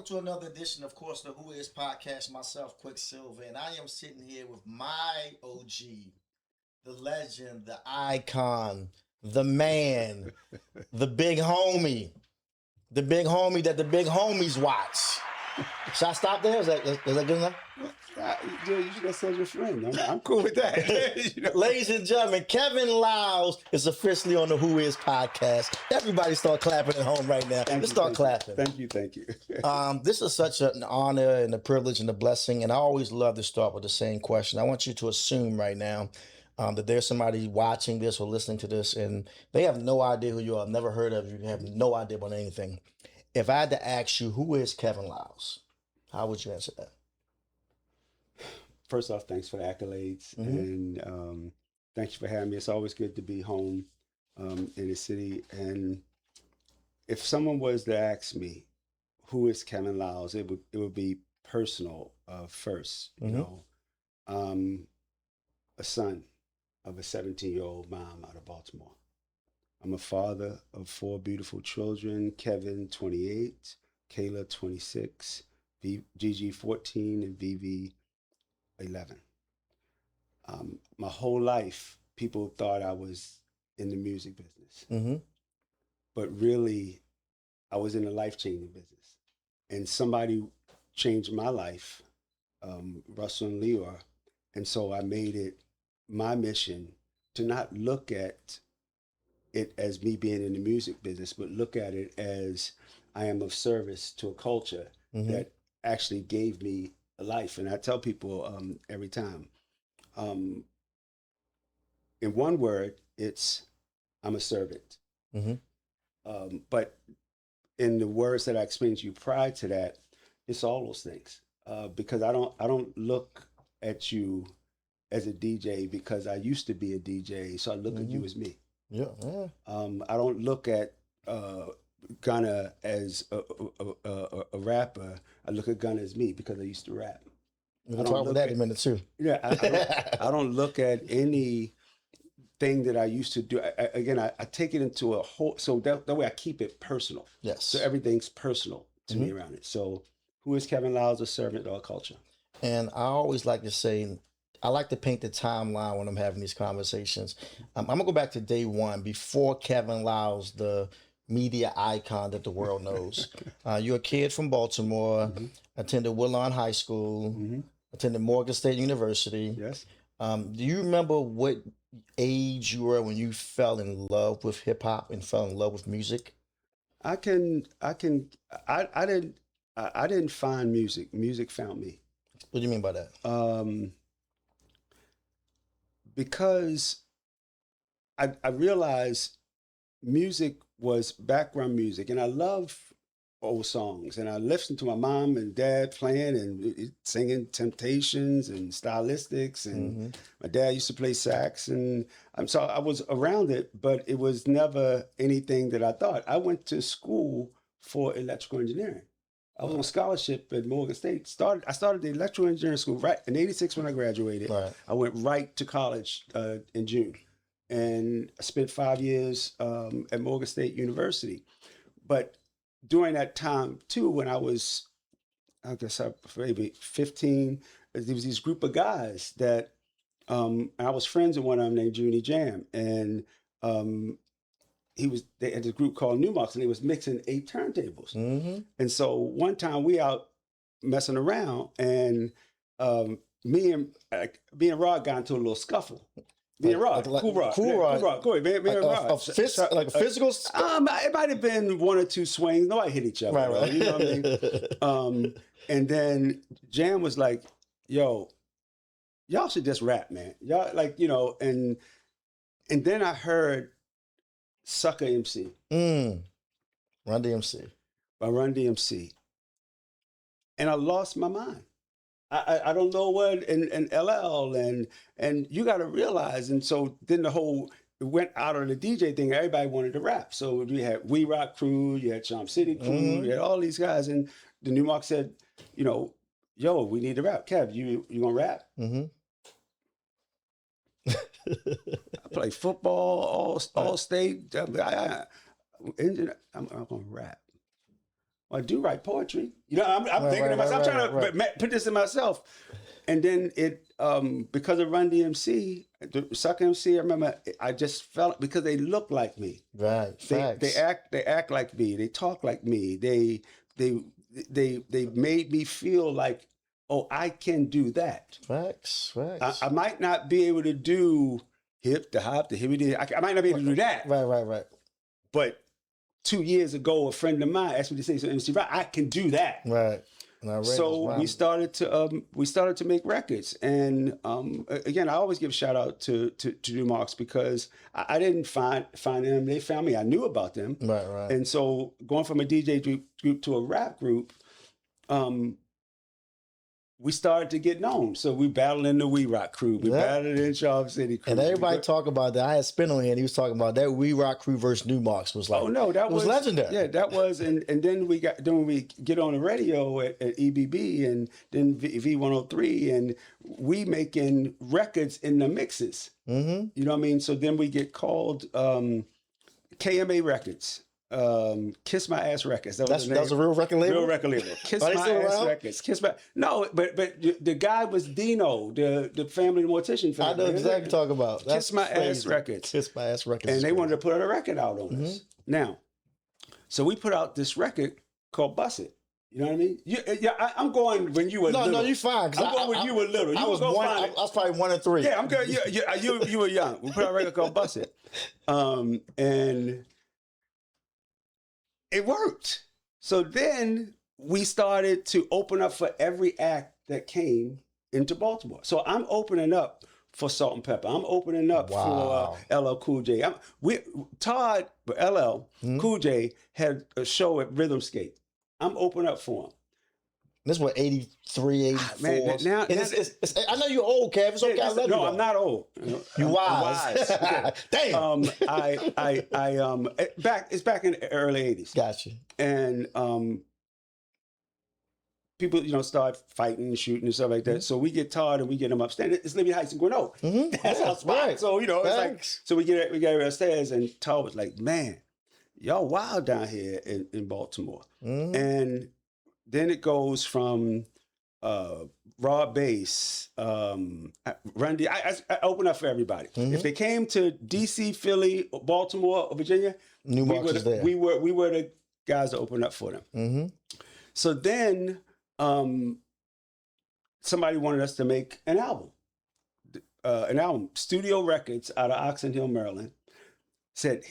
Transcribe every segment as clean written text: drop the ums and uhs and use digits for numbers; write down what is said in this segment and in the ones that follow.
to another edition, of course, the Who Is podcast. Myself, Quicksilva, and I am sitting here with my OG, the legend, the icon, the man, the big homie that the big homies watch. Should I stop there? Is that good enough? You should have said your friend. I'm cool with that. Ladies and gentlemen, Kevin Liles is officially on the Who Is podcast. Everybody start clapping at home right now. Let's start clapping. Thank you. This is such an honor and a privilege and a blessing, and I always love to start with the same question. I want you to assume right now that there's somebody watching this or listening to this, and they have no idea who you are, never heard of you, have no idea about anything. If I had to ask you, who is Kevin Liles? How would you answer that? First off, thanks for the accolades, and thanks for having me. It's always good to be home in the city. And if someone was to ask me, who is Kevin Liles, it would be personal first. You know, a son of a 17-year-old mom out of Baltimore. I'm a father of 4 beautiful children: Kevin, 28, Kayla, 26, Gigi, 14, and Vivi, 11. My whole life, people thought I was in the music business, but really, I was in the life-changing business. And somebody changed my life, Russell and Leora, and so I made it my mission to not look at it as me being in the music business, but look at it as I am of service to a culture that actually gave me a life. And I tell people every time, in one word, it's I'm a servant. But in the words that I explained to you prior to that, it's all those things. Because I don't look at you as a DJ because I used to be a DJ, so I look at you as me. Yeah. I don't look at Gunna as a rapper. I look at Gunna as me because I used to rap. We'll talk about that in a minute too. Yeah, I don't look at any thing that I used to do. I take it into a whole, so that way I keep it personal. Yes. So everything's personal to me around it. So who is Kevin Liles? A servant of our culture. And I always like to say, I like to paint the timeline when I'm having these conversations. I'm going to go back to day one, before Kevin Liles, the media icon that the world knows. You're a kid from Baltimore, attended Woodlawn High School, attended Morgan State University. Yes. Do you remember what age you were when you fell in love with hip hop and fell in love with music? I didn't find music. Music found me. What do you mean by that? Because I realized music was background music, and I love old songs, and I listened to my mom and dad playing and singing Temptations and Stylistics, and my dad used to play sax, and so I was around it, but it was never anything that I thought. I went to school for electrical engineering. I was on scholarship at Morgan State. I started the electrical engineering school right in '86 when I graduated. Right. I went right to college in June, and I spent 5 years at Morgan State University. But during that time too, when I was, I guess maybe 15, there was this group of guys that, and I was friends with one of them named Junie Jam, and they had this group called Newmarks, and they was mixing 8 turntables. And so one time we out messing around, and me and Rod got into a little scuffle. Me and Rod, Cool Rod. Go ahead, me and Rod. Like a physical? It might have been 1 or 2 swings. Nobody hit each other. Right. You know what I mean? And then Jam was like, yo, y'all should just rap, man. Y'all, like, you know, and then I heard Sucker MC. Run DMC. By Run DMC. And I lost my mind. I don't know what, and LL, and you got to realize, and so then it went out of the DJ thing, everybody wanted to rap. So you had We Rock Crew, you had Charm City Crew, you had all these guys, and the Newmark said, you know, yo, we need to rap. Kev, you gonna rap? I play football, all state. I'm gonna rap. Well, I do write poetry. You know, I'm Right, thinking right, to myself, right, I'm right, trying to put this in myself. And then because of Run DMC, the Suck MC, I remember I just felt because they look like me. right. They Facts. act like me. They talk like me. They they made me feel like, oh, I can do that. Facts. I Facts. might not be able to do hip to hop to hippity. I might not be able to do that. Right, right, right. But 2 years ago, a friend of mine asked me to sing some MC Rock. I can do that. Right. And I read this So rhyme. we started to make records, and again, I always give shout out to New Marks because I didn't find them; they found me. I knew about them, Right, right. and so going from a DJ group to a rap group, we started to get known. So we battled in the We Rock crew, we battled in Charm City crew, and everybody talk about that. I had Spin on here, and he was talking about that We Rock crew versus New Marks was like, oh no, that it was legendary. Yeah, that was, and then we get on the radio at EBB and then V103, and we making records in the mixes. Mm-hmm. You know what I mean? So then we get called KMA Records. Kiss My Ass Records. That's a real record label. Real record label. Kiss My Ass Records. No, but the guy was Dino, the family mortician. I know exactly what you're talking about. Kiss My Ass Records. Kiss My Ass Records. And they wanted to put a record out on us. Now, so we put out this record called Bust It. You know what I mean? I'm going when you were little. No, you're fine. I'm going when you were little. I was probably 1 and 3. Yeah, I'm good. You were young. We put out a record called Bust It. And it worked. So then we started to open up for every act that came into Baltimore. So I'm opening up for Salt and Pepper. I'm opening up for LL Cool J. Todd, LL Cool J had a show at Rhythm Skate. I'm opening up for him. This was 83, 84. Man, now, I know you're old, Kev. It's okay. I love you. No, I'm not old. You wise. Okay. Damn. It's back in the early 80s. Gotcha. And people, start fighting and shooting and stuff like that. So we get Todd and we get him upstairs. It's Libby Heights and Gwinnett. That's our spot. Right. So, it's like, so we get upstairs and Todd was like, man, y'all wild down here in Baltimore. And then it goes from raw bass, Run D. I open up for everybody. If they came to DC, Philly, Baltimore, or Virginia, New Marks is there. We were the guys that opened up for them. So then somebody wanted us to make an album. Studio Records out of Oxon Hill, Maryland, said,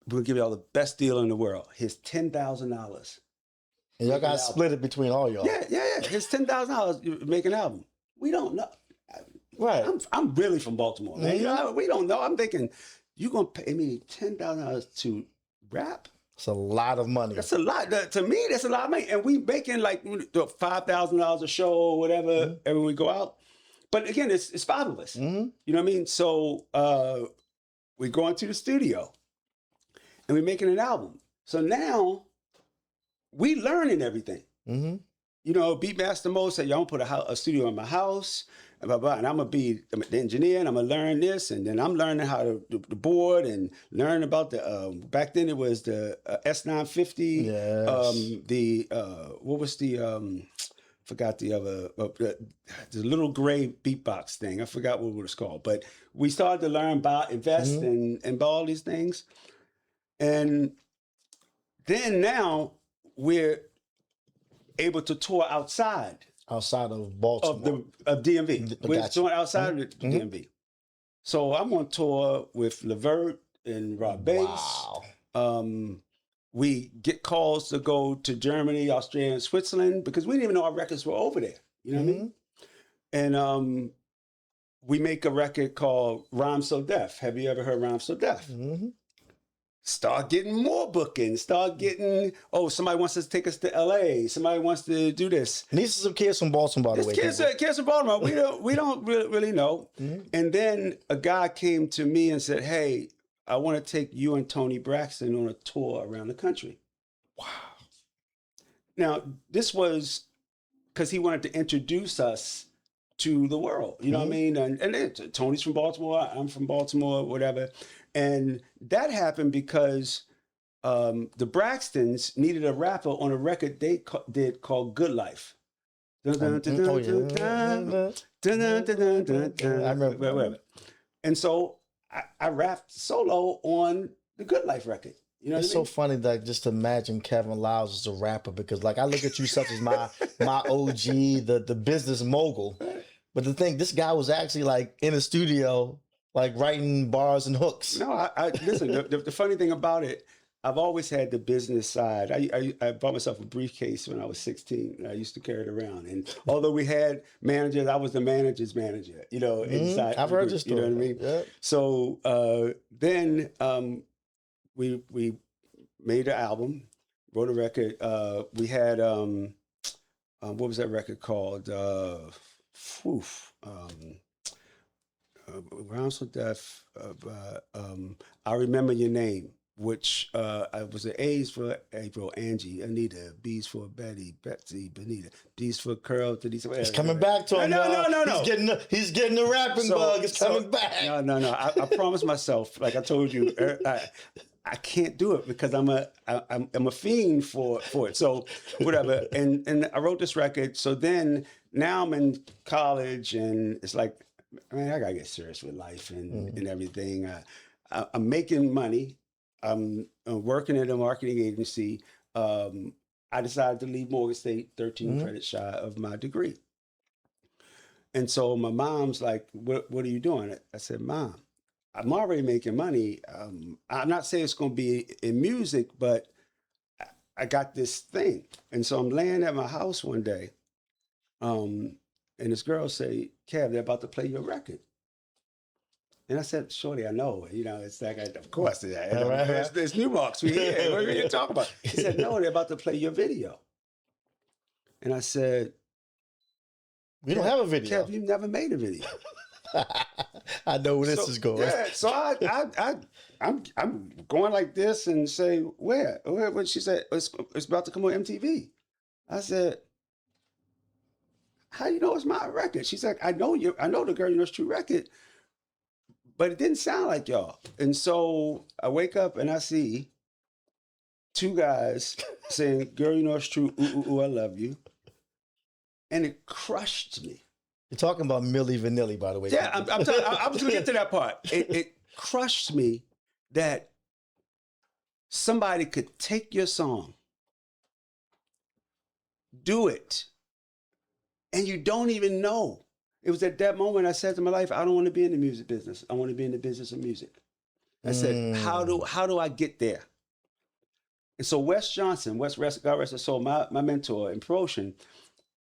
we'll give y'all the best deal in the world. Here's $10,000. And y'all got to split it between all y'all. Yeah. Here's $10,000 to make an album. We don't know. Right. I'm really from Baltimore, man. We don't know. I'm thinking, you're going to pay me $10,000 to rap? It's a lot of money. That's a lot. To me, that's a lot of money. And we making like $5,000 a show or whatever every we go out. But again, it's 5 of us. You know what I mean? So we're going to the studio and we're making an album. So now we learning everything. Beatmaster Mo said, y'all put a studio in my house, and blah, blah, and I'm going to be the engineer, and I'm going to learn this, and then I'm learning how to the board and learn about the, back then it was the S950, what was the, forgot the other, the little gray beatbox thing. I forgot what it was called, but we started to learn about invest and about all these things. And then now we're able to tour outside of Baltimore. Of DMV. We're touring outside of the DMV. So I'm on tour with Levert and Rob Bass. Wow. We get calls to go to Germany, Australia, and Switzerland because we didn't even know our records were over there. You know what I mean? And we make a record called Rhyme So Deaf. Have you ever heard Rhyme So Deaf? Start getting more bookings. Start getting, somebody wants us to take us to LA. Somebody wants to do this. And these are some kids from Baltimore, by the way. Kids from Baltimore. We don't really know. And then a guy came to me and said, hey, I want to take you and Tony Braxton on a tour around the country. Wow. Now, this was because he wanted to introduce us to the world. You know what I mean? And Tony's from Baltimore. I'm from Baltimore, whatever. And that happened because the Braxtons needed a rapper on a record they did called Good Life. Dun, dun, dun, Oh dun, dun, yeah. dun, dun, dun, dun, dun, I dun, remember. And so I rapped solo on the Good Life record. You know what It's I so mean? funny that just imagine Kevin Liles as a rapper because like I look at you such as my OG, the business mogul. But the thing, this guy was actually like in a studio, like writing bars and hooks. No, I listen. The funny thing about it, I've always had the business side. I bought myself a briefcase when I was 16. And I used to carry it around, and although we had managers, I was the manager's manager. You know, inside I've the heard group. this You know story. what I mean? Yeah. So then we made an album, wrote a record. We had what was that record called? Whew, Rounds of Death. I Remember Your Name, which I was the A's for April, Angie, Anita, B's for Betty, Betsy, Benita, D's for Curl, Denise. It's coming back to No, him, no, no, y'all. no, He's no. getting the rapping bug. It's coming back. No, no, no. I promised myself, like I told you, I can't do it because I'm a fiend for it. So whatever. And I wrote this record. So then now I'm in college, and it's like, man, I gotta get serious with life and everything. I'm making money. I'm working at a marketing agency. I decided to leave Morgan State 13 credits shy of my degree. And so my mom's like, what are you doing? I said, Mom, I'm already making money. I'm not saying it's going to be in music, but I got this thing. And so I'm laying at my house one day, and this girl say, Kev, they're about to play your record. And I said, Shorty, I know. You know, it's like, of course, there's Newmarks. We here. What are you talking about? She said, no, they're about to play your video. And I said, We don't have a video. Kev, you never made a video. I know where this is going. Yeah, so I'm going like this and say, where? When she said, it's about to come on MTV. I said, how you know it's my record? She's like, I know the Girl You Know It's True record, but it didn't sound like y'all. And so I wake up and I see two guys saying, Girl You Know It's True, ooh, ooh, ooh, I love you. And it crushed me. You're talking about Milli Vanilli, by the way. Yeah, I was going to get to that part. It crushed me that somebody could take your song, do it, and you don't even know. It was at that moment I said to my life, I don't want to be in the music business. I want to be in the business of music. I said, how do I get there? And so Wes Johnson, God rest his soul, my mentor in promotion,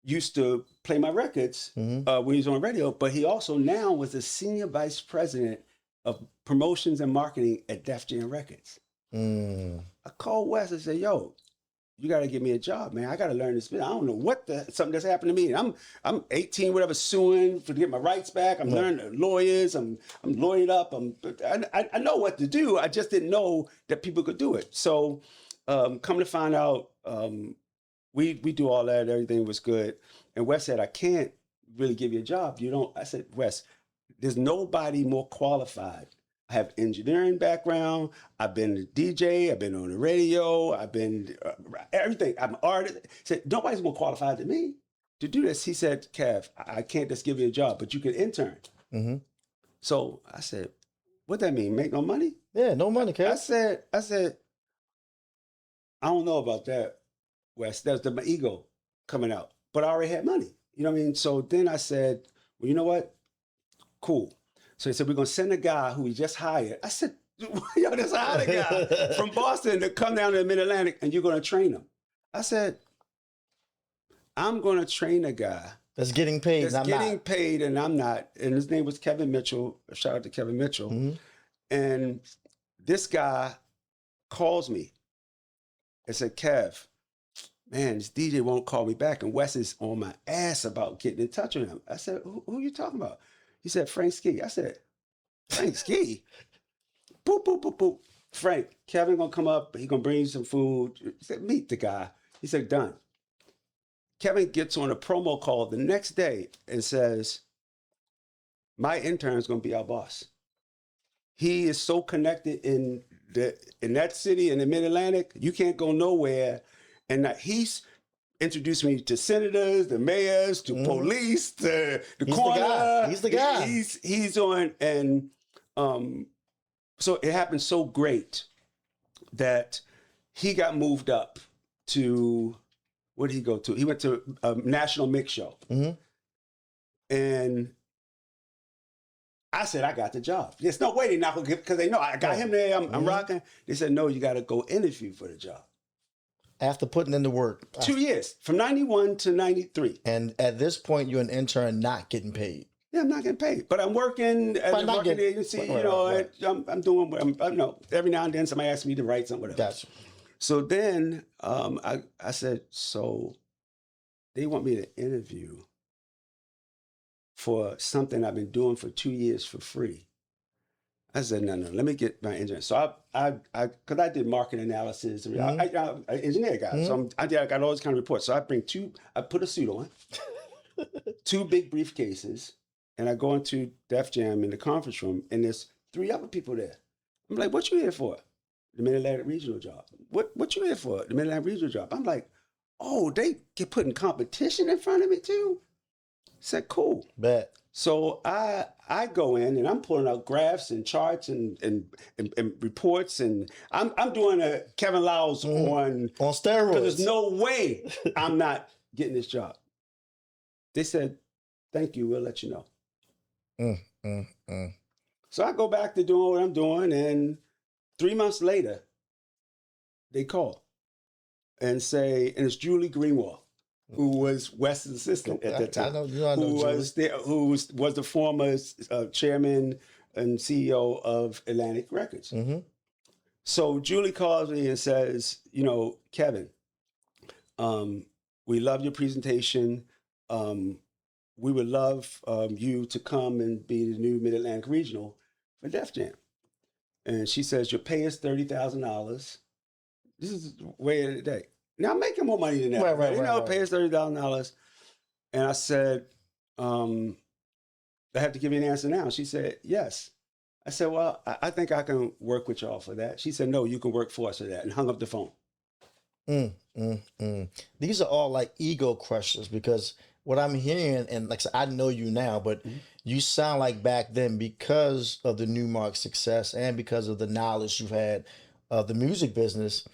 used to play my records when he was on radio, but he also now was the senior vice president of promotions and marketing at Def Jam Records. I called Wes and said, yo, you got to give me a job, man. I got to learn this business. I don't know something that's happened to me. I'm 18, whatever, suing to get my rights back. I'm learning lawyers. I'm lawyered up. I know what to do. I just didn't know that people could do it. So come to find out, we do all that. Everything was good. And Wes said, I can't really give you a job. You don't. I said, Wes, there's nobody more qualified. I have engineering background. I've been a DJ. I've been on the radio. I've been everything. I'm an artist. He said, nobody's more qualified than me to do this. He said, Kev, I can't just give you a job, but you can intern. So I said, what that mean? Make no money? Yeah, no money, Kev. I said, I don't know about that, Wes. That's my ego coming out. But I already had money. You know what I mean? So then I said, well, you know what? Cool. So he said, we're going to send a guy who we just hired. I said, yo, just hired a guy from Boston to come down to the Mid-Atlantic and you're going to train him. I said, I'm going to train a guy that's getting paid. That's getting paid and I'm not. And his name was Kevin Mitchell. Shout out to Kevin Mitchell. And this guy calls me and said, Kev, man, this DJ won't call me back. And Wes is on my ass about getting in touch with him. I said, who are you talking about? He said, Frank Ski. I said, Frank Ski? Boop, boop, boop, boop. Frank, Kevin gonna come up. He gonna bring you some food. He said, meet the guy. He said, done. Kevin gets on a promo call the next day and says, my intern is gonna be our boss. He is so connected in in that city in the Mid-Atlantic, you can't go nowhere. And he's introduced me to senators, the mayors, to police, to the He's coroner. the guy. He's the guy. He's on, and so it happened so great that he got moved up to, what did he go to? He went to a national mix show. And I said, I got the job. There's no way they're not going to give, because they know I got him there, I'm rocking. They said, no, you got to go interview for the job. After putting in the work. 2 years, from 91 to 93. And at this point, you're an intern not getting paid. Yeah, I'm not getting paid, but I'm working at a marketing agency. I'm doing what I know. Every now and then, somebody asks me to write something, whatever. Gotcha. So then I said, so they want me to interview for something I've been doing for 2 years for free. I said, no, let me get my engineer. So because I did market analysis, I'm an engineer guy. So I got all those kind of reports. So I put a suit on, 2 big briefcases, and I go into Def Jam in the conference room, and there's 3 other people there. I'm like, what you here for? The Mid-Atlantic regional job. What you here for? The Mid-Atlantic regional job. I'm like, oh, they get putting competition in front of me too? I said, cool. Bet. So I go in and I'm pulling out graphs and charts and reports, and I'm doing a Kevin Liles on steroids. Because there's no way I'm not getting this job. They said, thank you, we'll let you know. So I go back to doing what I'm doing, and 3 months later, they call and say, and it's Julie Greenwald, who was Wes's assistant at that time, who was the former chairman and CEO of Atlantic Records. So Julie calls me and says, Kevin, we love your presentation. We would love you to come and be the new Mid-Atlantic Regional for Def Jam. And she says, your pay is $30,000. This is way in the day. Now I'm making more money than that. Right. Pay us $30,000. And I said, I have to give you an answer now. She said, yes. I said, well, I think I can work with y'all for that. She said, no, you can work for us for that, and hung up the phone. These are all like ego crushers, because what I'm hearing, and like I said, I know you now, but you sound like back then, because of the Newmark success and because of the knowledge you've had of the music business,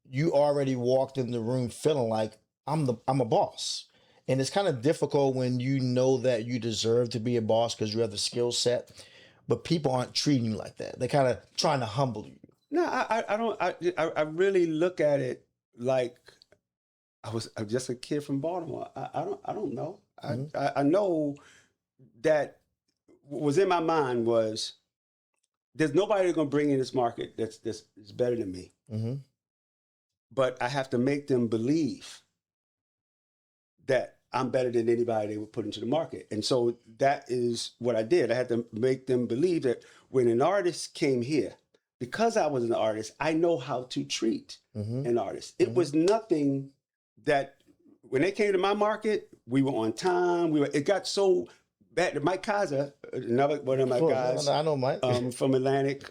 you already walked in the room feeling like I'm a boss. And it's kind of difficult when you know that you deserve to be a boss because you have the skill set, but people aren't treating you like that. They're kind of trying to humble you. No, I don't. I really look at it like I'm just a kid from Baltimore. I don't know. I know that what was in my mind was there's nobody that's gonna bring in this market that's better than me. But I have to make them believe that I'm better than anybody they would put into the market. And so that is what I did. I had to make them believe that when an artist came here, because I was an artist, I know how to treat an artist. It was nothing that, when they came to my market, we were on time. It got so bad. Mike Kaiser, another one of my guys, I know Mike from Atlantic,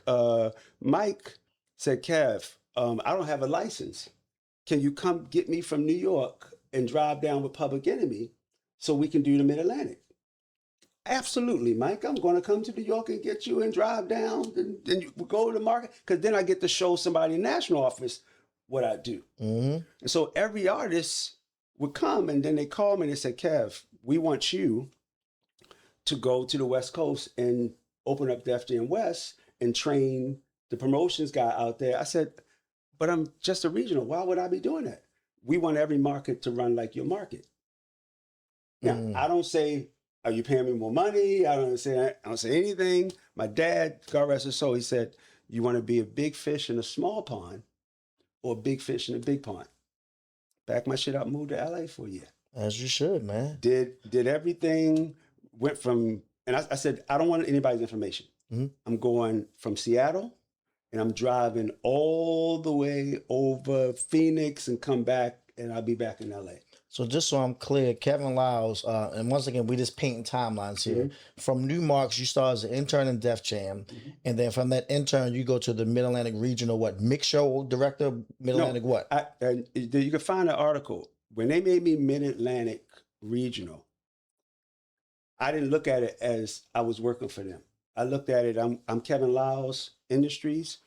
Mike said, Kev, I don't have a license. Can you come get me from New York and drive down with Public Enemy so we can do the Mid-Atlantic? Absolutely, Mike. I'm going to come to New York and get you and drive down and you go to the market, because then I get to show somebody in the national office what I do. And so every artist would come, and then they call me and they say, Kev, we want you to go to the West Coast and open up Def Jam West and train the promotions guy out there. I said, but I'm just a regional. Why would I be doing that? We want every market to run like your market. Now, I don't say, are you paying me more money? I don't say anything. My dad, God rest his soul, he said, you want to be a big fish in a small pond or a big fish in a big pond? Back my shit up, moved to LA for a year. As you should, man. Did everything, went from, and I said, I don't want anybody's information. I'm going from Seattle, and I'm driving all the way over Phoenix and come back and I'll be back in LA. So just so I'm clear, Kevin Liles, and once again, we just painting timelines here. From Newmarks, you start as an intern in Def Jam, and then from that intern, you go to the Mid Atlantic Regional mix show director, Mid Atlantic what? And you can find an article when they made me Mid Atlantic Regional. I didn't look at it as I was working for them. I looked at it. I'm Kevin Liles Industries.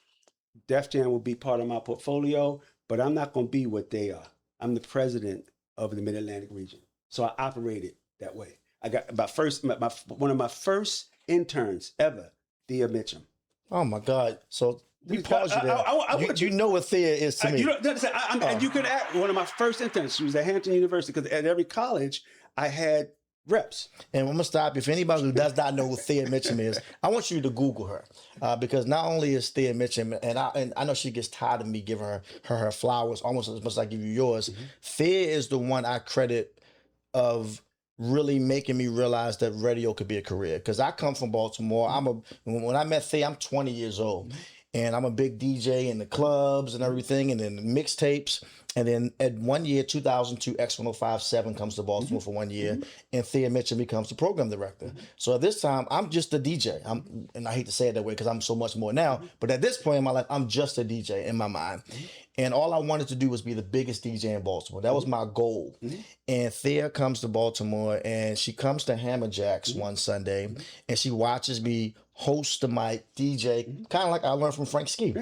Def Jam will be part of my portfolio, but I'm not going to be what they are. I'm the president of the Mid Atlantic region, so I operated that way. I got one of my first interns ever, Thea Mitchum. Oh my God! So we pause you there. You know what Thea is to me. And you could ask one of my first interns. She was at Hampton University because at every college I had reps. And I'm gonna stop. If anybody who does not know who Thea Mitchum is, I want you to Google her because not only is Thea Mitchum, and I know she gets tired of me giving her flowers almost as much as I give you yours. Thea is the one I credit of really making me realize that radio could be a career. Because I come from Baltimore. When I met Thea, I'm 20 years old. And I'm a big DJ in the clubs and everything, and then mixtapes. And then at 1 year, 2002, X1057 comes to Baltimore for 1 year, and Thea Mitchell becomes the program director. So at this time, I'm just a DJ. And I hate to say it that way because I'm so much more now, but at this point in my life, I'm just a DJ in my mind. And all I wanted to do was be the biggest DJ in Baltimore. That was my goal. And Thea comes to Baltimore, and she comes to Hammer Jacks one Sunday, and she watches me host the mic, DJ, kind of like I learned from Frank Ski.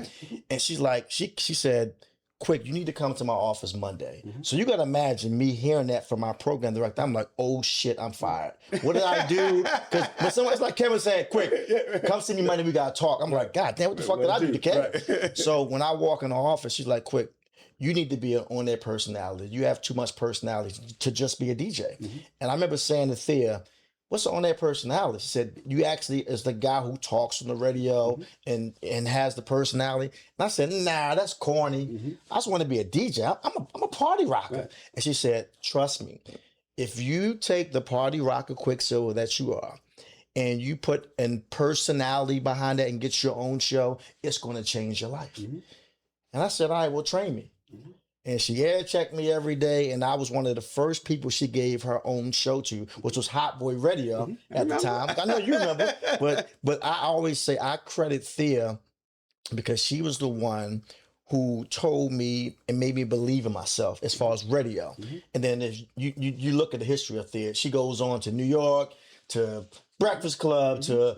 And she's like, she said, "Quick, you need to come to my office Monday." So you got to imagine me hearing that from my program director. I'm like, oh shit, I'm fired. What did I do? But someone's like Kevin saying, "Quick, come see me Monday, we got to talk." I'm like, God damn, what the fuck did I do to Kevin? So when I walk in the office, she's like, "Quick, you need to be an on-air personality. You have too much personality to just be a DJ." And I remember saying to Thea, "What's the on-air personality?" She said, "You actually is the guy who talks on the radio and has the personality." And I said, "Nah, that's corny. I just want to be a DJ. I'm a party rocker." And she said, "Trust me, if you take the party rocker Quicksilva that you are, and you put in personality behind it and get your own show, it's going to change your life." And I said, "All right, well, train me." And she air checked me every day, and I was one of the first people she gave her own show to, which was Hot Boy Radio at the time. I know you remember, but I always say I credit Thea because she was the one who told me and made me believe in myself as far as radio. And then if you look at the history of Thea, she goes on to New York, to Breakfast Club, to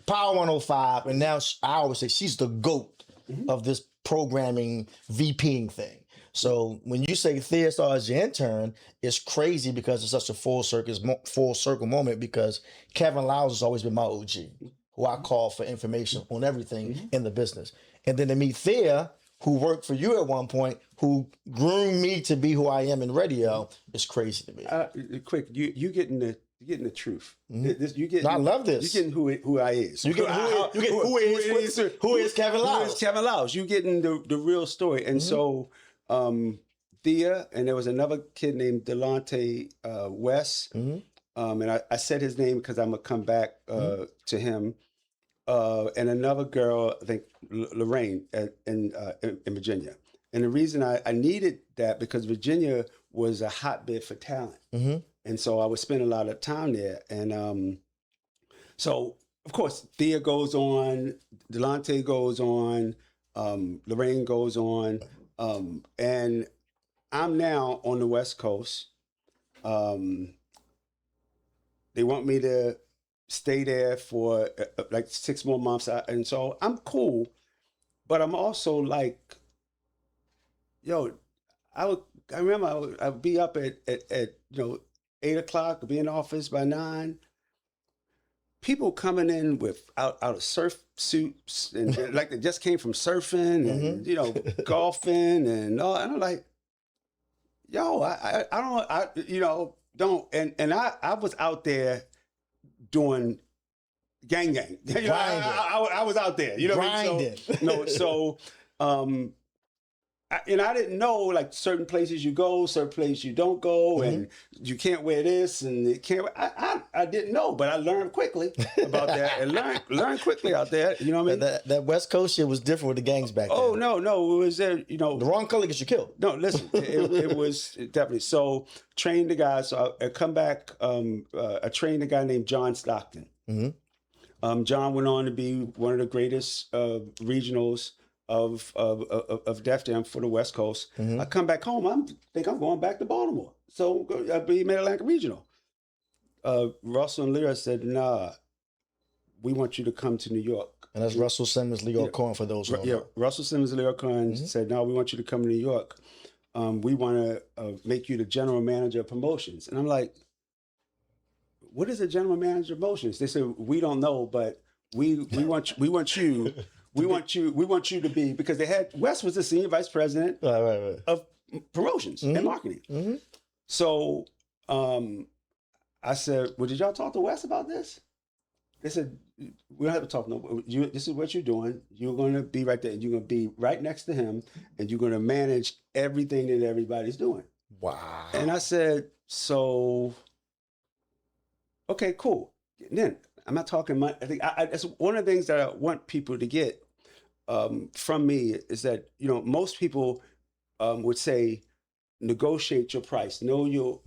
Power 105, and now I always say she's the GOAT of this programming VPing thing. So when you say Thea Star as your intern, it's crazy because it's such a full circle moment because Kevin Liles has always been my OG, who I call for information on everything in the business. And then to meet Thea, who worked for you at one point, who groomed me to be who I am in radio, is crazy to me. Quick, you getting the truth. I love this. You getting who I is. You get who is Kevin Liles? Who is Kevin Liles? You getting the real story. And so Thea, and there was another kid named Delonte West. And I said his name because I'm gonna come back to him. And another girl, I think Lorraine in Virginia. And the reason I needed that because Virginia was a hotbed for talent. And so I would spend a lot of time there. And so, of course, Thea goes on, Delonte goes on, Lorraine goes on. And I'm now on the West Coast. They want me to stay there for like 6 more months. And so I'm cool. But I'm also like, yo, I remember I would be up at 8 o'clock, be in the office by 9. People coming in with out of surf suits and like they just came from surfing and golfing and all. And I'm like, yo, I was out there doing gang. I was out there, grinding. So And I didn't know, like, certain places you go, certain places you don't go, and you can't wear this and it can't. I didn't know, but I learned quickly about that, and learned quickly out there. You know what I mean? That West Coast shit was different with the gangs back then. Oh no, it was there. You know, The wrong color gets you killed. no, listen, it was definitely. So trained the guy. So I come back. I trained a guy named John Stockton. John went on to be one of the greatest regionals of Def Jam for the West Coast. I come back home. think I'm going back to Baltimore. So I'll be Mid-Atlantic Regional. Russell and Lyra said, "Nah, we want you to come to New York." And that's Russell Simmons, Leo Cohen, for those who don't know. Russell Simmons and Leo Cohen said, "No, we want you to come to New York. We want to make you the general manager of promotions." And I'm like, "What is a general manager of promotions?" They said, "We don't know, but we want you to be," because they had Wes was the senior vice president of promotions and marketing. So I said, "Well, did y'all talk to Wes about this?" They said, "We don't have to talk. No, this is what you're doing. You're going to be right there. You're going to be right next to him, and you're going to manage everything that everybody's doing." Wow. And I said, "So, okay, cool." And then I'm not talking money. I think that's one of the things that I want people to get from me is that, you know, most people would say, negotiate your price, know your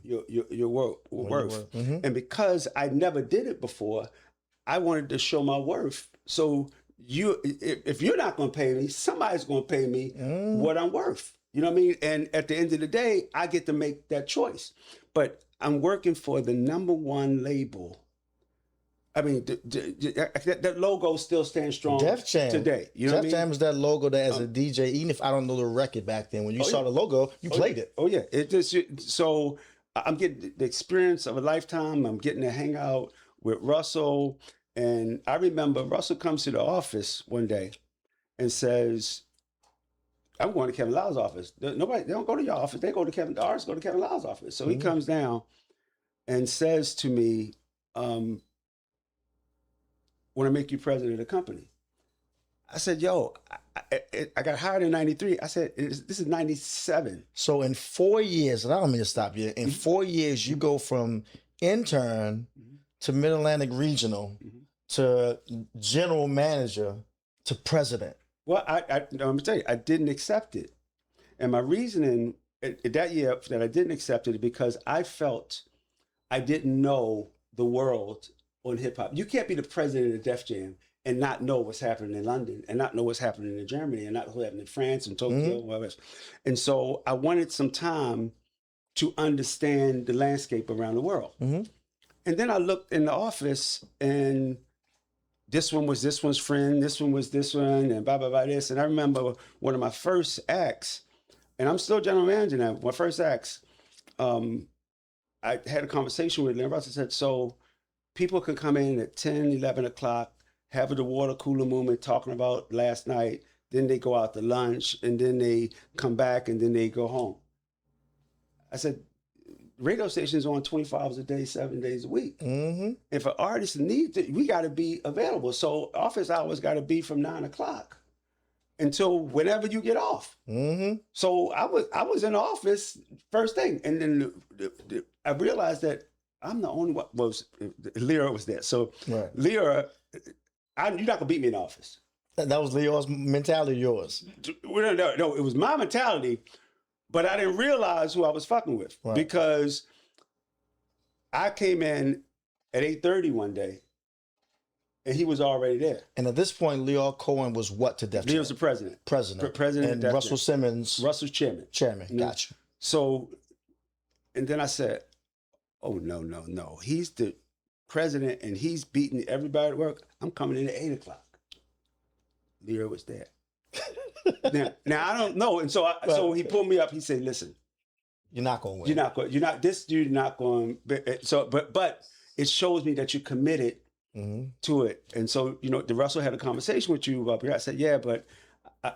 worth. And because I never did it before, I wanted to show my worth. So if you're not going to pay me, somebody's going to pay me what I'm worth. You know what I mean? And at the end of the day, I get to make that choice. But I'm working for the #1 label. I mean, that logo still stands strong Def Jam today. You know what I mean? Def Jam is that logo that as a DJ, even if I don't know the record back then, when you saw the logo, you played it. Oh yeah. So I'm getting the experience of a lifetime. I'm getting to hang out with Russell. And I remember Russell comes to the office one day and says, "I'm going to Kevin Liles' office." They don't go to your office. They go to Kevin, the artists go to Kevin Liles' office. So he comes down and says to me, "Want to make you president of the company." I said, "Yo, I got hired in '93. I said, this is '97. So in 4 years, and I don't mean to stop you, in 4 years, you go from intern to Mid-Atlantic Regional to general manager to president. Well, I'm going to tell you, I didn't accept it. And my reasoning that year that I didn't accept it is because I felt I didn't know the world on hip hop. You can't be the president of Def Jam and not know what's happening in London and not know what's happening in Germany and not know what's happening in France and Tokyo and whatever else. And so I wanted some time to understand the landscape around the world. And then I looked in the office and this one was this one's friend, this one was this one, and blah, blah, blah, this. And I remember one of my first acts, and I'm still general manager now, my first acts, I had a conversation with Lynn Russell and said, "So people can come in at 10, 11 o'clock, have the water cooler moment talking about last night, then they go out to lunch, and then they come back, and then they go home." I said, radio stations on 24 hours a day, 7 days a week. If an artist needs it, we got to be available. So office hours got to be from 9 o'clock until whenever you get off. So I was in the office first thing, and then I realized that I'm the only one. Lyra was there. So Lyra, you're not gonna beat me in the office. That was Leo's mentality, yours. No, it was my mentality. But I didn't realize who I was fucking with because I came in at 8:30 one day and he was already there. And at this point, Leo Cohen was what to Def Jam? He was the president. President and Russell Simmons. Russell's chairman. Gotcha. So, and then I said, "Oh, no. He's the president and he's beating everybody at work. I'm coming in at 8 o'clock. Lyra was there. Now I don't know. And so so he pulled me up. He said, "Listen, you're not going to win. You're not this dude not going." So, but it shows me that you're committed to it. And so, you know, the Russell had a conversation with you about it. I said, "Yeah, but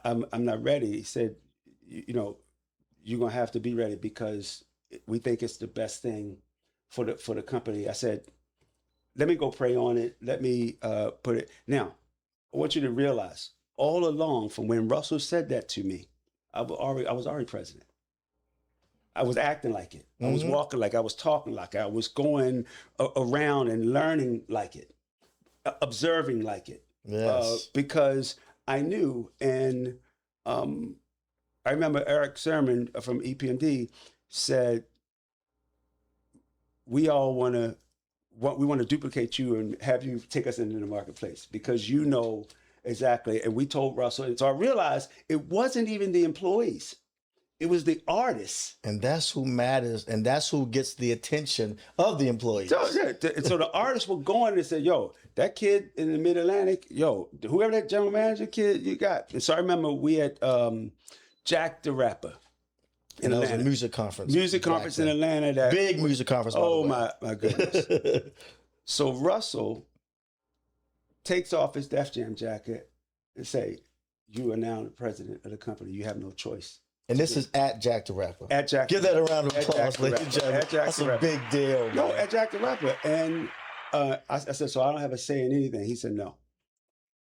I'm not ready." He said, "You know, you're gonna have to be ready because we think it's the best thing for the company." I said, "Let me go pray on it. Let me put it." Now, I want you to realize all along from when Russell said that to me, I was already president. I was acting like it. I was Mm-hmm. walking like I was talking like I was going around and learning like it, observing like it, Yes. because I knew. And I remember Eric Sermon from EPMD said, we all want to duplicate you and have you take us into the marketplace because you know exactly. And we told Russell, and so I realized it wasn't even the employees. It was the artists. And that's who matters, and that's who gets the attention of the employees. So, so the artists were going and said, yo, that kid in the Mid-Atlantic, yo, whoever that general manager kid you got. And so I remember we had Jack the Rapper in And that was Atlanta. a music conference. Music conference in Atlanta. That Big music conference. Oh, by my goodness. So Russell takes off his Def Jam jacket and say, you are now the president of the company. You have no choice. And this is at Jack the Rapper. At Jack. Give that a round of At Jack applause, the ladies Rapper. and gentlemen. At Jack That's the a Rapper. big deal. No, man. at Jack the Rapper. And I said, so I don't have a say in anything. He said, no.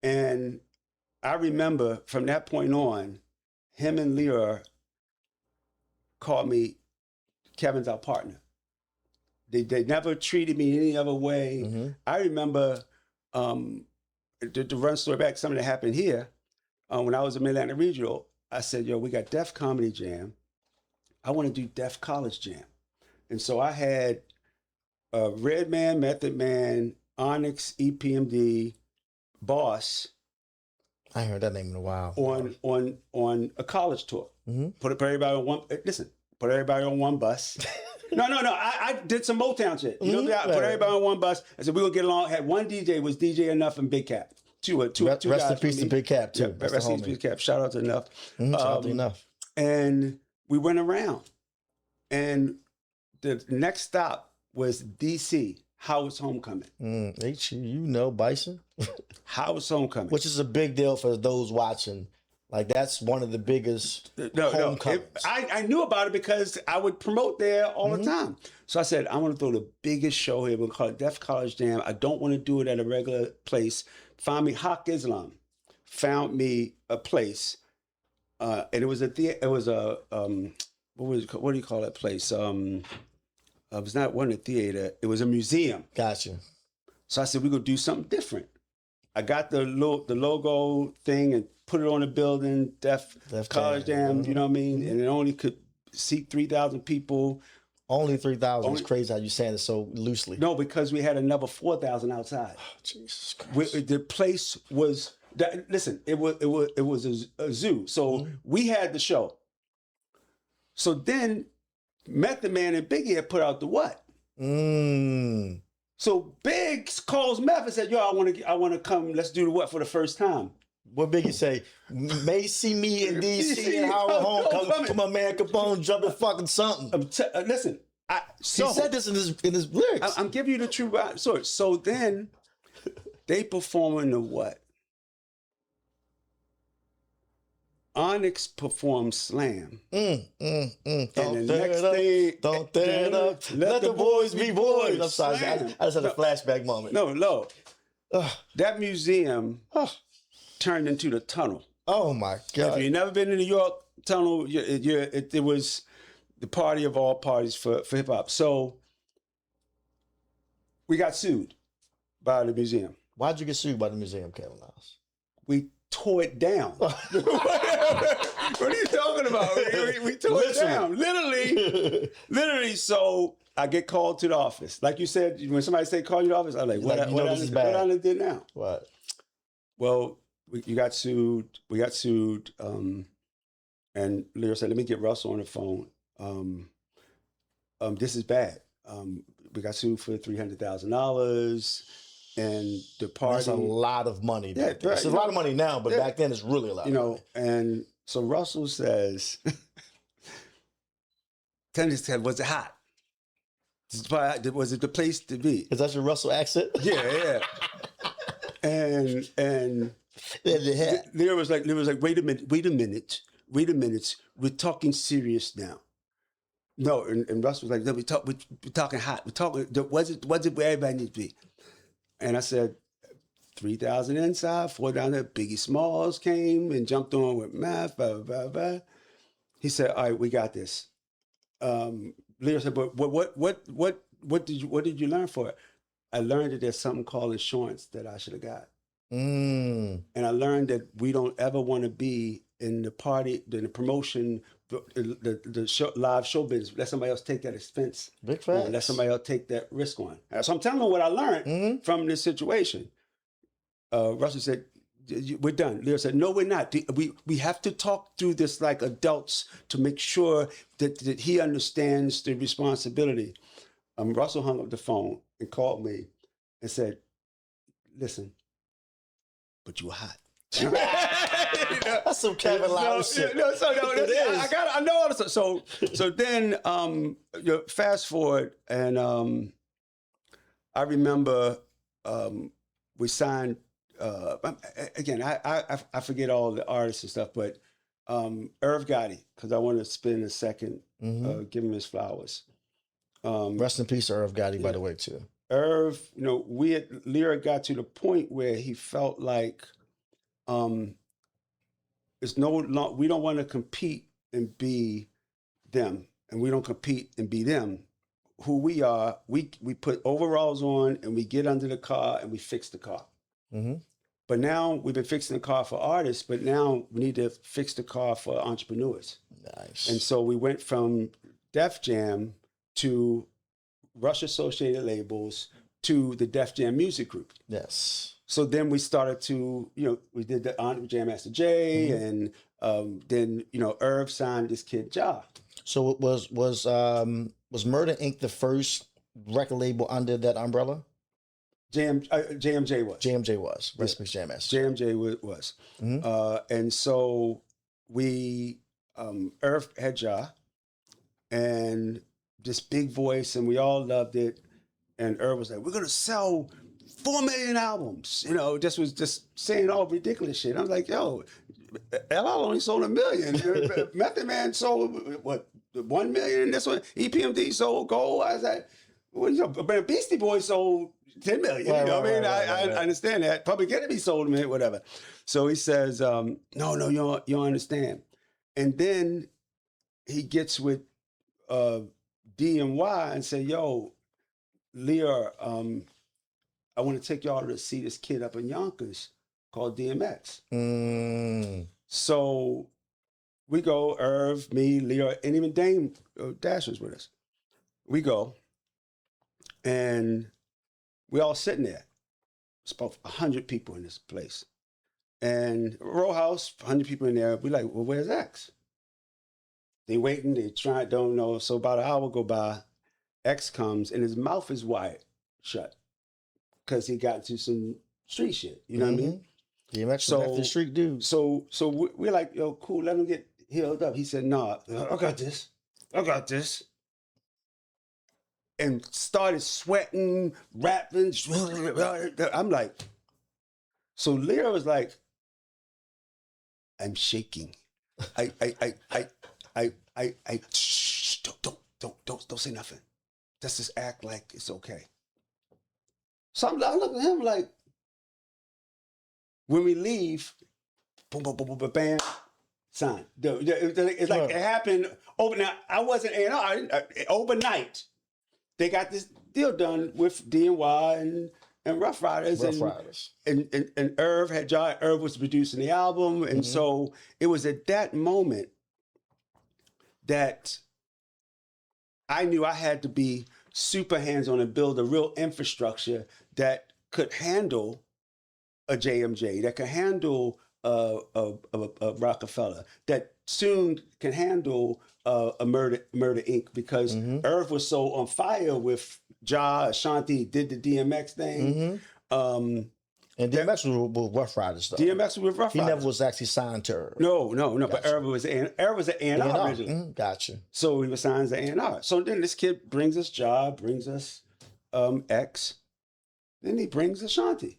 And I remember from that point on, him and Lear called me, Kevin's our partner. They never treated me any other way. Mm-hmm. I remember, to run story back, something that happened here, when I was in Mid-Atlantic Regional, I said, yo, we got Def Comedy Jam. I want to do Def College Jam. And so I had Redman, Method Man, Onyx, EPMD, Boss I ain't heard that name in a while. on a college tour. Mm-hmm. Put everybody on one. Listen, put everybody on one bus. No. I did some Motown shit. You know, Mhm. I put everybody on one bus. I said we gonna get along. Had one DJ was DJ Enough and Big Cap. Two Rest guys in peace from to me. Big Cap too. Yeah, That's rest the in peace, homie. Big Cap. Shout out to Enough. Mhm. Shout out to Enough. And we went around, and the next stop was DC. Howard's Homecoming. You know Bison, Howard's Homecoming. which is a big deal for those watching. Like that's one of the biggest homecomings. I knew about it because I would promote there all the time. So I said, I want to throw the biggest show here. We'll call it Def College Jam. I don't want to do it at a regular place. Find me, Hawk Islam found me a place. And it was what do you call that place? It was not one a theater. It was a museum. Gotcha. So I said, we're going to do something different. I got the logo thing and put it on the building, Def College Jam, you know what I mean? And it only could seat 3,000 people. Only 3,000 is crazy how you saying it so loosely. No, because we had another 4,000 outside. Oh, Jesus Christ. The place was, listen, it was a zoo. So we had the show. So then Method Man and Biggie had put out the what? So Big calls Meth and said, yo, I want to come, let's do the what for the first time. What Biggie say? May see me in DC and Howard Homecoming. Put my man Capone jumping fucking something. Listen, He said this in his lyrics. I'm giving you the true story. So then they performing the what? Onyx performed Slam. Don't And the tear next it up. thing, Don't tear it up. Let the boys be boys. I'm sorry. I just had a flashback moment. No. That museum turned into the tunnel. Oh my God. If you've never been in New York tunnel, it was the party of all parties for hip hop. So we got sued by the museum. Why'd you get sued by the museum, Kevin Liles? We tore it down. What are you talking about? We tore it down. Literally. So I get called to the office. Like you said, when somebody say call you to the office, I'm like, what I did now? What? Well, you got sued. We got sued. And Lear said, let me get Russell on the phone. This is bad. We got sued for $300,000. And the party. That's a lot of money. Yeah, back then. It's a lot of money now, but back then it's really a lot of money. And so Russell says, Tony said, was it hot? Was it the place to be? Is that your Russell accent? Yeah. And Lear was like, wait a minute. We're talking serious now. No, and Russ was like, no, we're talking hot. We're talking, was it where everybody needs to be? And I said, 3,000 inside, 4 down there. Biggie Smalls came and jumped on with math, blah, blah, blah, blah. he said, "All right, we got this." Leo said, "But what did you learn for it?" I learned that there's something called insurance that I should have got. Mm. And I learned that we don't ever want to be in the party, in the promotion, the show, live show business. Let somebody else take that expense Big on. Let facts. somebody else take that risk on. So I'm telling them what I learned Mm-hmm. from this situation. Russell said, "We're done." Leo said, "No, we're not. We have to talk through this like adults to make sure that he understands the responsibility." Russell hung up the phone and called me and said, "Listen, but you were hot." You know? That's some Kevin Liles shit. It is. I know all this stuff. So then fast forward, and I remember we signed. Again, I forget all the artists and stuff, but Irv Gotti, because I want to spend a second give him his flowers. Rest in peace, Irv Gotti, by the way, too. Irv, Lyra got to the point where he felt like it's we don't want to compete and be them, and we don't compete and be them. Who we are, we put overalls on and we get under the car and we fix the car. Mm-hmm. But now we've been fixing the car for artists, but now we need to fix the car for entrepreneurs. Nice. And so we went from Def Jam to Rush Associated Labels to the Def Jam Music Group. Yes. So then we started to, we did the Jam Master Jay, and then Irv signed this kid Ja. So it was Murder Inc. the first record label under that umbrella? JMJ was. JMJ was. Rest in peace, Jam Master. JMJ was. And so we, Irv had Ja, and this big voice, and we all loved it. And Irv was like, "We're gonna sell 4 million albums." Just was just saying all ridiculous shit. I was like, "Yo, LL only sold 1 million. Method Man sold what 1 million, and this one EPMD sold Gold." I was like, "Well, Beastie Boys sold 10 million." I understand that. Public Enemy sold them, whatever. So he says, "No, you don't understand." And then he gets with D and Y and say, "Yo, Lear, I want to take y'all to see this kid up in Yonkers called DMX." So we go, Irv, me, Lear, and even Dame Dash was with us. We go, and we all sitting there. It's about 100 people in this place. And row house, 100 people in there. We like, "Well, where's X?" They waiting, they try, don't know. So about an hour go by, X comes, and his mouth is wide shut because he got into some street shit. You know what I mean? DMX was the street dude. So we're like, "Yo, cool, let him get healed up." He said, "Nah, I got this. And started sweating, rapping. I'm like, so Lear was like, "I'm shaking. Shh, don't say nothing. Let's just act like it's okay." So I look at him like, when we leave, boom, boom, boom, boom, boom, bam, sign. It's like it happened overnight. I wasn't A&R. Overnight, they got this deal done with D&Y and Rough Riders. And Irv had Ja. Irv was producing the album. And so it was at that moment that I knew I had to be super hands-on and build a real infrastructure that could handle a JMJ, that could handle a Rockefeller, that soon can handle a Murder Inc. Because Irv was so on fire with Ja, Ashanti, did the DMX thing. And DMX was with Rough Riders, though. DMX was with Rough Riders. He never was actually signed to her. No. Gotcha. But Irv was an A&R originally. Gotcha. So he was signed as an A&R. So then this kid brings us Ja, brings us X. Then he brings Ashanti.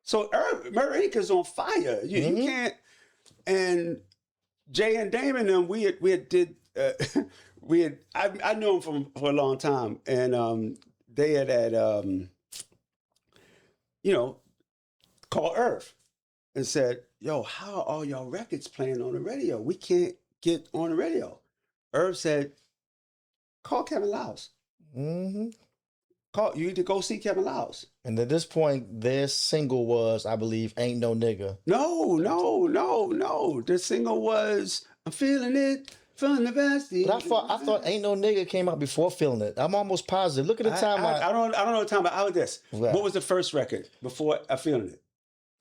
So Murder Inc. is on fire. You can't. And Jay and Damon and them, we did. I knew him for a long time, and they had called Irv and said, "Yo, how are y'all records playing on the radio? We can't get on the radio. Irv said, call Kevin Liles. Mm-hmm. You need to go see Kevin Liles. And at this point, their single was, I believe, "Ain't No Nigga." No. The single was I'm feeling it, feeling the best. But I thought "Ain't No Nigga" came out before "Feeling It." I'm almost positive. Look at the time. I don't know the time, but how was this? Right. What was the first record before I Feeling It?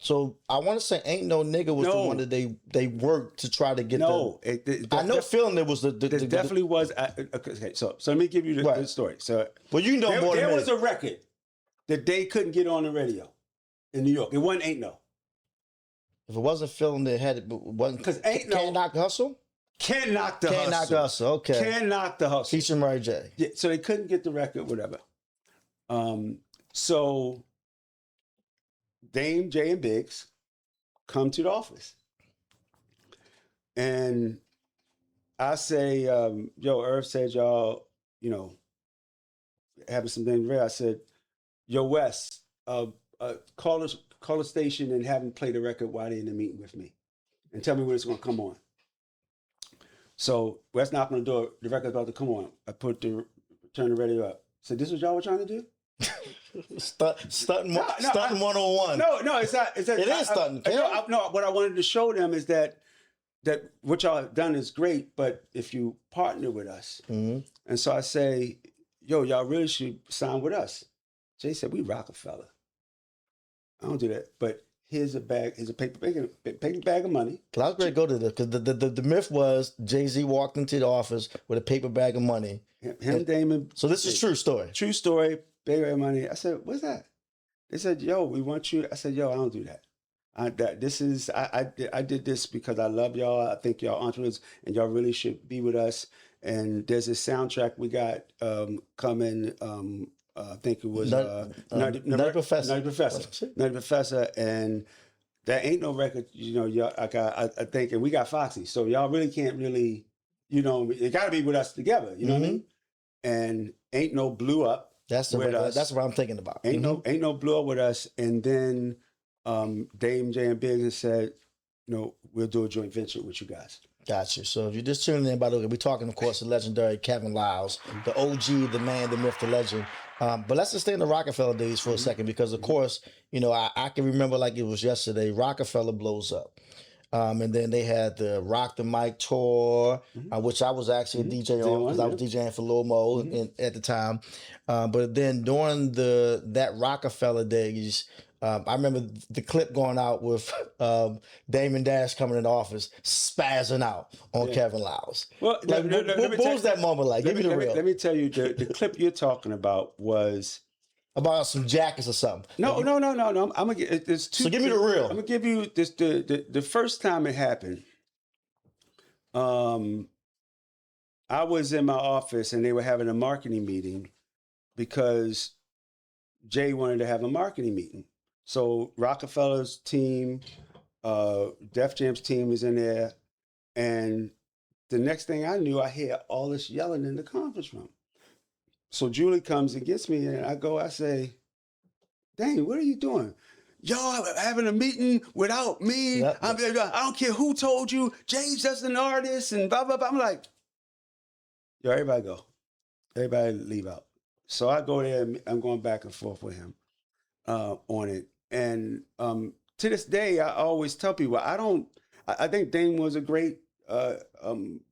So I want to say "Ain't No Nigga" was the one that they worked to try to get. I know "Feeling It" was the definitely was. Okay, so let me give you the story. So well, you know more than me. There was a record that they couldn't get on the radio in New York. It wasn't "Ain't No." If it wasn't "Feeling It," had it wasn't because "Ain't No" Can't Knock the Hustle. Can't knock the hustle. Can't knock the hustle. Okay. Can't knock the hustle. Featuring Mary J. Yeah, so they couldn't get the record, whatever. So Dame, J, and Biggs come to the office. And I say, yo, Irv said y'all, having some things ready. I said, yo, Wes, call the station and have them play the record while they're in the meeting with me. And tell me when it's going to come on. So Wes knocked on the door. The record's about to come on. I turn the radio up. So this is what y'all were trying to do? Stunting 101. No, it's not. It is stunting. No, what I wanted to show them is that what y'all have done is great, but if you partner with us, and so I say, yo, y'all really should sign with us. Jay said, we Rockefeller. I don't do that, but here's a paper bag of money. I was ready to go to this because the myth was Jay-Z walked into the office with a paper bag of money. Damon. So this is true story. True story. Bag of money. I said, what's that? They said, yo, we want you. I said, yo, I don't do that. I did this because I love y'all. I think y'all entrepreneurs and y'all really should be with us. And there's this soundtrack we got coming. I think it was Nutty Professor, and that ain't no record. Y'all, I think, and we got Foxy, so y'all really can't really, you got to be with us together. You know what I mean? And ain't no blew up. That's what I'm thinking about. Ain't no blew up with us, and then Dame, J, and Biggs said, we'll do a joint venture with you guys. Gotcha. So if you're just tuning in, by the way, we're talking, of course, the legendary Kevin Liles, the OG, the man, the myth, the legend. But let's just stay in the Rockefeller days for a second because, of course, I can remember like it was yesterday, Rockefeller blows up. And then they had the Rock the Mic tour, which I was actually a DJ on because I was DJing for Lil Mo at the time. But then during that Rockefeller days, I remember the clip going out with Damon Dash coming in the office, spazzing out on Kevin Liles. Well, what was that moment like? Give me the real. Let me tell you, the clip you're talking about was about some jackets or something. No. I'm gonna get it's two. So give me the real. I'm gonna give you this. The first time it happened, I was in my office and they were having a marketing meeting because Jay wanted to have a marketing meeting. So Rockefeller's team, Def Jam's team is in there. And the next thing I knew, I hear all this yelling in the conference room. So Julie comes and gets me and I say, dang, what are you doing? Y'all having a meeting without me. Yep. I don't care who told you. Jay's just an artist and blah, blah, blah. I'm like, yo, everybody go. Everybody leave out. So I go there and I'm going back and forth with him on it. And to this day, I always tell people, I think Dame was a great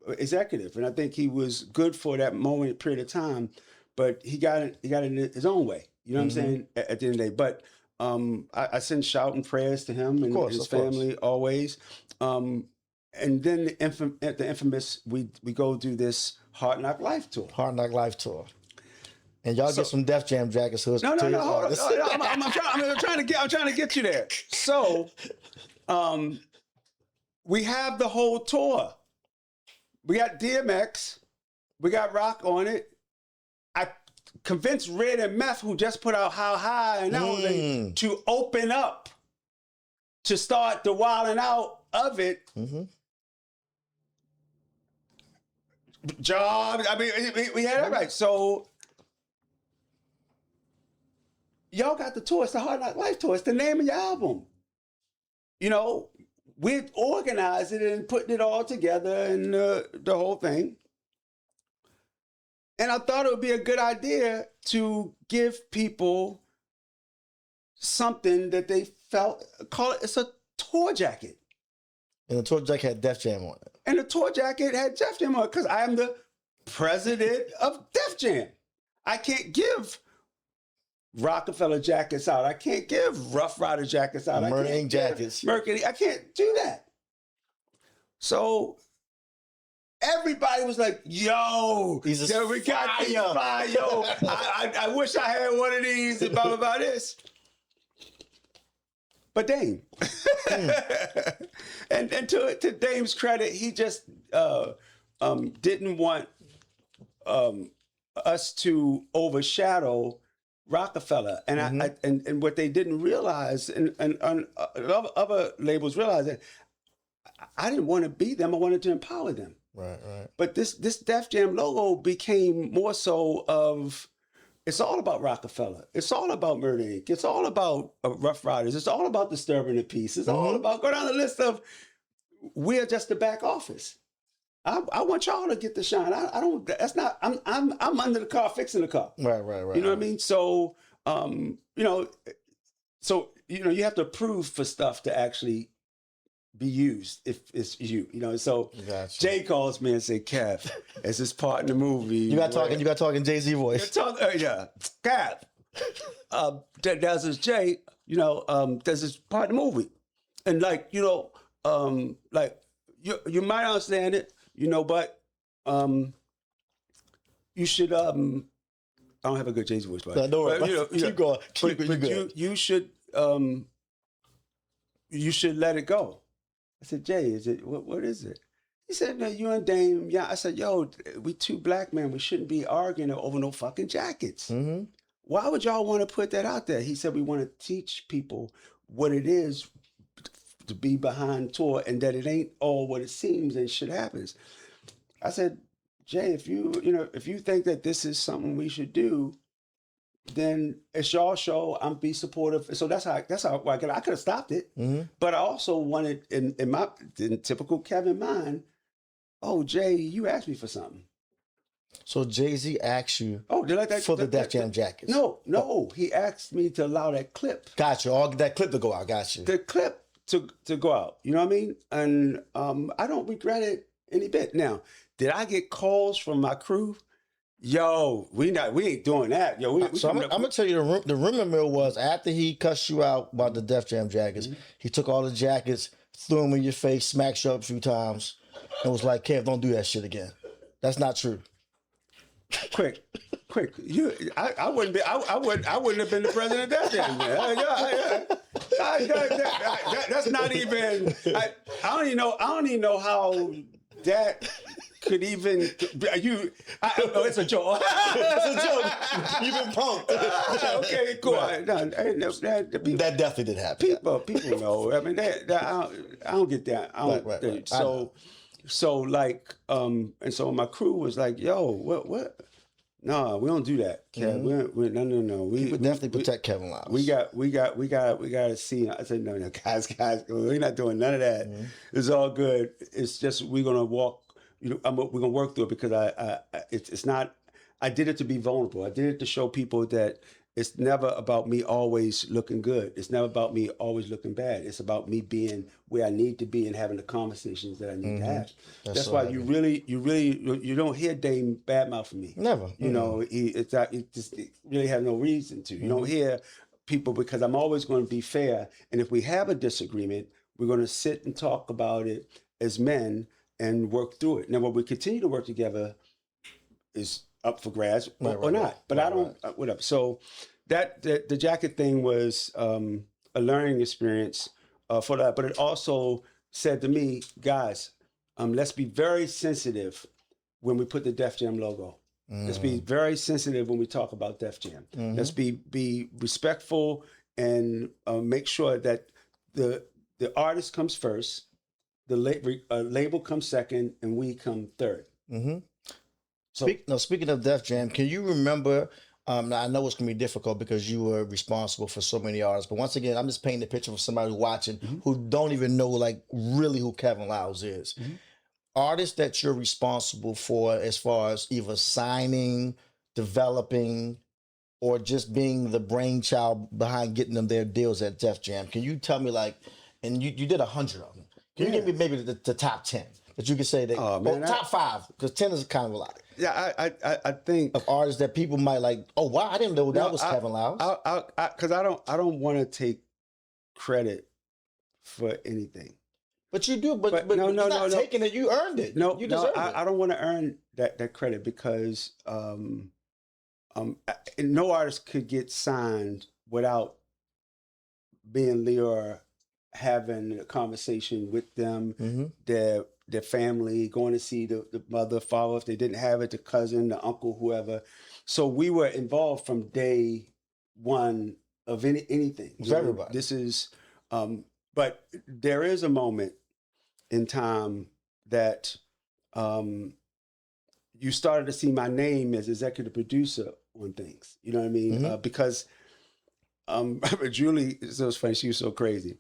executive. And I think he was good for that moment, period of time. But he got it in his own way. You know what I'm saying? At the end of the day. But I send shouting prayers to him and his family always. And then the infamous, we go do this Hard Knock Life tour. Hard Knock Life tour. And y'all get some Def Jam jackets. So no. I'm trying to get you there. So, we have the whole tour. We got DMX. We got Rock on it. I convinced Red and Meth, who just put out How High and everything, to open up, to start the wilding out of it. Job. I mean, we had everybody. So. Y'all got the tour. It's the Hard Knock Life tour. It's the name of your album. we're organizing it and putting it all together and the whole thing. And I thought it would be a good idea to give people something that they felt, it's a tour jacket. And the tour jacket had Def Jam on it. And the tour jacket had Def Jam on it because I am the president of Def Jam. I can't give Rockefeller jackets out. I can't give Rough Rider jackets out. Murder Inc. jackets. Mercury. I can't do that. So everybody was like, yo, we got these fire. Yo, I wish I had one of these and blah, blah, blah, this. But Dame. and to Dame's credit, he just didn't want us to overshadow Rockefeller. And and what they didn't realize, and other labels realized that I didn't want to be them. I wanted to empower them. Right. But this Def Jam logo became more so of, it's all about Rockefeller. It's all about Murder Inc. It's all about Rough Riders. It's all about disturbing the peace. It's all about, go down the list of, we're just the back office. I want y'all to get the shine. I don't. That's not. I'm under the car fixing the car. Right. You know what I mean? So you have to approve for stuff to actually be used if it's you. So Gotcha. Jay calls me and say, Kev, as this part in the movie, You got talking Jay-Z voice. yeah, Kev. There's this Jay. There's this part in the movie, and you might understand it. But you should. I don't have a good Jay-Z voice, but No, keep going. You should let it go. I said, Jay, is it what is it? He said, no, you and Dame. Yeah, I said, yo, we two black men. We shouldn't be arguing over no fucking jackets. Mm-hmm. Why would y'all want to put that out there? He said, we want to teach people what it is to be behind tour and that it ain't all what it seems and shit happens. I said, Jay, if you think that this is something we should do, then it's y'all show. I'm be supportive. So that's how I could have stopped it. Mm-hmm. But I also wanted in typical Kevin mind, oh, Jay, you asked me for something. So Jay-Z asked you for the Def Jam jackets. No, he asked me to allow that clip. Gotcha. All that clip to go out. Got you. The clip to go out. You know what I mean? And I don't regret it any bit. Now, did I get calls from my crew? Yo, we ain't doing that. Yo, I'm gonna tell you the rumor mill was after he cussed you out about the Def Jam jackets, he took all the jackets, threw them in your face, smacked you up a few times, and was like, Kev, don't do that shit again. That's not true. Quick. I wouldn't have been the president of Def Jam. That's not even. I don't even know how that could even. It's a joke. It's a joke. You've been punked. Okay, cool. Right. That definitely did happen. People know. I mean, I don't get that. Right. So my crew was like, "Yo, what? No, we don't do that, Kev. No. We would definitely protect Kevin Liles. We got to see. I said, no, guys, we're not doing none of that. It's all good. It's just we're gonna walk. We're gonna work through it because it's not. I did it to be vulnerable. I did it to show people that it's never about me always looking good. It's never about me always looking bad. It's about me being where I need to be and having the conversations that I need to have. That's why you don't hear Dame badmouth me. Never. He really have no reason to. You don't hear people because I'm always going to be fair. And if we have a disagreement, we're going to sit and talk about it as men and work through it. Now, when we continue to work together is up for grabs or not. But I don't, whatever. So the jacket thing was a learning experience for that. But it also said to me, guys, let's be very sensitive when we put the Def Jam logo. Let's be very sensitive when we talk about Def Jam. Let's be respectful and make sure that the artist comes first, the label comes second, and we come third. So, speaking of Def Jam, can you remember Now I know it's gonna be difficult because you were responsible for so many artists, but once again, I'm just painting the picture for somebody watching Mhm. who don't even know like really who Kevin Liles is. Mhm. Artists that you're responsible for as far as either signing, developing, or just being the brainchild behind getting them their deals at Def Jam. Can you tell me like, and you did 100 of them. Can you give Yeah. me maybe the top 10 that you could say that, Oh or man, top five, because 10 is kind of a lot yeah, I think of artists that people might like, oh wow, I didn't know that no, was Kevin Liles. because I don't want to take credit for anything. But you do, but But but, no, but no, you're no, not no, taking it. You earned it. no, You no. deserve it. I don't want to earn that credit because no artist could get signed without being Leor, having a conversation with them, Mm-hmm. their family, going to see the mother, father if they didn't have it, the cousin, the uncle, whoever. So we were involved from day one of anything. With everybody. This is, but there is a moment in time that you started to see my name as executive producer on things. You know what I mean? Mm-hmm. Because Julie, so it's funny. She was so crazy.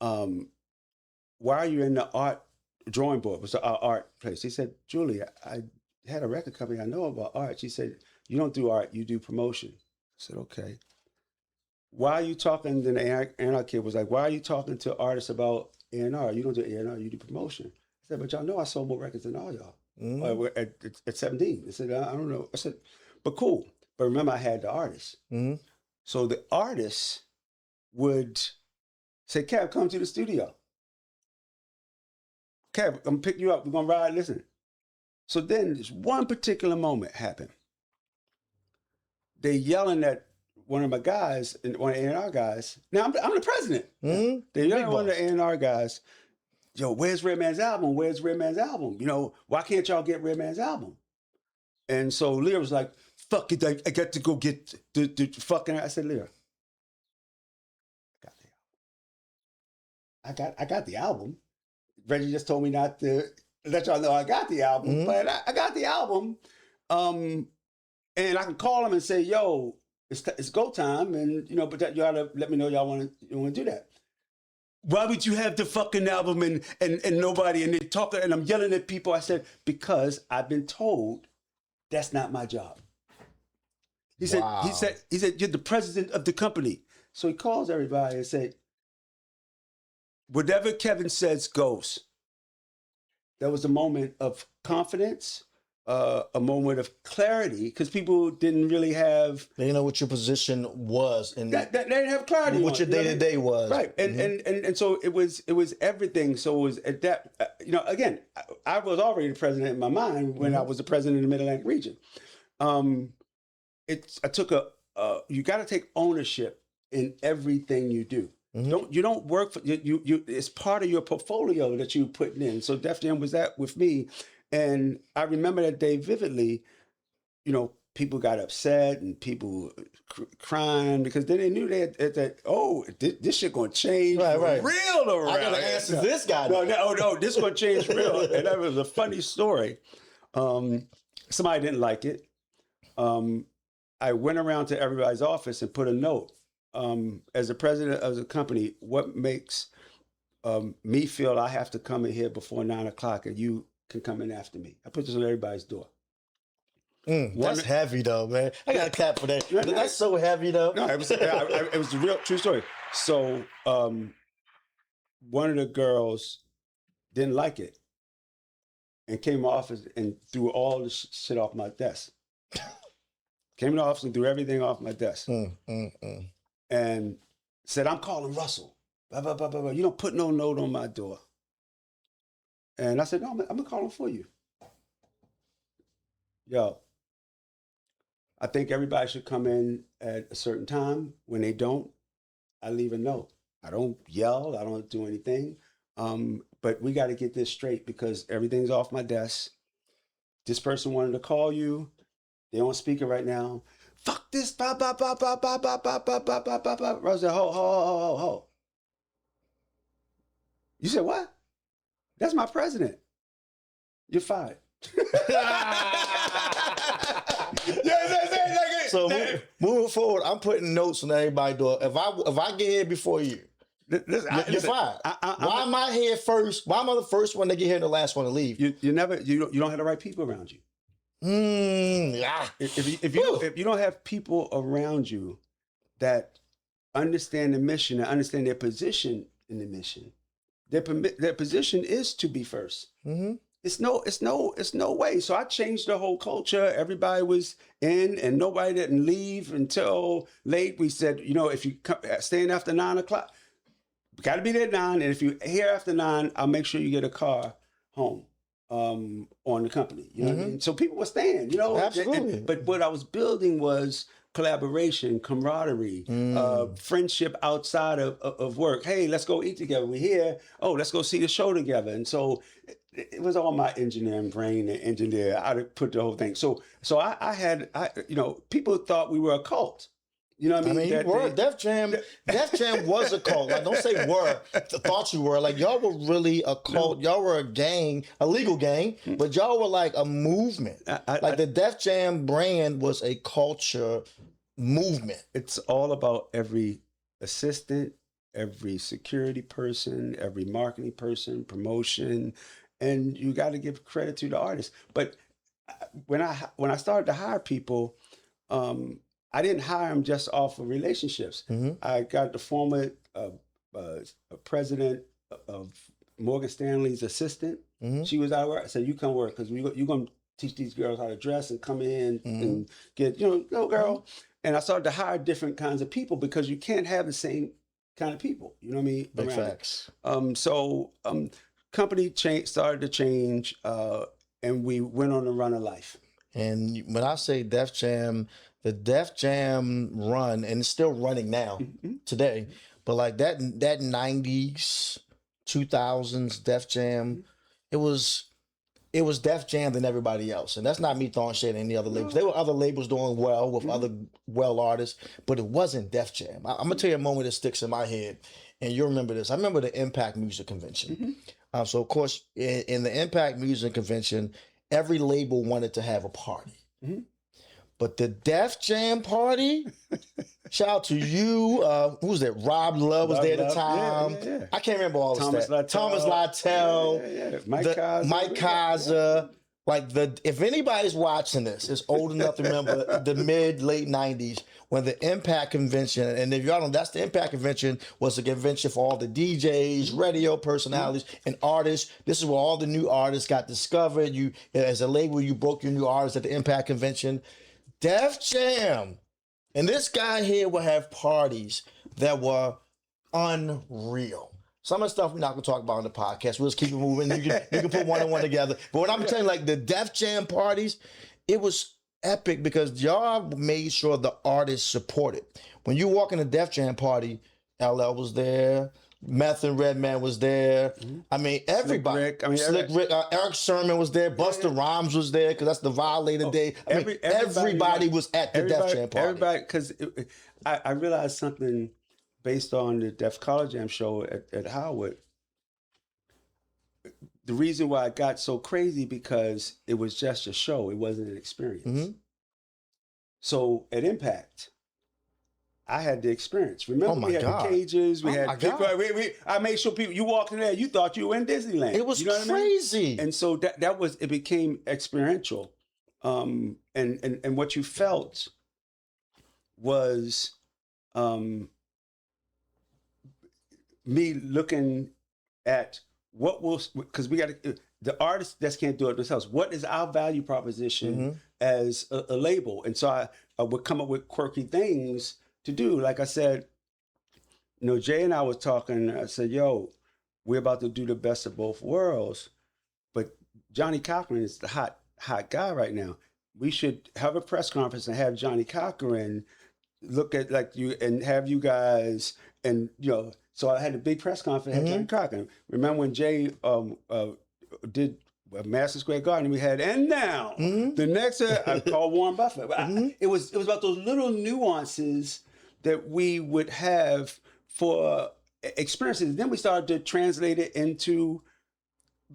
Why are you in the art drawing board? It was our art place. She said, Julie, I had a record company. I know about art. She said, you don't do art, you do promotion. I said, okay. Why are you talking? Then the A&R kid was like, why are you talking to artists about A&R? You don't do A&R, you do promotion. I said, but y'all know I sold more records than all y'all. Mm-hmm. At 17. I said, I don't know. I said, but cool. But remember, I had the artists. Mm-hmm. So the artists would say, Kev, come to the studio. Kev, I'm gonna pick you up. We're gonna ride. Listen. So then this one particular moment happened. They yelling at one of my guys, and one of the A&R guys. Now I'm the president. Mm-hmm. They yelling Big at one of boss. the A&R guys. Yo, where's Redman's album? Where's Redman's album? You know, why can't y'all get Redman's album? And so Lear was like, fuck it, I got to go get the fucking. I said, Lear, I got the album. Reggie just told me not to let y'all know I got the album, Mm-hmm. but I got the album. And I can call him and say, yo, it's go time. And, you know, but that, you ought to let me know y'all want to do that. Why would you have the fucking album and nobody, and they talking, and I'm yelling at people. I said, because I've been told that's not my job. He said, Wow. you're the president of the company. So he calls everybody and said, whatever Kevin says goes. That was a moment of confidence, a moment of clarity, because people didn't really have. They didn't know what your position was and They didn't have clarity. what your day to day was. Right, and so it was everything. So it was at that. You know, again, I was already the president in my mind when I was the president of the Mid Atlantic region. I took you got to take ownership in everything you do. Mm-hmm. You don't work for you. It's part of your portfolio that you putting in. So Def Jam was that with me, and I remember that day vividly. You know, people got upset and people crying because then they knew this shit gonna change Right. real around. I gotta answer this guy. No, this gonna change real. And that was a funny story. Somebody didn't like it. I went around to everybody's office and put a note. As the president of the company, what makes me feel I have to come in here before 9 o'clock and you can come in after me? I put this on everybody's door. That's heavy though, man. I got a clap for that. That's so heavy though. No, it was a real true story. So one of the girls didn't like it and came to my office and threw all the shit off my desk. Came in the office and threw everything off my desk. And said, I'm calling Russell. Blah, blah, blah, blah, blah. You don't put no note on my door. And I said, no, I'm going to call him for you. Yo, I think everybody should come in at a certain time. When they don't, I leave a note. I don't yell. I don't do anything. But we got to get this straight because everything's off my desk. This person wanted to call you. They're on speaker right now. Fuck this. Blah, blah, blah, blah, blah, blah, blah, blah, blah, blah, blah, blah. Rose said, ho. You said, what? That's my president. You're fired. So moving forward, I'm putting notes on everybody's door. If I get here before you, you're fine. Why am I here first? Why am I the first one to get here and the last one to leave? You don't have the right people around you. Yeah. If you don't have people around you that understand the mission and understand their position in the mission, their position is to be 1st. Mm-hmm. It's no way. So I changed the whole culture. Everybody was in, and nobody didn't leave until late. We said, if you stay in after 9 o'clock, got to be there at 9. And if you're here after 9, I'll make sure you get a car home on the company. You know what I mean? So people were staying. Absolutely. But what I was building was collaboration, camaraderie, friendship outside of work. Hey, let's go eat together. We're here. Oh, let's go see the show together. And so it was all my engineering brain and engineer. I put the whole thing. So I had people thought we were a cult. You know what I mean? You were. Def Jam was a cult. Like, don't say were. Thought you were. Like, y'all were really a cult. No. Y'all were a gang, a legal gang, but y'all were like a movement. The Def Jam brand was a culture movement. It's all about every assistant, every security person, every marketing person, promotion, and you got to give credit to the artist. But when I started to hire people, I didn't hire them just off of relationships. Mm-hmm. I got the former president of Morgan Stanley's assistant. Mm-hmm. She was out of work. I said, "You come work because you're going to teach these girls how to dress and come in and get, little girl." Mm-hmm. And I started to hire different kinds of people because you can't have the same kind of people. You know what I mean? Big facts. Company started to change, and we went on a run of life. And when I say Def Jam, the Def Jam run, and it's still running now today, but like that 90s, 2000s Def Jam, it was Def Jam than everybody else. And that's not me throwing shade at any other labels. There were other labels doing well with other artists, but it wasn't Def Jam. I'm going to tell you a moment that sticks in my head, and you'll remember this. I remember the Impact Music Convention. So, of course, in the Impact Music Convention, every label wanted to have a party. But the Def Jam party, shout out to you. Who was that? Rob Love was there at the time. Yeah. I can't remember all of that. Thomas Littell. Mike Kaiser. If anybody's watching this, is old enough to remember the late 90s when the Impact Convention, and if y'all don't, that's the Impact Convention, was a convention for all the DJs, radio personalities, and artists. This is where all the new artists got discovered. You, as a label, you broke your new artists at the Impact Convention. Def Jam, and this guy here will have parties that were unreal. Some of the stuff we're not going to talk about on the podcast. We'll just keep it moving. You can put one and one together. But what I'm telling you, like the Def Jam parties, it was epic because y'all made sure the artists supported. When you walk in a Def Jam party, LL was there, Meth and Redman was there. I mean, everybody. Slick Rick, Eric Sermon was there. Busta Rhymes was there because that's the Violator Day. Everybody was at the Def Jam party. Everybody, because I realized something based on the Def College Jam show at Howard. The reason why it got so crazy because it was just a show. It wasn't an experience. So at Impact, I had the experience. Remember, we had the cages. We had people. I made sure people. You walked in there, you thought you were in Disneyland. It was crazy. I mean? And so it became experiential, and what you felt was me looking at what will, because we got the artists that can't do it themselves. What is our value proposition as a label? And so I would come up with quirky things to do. Like I said, Jay and I was talking. I said, "Yo, we're about to do the best of both worlds, but Johnny Cochran is the hot guy right now. We should have a press conference and have Johnny Cochran look at you and have you guys and So I had a big press conference. Had Johnny Cochran. Remember when Jay did Madison Square Garden? We had and now the next I called Warren Buffett. But it was about those little nuances that we would have for experiences. Then we started to translate it into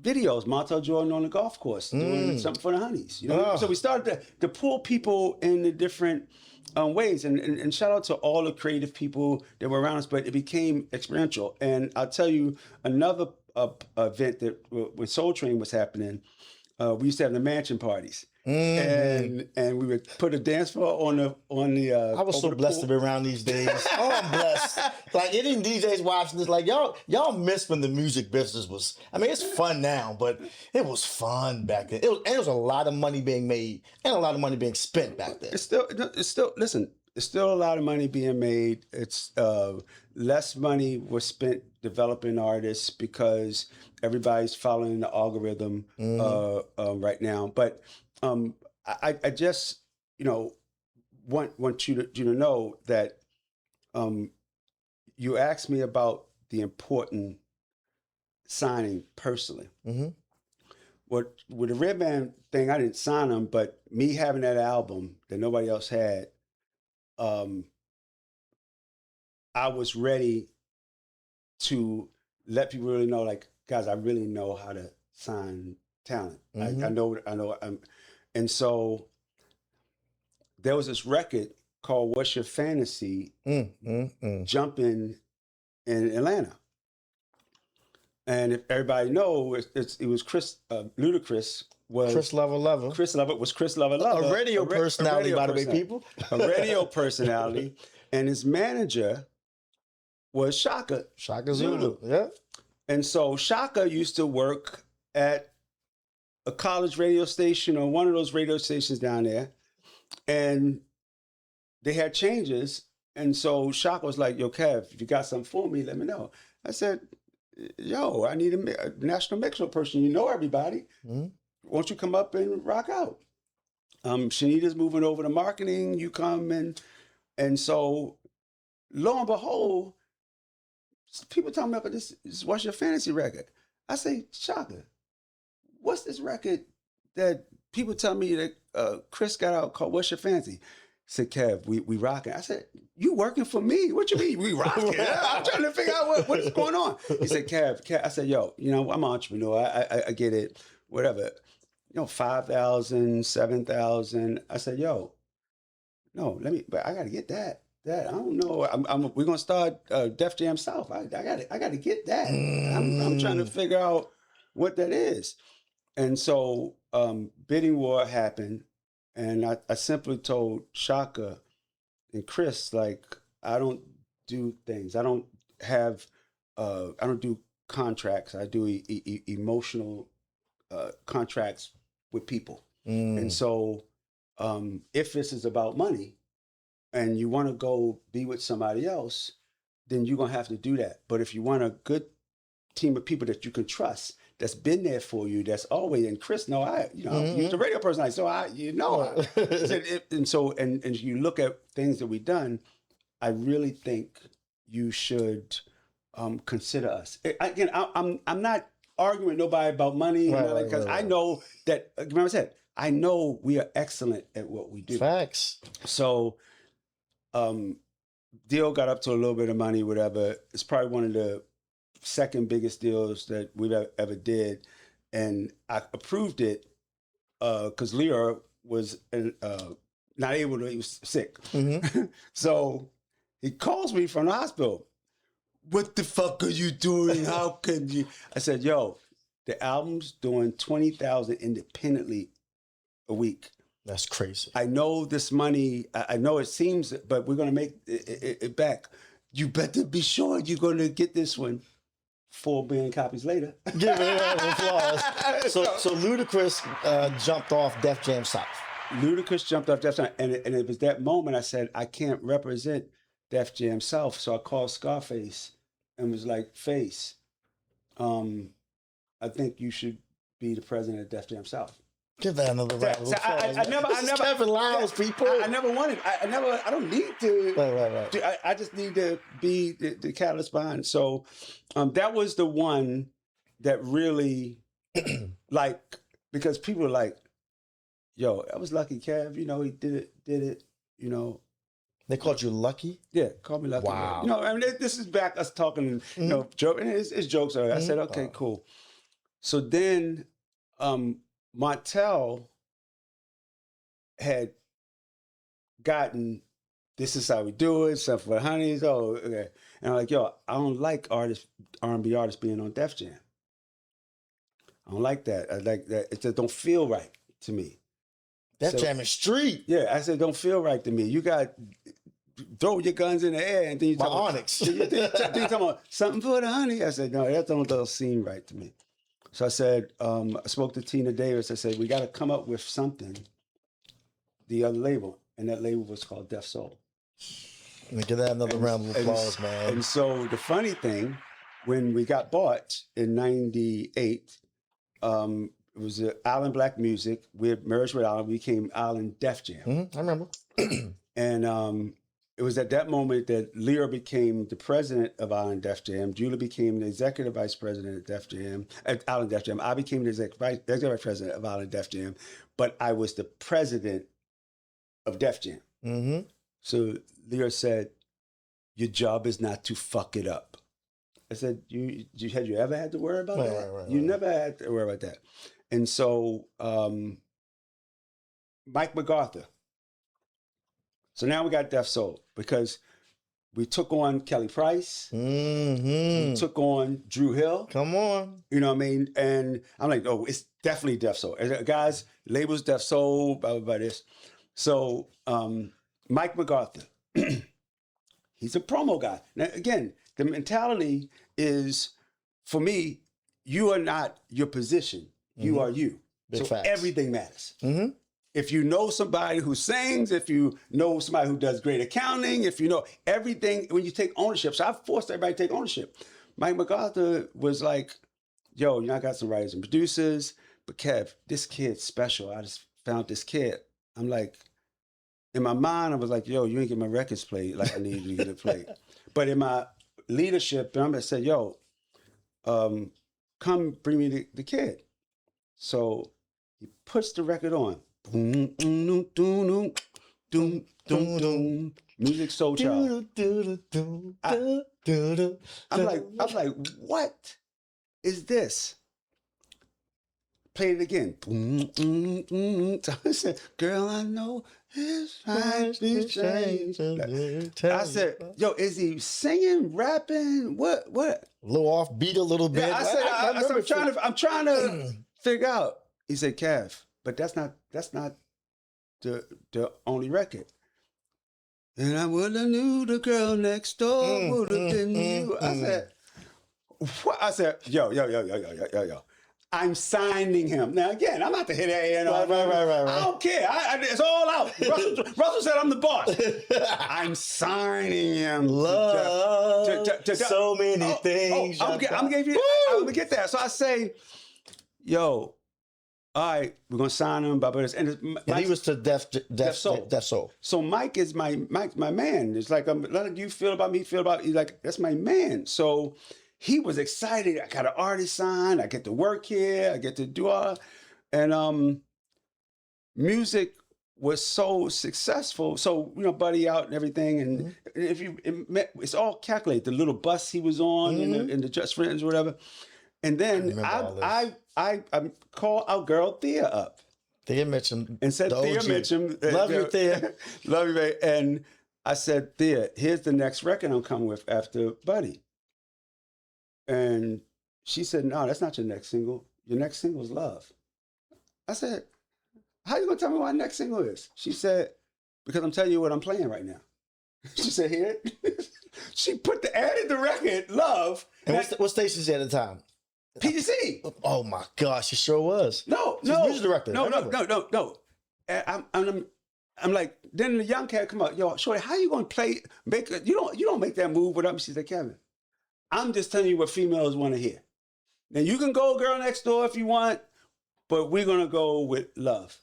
videos, Montel Jordan on the golf course doing something for the honeys. You know, Oh. so we started to pull people in the different ways, and shout out to all the creative people that were around us. But it became experiential, and I'll tell you another event that when Soul Train was happening, we used to have the mansion parties. And we would put a dance floor on the. I was so blessed to be around these days. Oh, I'm blessed. Like any DJs watching this, like y'all miss when the music business was. I mean, it's fun now, but it was fun back then. It was a lot of money being made and a lot of money being spent back then. It's still. Listen, it's still a lot of money being made. It's less money was spent developing artists because everybody's following the algorithm right now. But I just want you to know that you asked me about the important signing personally. With the Red Band thing, I didn't sign them, but me having that album that nobody else had, I was ready to let people really know, like, guys, I really know how to sign talent. I know. And so there was this record called "What's Your Fantasy" jumping in Atlanta. And if everybody knows, it was Ludacris was Chris Lover. Chris Lover. A radio personality, by the way, people. A radio personality. And his manager was Shaka Zulu. Yeah. And so Shaka used to work at a college radio station or one of those radio stations down there. And they had changes. And so Shaka was like, yo, Kev, if you got something for me, let me know. I said, yo, I need a national mixer person. You know everybody. Won't you come up and rock out? Shanita's moving over to marketing. You come and so lo and behold, people talking about this What's Your Fantasy record? I say, Shaka, what's this record that people tell me that Chris got out called What's Your Fantasy? He said, Kev, we rocking. I said, you working for me? What you mean we rocking? I'm trying to figure out what is going on. He said, Kev. I said, yo, I'm an entrepreneur. I get it. Whatever. 5,000, 7,000. I said, yo, no, but I got to get that. I don't know. We're gonna start Def Jam South. I got to get that. I'm trying to figure out what that is. And so bidding war happened, and I simply told Shaka and Chris, like, I don't do things. I don't do contracts. I do emotional contracts with people. And so if this is about money, and you want to go be with somebody else, then you're going to have to do that. But if you want a good team of people that you can trust, that's been there for you, that's always, and Chris, you're the radio person, and you look at things that we've done, I really think you should consider us. Again, I'm not arguing with nobody about money, because I know that, remember I said, I know we are excellent at what we do. Facts. So, deal got up to a little bit of money, whatever. It's probably one of the second biggest deals that we've ever did. And I approved it because Lear was not able to, he was sick. So he calls me from the hospital. What the fuck are you doing? How could you? I said, yo, the album's doing 20,000 independently a week. That's crazy. I know this money, I know it seems, but we're going to make it back. You better be sure you're going to get this one 4 billion copies later. Give it a round of applause. So Ludacris jumped off Def Jam South. Ludacris jumped off Def Jam, and it was that moment I said, I can't represent Def Jam South. So I called Scarface and was like, Face, I think you should be the president of Def Jam South. Give that another round of applause. I never. Kevin Liles, people. I never wanted. I don't need to. Right. I just need to be the catalyst behind. So, that was the one that really, like, because people are like, "Yo, I was lucky, Kev. He did it. They called you lucky. Yeah, call me lucky. Wow. I mean, this is back us talking. Joke, and it's jokes. I said, okay, cool. So then Montel had gotten This Is How We Do It, stuff for Honeys. Oh, okay. And I'm like, yo, I don't like R&B artists being on Def Jam. I don't like that. I like that. It just don't feel right to me. Def Jam is street. Yeah, I said, don't feel right to me. You got throw your guns in the air and then you My talk Onyx. then you talking about something for the honey. I said, no, that don't seem right to me. So I said, I spoke to Tina Davis. I said, we got to come up with something, the other label. And that label was called Def Soul. Give that another round of applause, man. And so the funny thing, when we got bought in 98, it was Island Black Music. We had merged with Island. We became Island Def Jam. I remember. And it was at that moment that Lear became the president of Island Def Jam. Julie became the executive vice president of Def Jam, at Island Def Jam. I became the executive vice president of Island Def Jam, but I was the president of Def Jam. Mm-hmm. So Lear said, your job is not to fuck it up. I said, had you ever had to worry about that? Right. You never had to worry about that. And so Mike MacArthur. So now we got Def Soul because we took on Kelly Price. Mm-hmm. We took on Drew Hill. Come on. You know what I mean? And I'm like, oh, it's definitely Def Soul. And guys, labels Def Soul, blah, blah, blah, this. So Mike MacArthur, he's a promo guy. Now, again, the mentality is, for me, you are not your position. You are you. Big so facts. everything matters. Mm-hmm. If you know somebody who sings, if you know somebody who does great accounting, if you know everything, when you take ownership. So I forced everybody to take ownership. Mike MacArthur was like, yo, I got some writers and producers, but Kev, this kid's special. I just found this kid. I'm like, in my mind, I was like, yo, you ain't get my records played like I need you to get it played. But in my leadership, I said, yo, come bring me the kid. So he puts the record on. Boom, boom, boom, boom, boom, boom. Music Soul Child. I'm like, what is this? Play it again. I said, girl, I know it's right to change. I said, yo, is he singing, rapping? What? A little off beat a little bit. Yeah, I said, I'm trying to figure out. He said, Kev, but that's not the only record. And I would have knew the girl next door would have been you. I said, what? I said, yo. I'm signing him. Now, again, I'm not the hit A&R. Right. I don't care. It's all out. Russell said I'm the boss. I'm signing him. Love. So many things. I'm going to get that. So I say, yo, all right, we're going to sign him. And he was to Def Soul. So Mike is my man. It's like, let you feel about me, he's like, that's my man. So he was excited. I got an artist signed. I get to work here. I get to do all. And music was so successful. So, Buddy out and everything. And it's all calculated. The little bus he was on and the Just Friends or whatever. And then I called our girl Thea up. Thea Mitchum. And said, Thea Mitchum. Love you, Thea. Love you, babe. And I said, Thea, here's the next record I'm coming with after Buddy. And she said, no, that's not your next single. Your next single is Love. I said, how you going to tell me what my next single is? She said, because I'm telling you what I'm playing right now. She said, here. She added the record, Love. And what station is at the time? PGC. Oh my gosh, she sure was. No. Music director. No. And I'm like, then the young cat come out, yo, Shorty, how you going to you don't make that move without me. She said, Kevin, I'm just telling you what females want to hear. Now, you can go Girl Next Door if you want, but we're going to go with Love.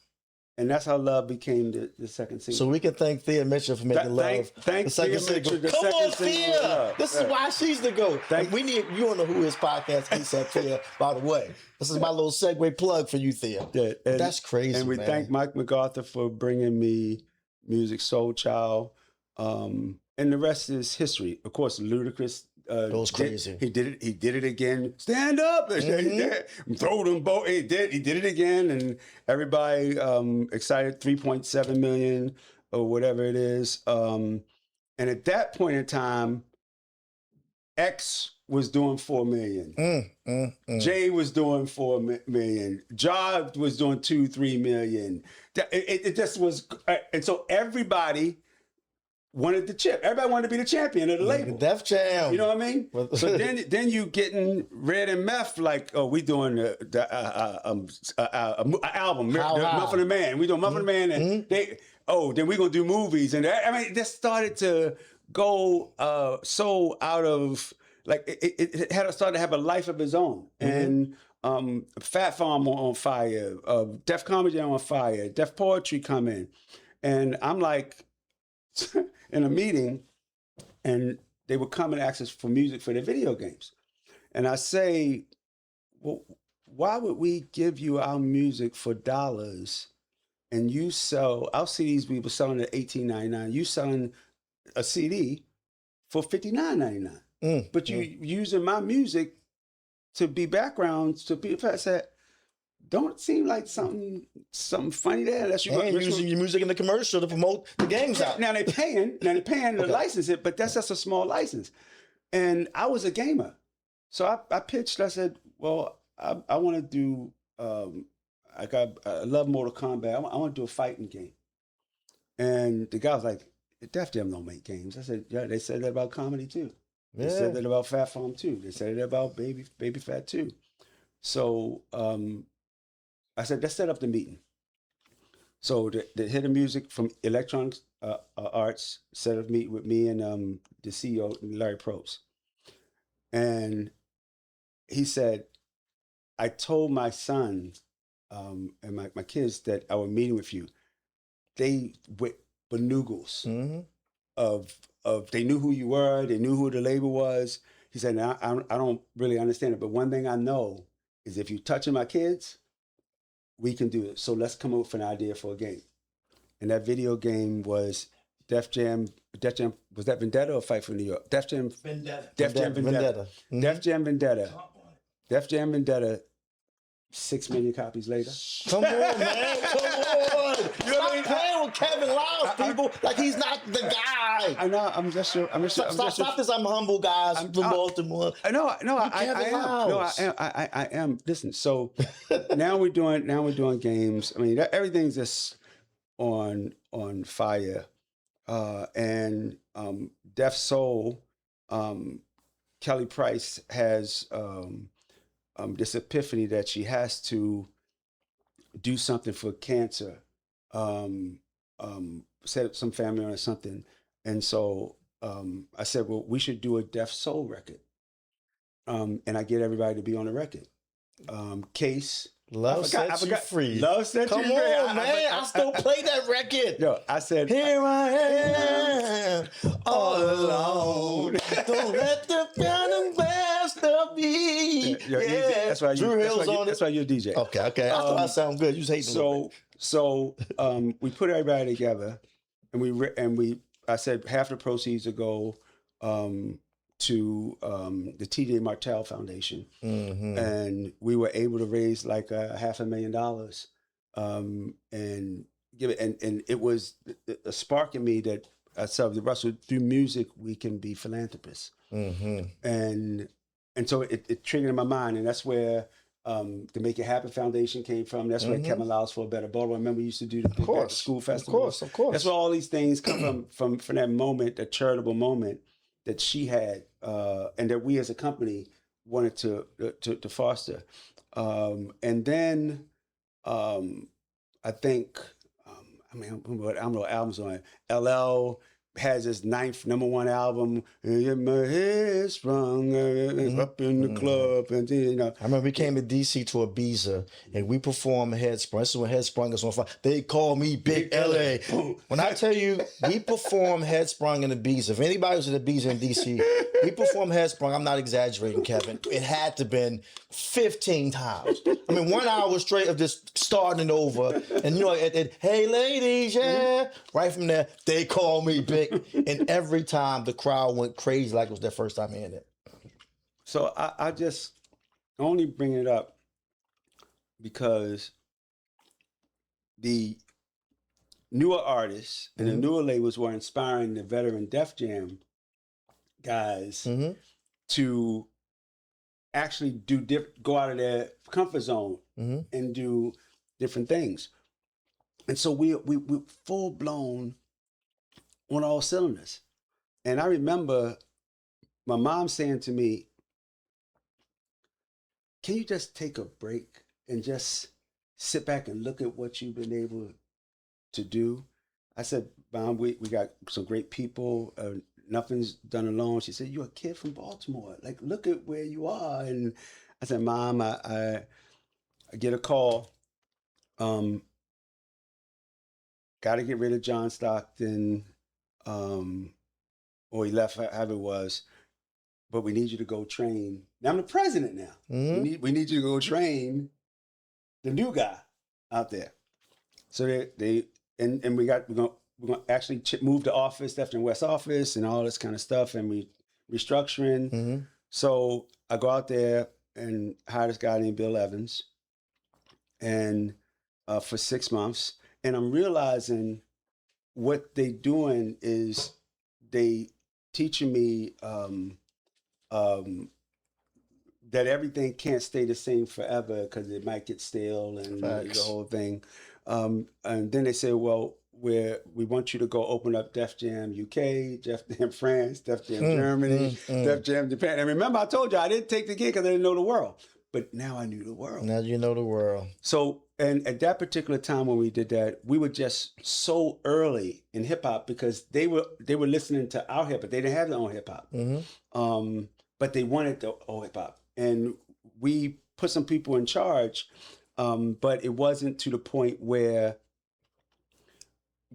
And that's how Love became the second single. So we can thank Thea Mitchell for making Love. Thank the second Thea single. Mitchell, Come on, Thea. This is why she's the GOAT. We need you on the Who Is podcast, ASAP Thea, by the way. This is my little segue plug for you, Thea. Yeah, that's crazy, and we thank Mike MacArthur for bringing me Music Soul Child. And the rest is history. Of course, Ludacris It was crazy. He did it. He did it again. Stand up. Throw them both. He did it again, and everybody excited. 3.7 million or whatever it is. And at that point in time, X was doing 4 million. Jay was doing 4 million. Job was doing 2-3 million. It just was, and so everybody wanted the chip. Everybody wanted to be the champion of the label. Def Jam. You know what I mean? So then you getting Red and Meth like, oh, we doing the album, Muffin the Man. We doing Muffin the Man, and then we gonna do movies, and I mean, it just started to go so out of like it had started to have a life of its own, and Fat Farm on fire, Def Comedy on fire, Def Poetry coming, and I'm like. In a meeting, and they would come and ask us for music for their video games. And I say, well, why would we give you our music for dollars and you sell our CDs we were selling at $18.99, you selling a CD for $59.99. But you using my music to be backgrounds to people. I said, don't seem like something funny there. Unless you using your music in the commercial to promote the games out. Now they're paying to license it, but that's just a small license. And I was a gamer. So I pitched, I said, well, I want to do, I love Mortal Kombat. I want to do a fighting game. And the guy was like, Def Jam don't make games. I said, yeah, they said that about comedy too. They said that about Fat Farm too. They said it about Baby Fat too. So, I said, let's set up the meeting. So the hit of music from Electronic Arts set up meet with me and the CEO, Larry Probst. And he said, I told my son and my kids that I was meeting with you. They went benuggles of they knew who you were, they knew who the label was. He said, now, I don't really understand it, but one thing I know is if you touching my kids, we can do it. So let's come up with an idea for a game. And that video game was Def Jam, was that Vendetta or Fight for New York? Def Jam Vendetta. Def Jam Vendetta. Def Jam Vendetta. Def Jam Vendetta. 6 million copies later. Come on, man. Come on. Stop playing with Kevin Liles, people. Like he's not the guy. I know. I'm just sure. Stop this. I'm humble, guys from Baltimore. I am. Listen. So now we're doing games. I mean, everything's just on fire. And Def Soul, Kelly Price has this epiphany that she has to do something for cancer, set up some family or something. And so I said, well, we should do a Def Soul record. And I get everybody to be on the record. Case. Love Set You Free. Love Set You Free. Come on, man. I still play that record. No, I said, here I am, all alone. Don't let the piano master be. That's why you're a DJ. Okay. I thought I sound good. You just hate So we put everybody together, and I said half the proceeds will go to the T.J. Martell Foundation, and we were able to raise like $500,000, and give it. And it was a spark in me that I said, Russell, through music we can be philanthropists, and so it triggered in my mind, and that's where the Make It Happen Foundation came from. That's where Kevin Liles for a Better Baltimore. Remember, we used to do the school festival. Of course. That's where all these things come from that moment, that charitable moment that she had, and that we as a company wanted to foster. And then I think, I don't know albums on it. LL has his 9th #1 album. Get my head sprung up in the club, and I remember we came to DC to Ibiza, and we performed Headsprung. This is when Headsprung is on fire. They call me Big LA. When I tell you, we performed Headsprung in Ibiza. If anybody was in Ibiza in DC, we performed Headsprung. I'm not exaggerating, Kevin. It had to been 15 times. I mean, 1 hour straight of just starting over, and hey ladies, right from there, they call me Big. And every time the crowd went crazy like it was their first time hearing it. So I just only bring it up because the newer artists and the newer labels were inspiring the veteran Def Jam guys Mm-hmm. to actually go out of their comfort zone Mm-hmm. and do different things. And so we full blown on all cylinders. And I remember my mom saying to me, "Can you just take a break and just sit back and look at what you've been able to do?" I said, "Mom, we got some great people. Nothing's done alone." She said, "You're a kid from Baltimore. Like, look at where you are." And I said, "Mom, I get a call. Um, got to get rid of John Stockton, um, or he left, however it was. But we need you to go train. Now I'm the president now. Mm-hmm. We need you to go train the new guy out there." So they and we're gonna actually move the office, left and west office, and all this kind of stuff, and we restructuring. Mm-hmm. So I go out there and hire this guy named Bill Evans, and for 6 months, and I'm realizing what they doing is they teaching me um, that everything can't stay the same forever because it might get stale and the Facts. whole thing. And then they say, "Well, we want you to go open up Def Jam UK, Def Jam France, Def Jam Germany, Def Jam Japan." And remember, I told you I didn't take the gig because I didn't know the world, but now I knew the world. Now you know the world. So, and at that particular time when we did that, we were just so early in hip hop because they were listening to our hip hop. They didn't have their own hip hop, but they wanted the old hip hop, and we put some people in charge, but it wasn't to the point where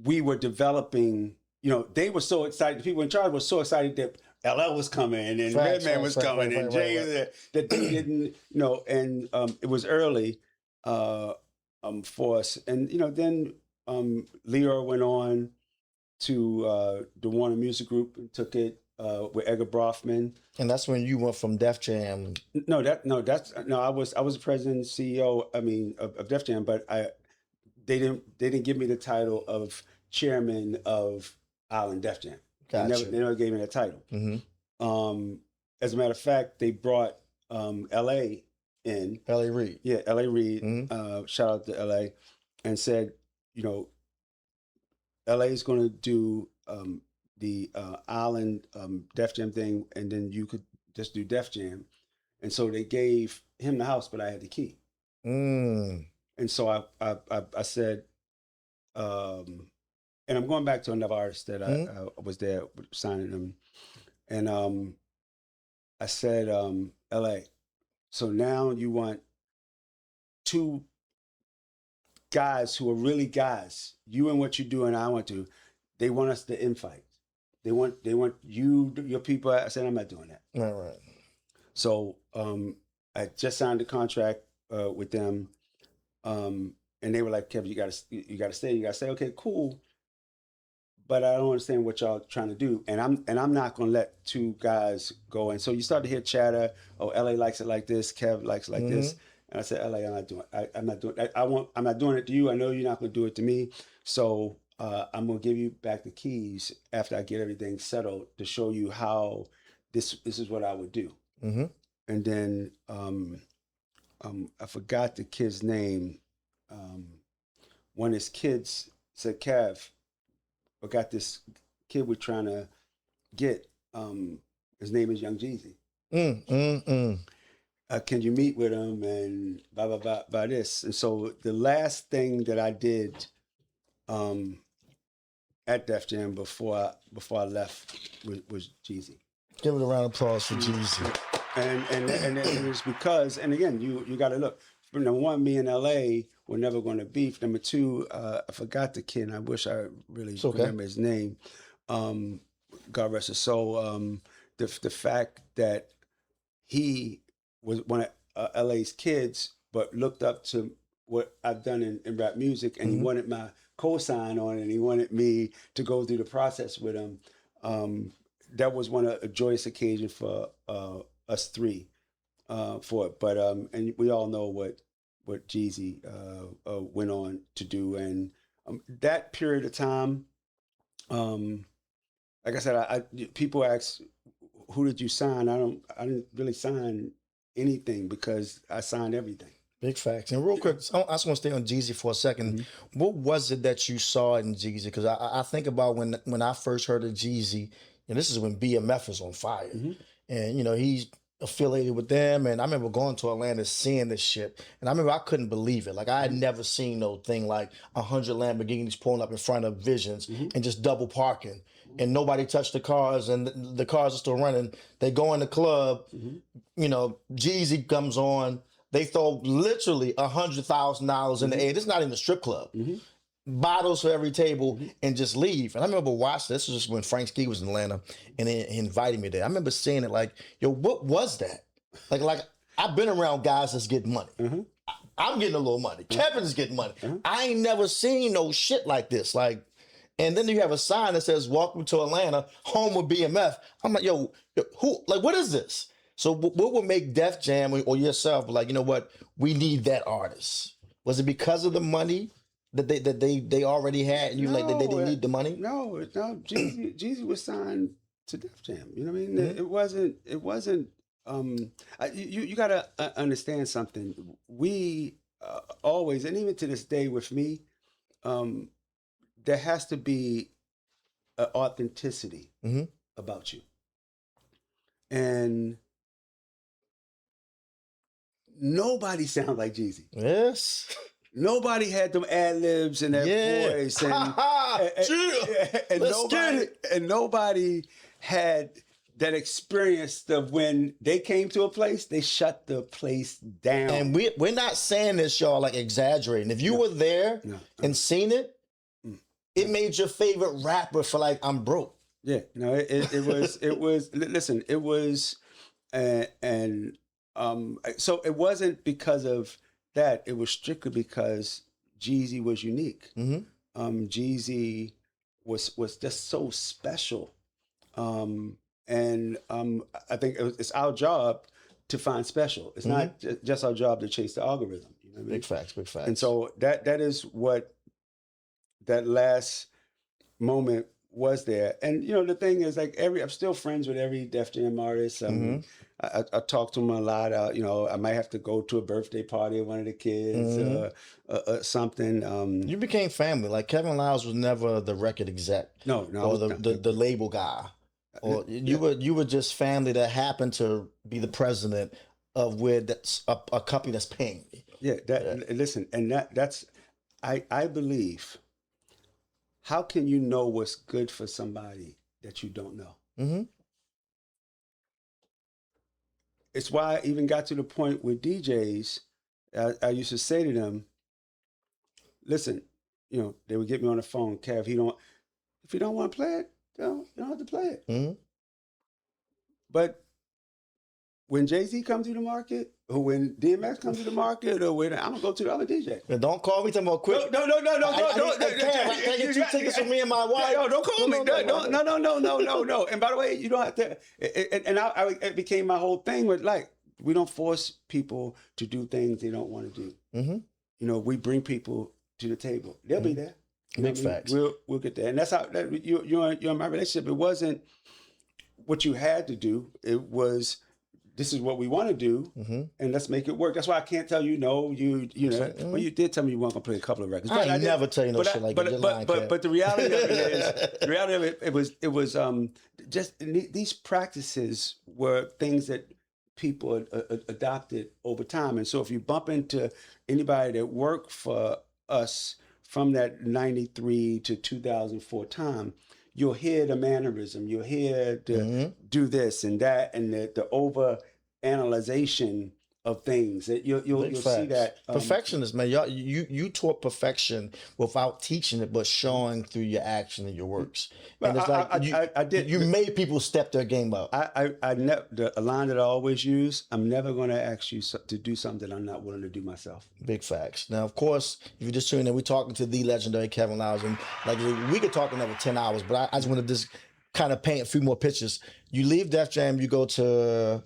we were developing. You know, they were so excited. The people in charge were so excited that LL was coming and Facts, Redman was coming and Jay that they didn't. You know, and it was early for us. And you know, then Leo went on to the Warner Music Group and took it with Edgar Brofman. And that's when you went from Def Jam. No, I was the president and CEO. I mean, of Def Jam, but they didn't give me the title of chairman of Island Def Jam. Gotcha. They never gave me that title. Mm-hmm. As a matter of fact, they brought L.A. in. L.A. Reid. Yeah, L.A. Reid. Mm-hmm. Shout out to L.A. and said, you know, L.A. is going to do the Island Def Jam thing, and then you could just do Def Jam. And so they gave him the house, but I had the key. Mm. And so I said, and I'm going back to another artist that I was there signing them, and I said, LA, so now you want two guys who are really guys, you and what you do and I want to, they want us to infight. They want you, your people. I said, I'm not doing that. Right. So I just signed a contract with them, and they were like, "Kevin, you gotta stay. You gotta say, okay, cool, but I don't understand what y'all trying to do." And I'm not gonna let two guys go. And so you start to hear chatter. Oh, LA likes it like this. Kev likes it like this. And I said, LA, I'm not doing. I'm not doing. I'm not doing it to you. I know you're not gonna do it to me. So I'm gonna give you back the keys after I get everything settled to show you how this is what I would do. Mm-hmm. And then I forgot the kid's name. One of his kids said, "Kev, I got this kid we're trying to get. His name is Young Jeezy. Can you meet with him and blah blah blah blah this?" And so the last thing that I did at Def Jam before I left was Jeezy. Give it a round of applause for Jeezy. And it's because, and again, you got to look. Number one, me and LA were never going to beef. Number two, I forgot the kid. And I wish I really remember his name. God rest his soul. The fact that he was one of LA's kids, but looked up to what I've done in rap music, and he wanted my co-sign on it, and he wanted me to go through the process with him. That was a joyous occasion for us three for it. But and we all know what Jeezy went on to do, and that period of time, like I said, people ask, who did you sign? I didn't really sign anything because I signed everything. Big facts. And real quick, I just want to stay on Jeezy for a second. Mm-hmm. What was it that you saw in Jeezy? Because I think about when I first heard of Jeezy, and this is when BMF was on fire. Mm-hmm. And, he's affiliated with them. And I remember going to Atlanta, seeing this shit. And I remember I couldn't believe it. Like, I had never seen no thing like 100 Lamborghinis pulling up in front of Visions and just double parking. And nobody touched the cars, and the cars are still running. They go in the club, Jeezy comes on. They throw literally $100,000 in the air. This is not even a strip club. Bottles for every table and just leave. And I remember watching this. Was just when Frank Ski was in Atlanta, and he invited me there. I remember seeing it like, yo, what was that? Like I've been around guys that's getting money. I'm getting a little money. Kevin's getting money. I ain't never seen no shit like this. Like, and then you have a sign that says, "Welcome to Atlanta, home of BMF." I'm like, yo, who? Like, what is this? So what would make Def Jam or yourself like, you know what, we need that artist? Was it because of the money that they already had, and you like they need the money? No. Jeezy was signed to Def Jam. You know what I mean? It wasn't. You gotta understand something. We always, and even to this day with me, there has to be an authenticity about you, and nobody sounds like Jeezy. Yes. Nobody had them ad libs and that voice, and nobody had that experience of when they came to a place, they shut the place down. And we're not saying this, y'all, like exaggerating. If you were there and seen it, it made your favorite rapper for like, I'm broke. Yeah, no, it was. Listen, it was, so it wasn't because of that. It was strictly because Jeezy was unique. Jeezy was just so special, and I think it's our job to find special. It's not just our job to chase the algorithm. You know what I mean? Big facts. And so that is what that last moment was there. And the thing is, like, I'm still friends with every Def Jam artist. I talk to them a lot. I might have to go to a birthday party of one of the kids, something. You became family. Like Kevin Liles was never the record exec, no, or the label guy, or you were just family that happened to be the president of where that's a company that's paying me. Listen, and that's I believe. How can you know what's good for somebody that you don't know? It's why I even got to the point with DJs. I used to say to them, listen, they would get me on the phone, Kev, if you don't want to play it, you don't have to play it. But when Jay-Z comes to the market, or when DMX comes to the market, or when I'm gonna go to the other DJ. Now don't call me talking about quick. No. Can I get 2 tickets for me and my wife? No, don't call me. No. And by the way, you don't have to. It became my whole thing with, like, we don't force people to do things they don't want to do. We bring people to the table. They'll be there. Big facts. We'll get there, and that's how you're in my relationship. It wasn't what you had to do. It was, this is what we want to do, and let's make it work. That's why I can't tell you no. Well, you did tell me you weren't gonna play a couple of records. I never tell you no shit like that. But the reality of it is, it was just these practices were things that people adopted over time. And so if you bump into anybody that worked for us from that 93 to 2004 time, you'll hear the mannerism, you'll hear the do this and that, and the over analyzation of things. You'll see that perfectionist, man. You taught perfection without teaching it, but showing through your action and your works. And it's I did. You made people step their game up. I never, a line that I always use: I'm never going to ask you to do something I'm not willing to do myself. Big facts. Now, of course, if you're just tuning in, we're talking to the legendary Kevin Liles, and like we could talk another 10 hours, but I just want to just kind of paint a few more pictures. You leave Def Jam, you go to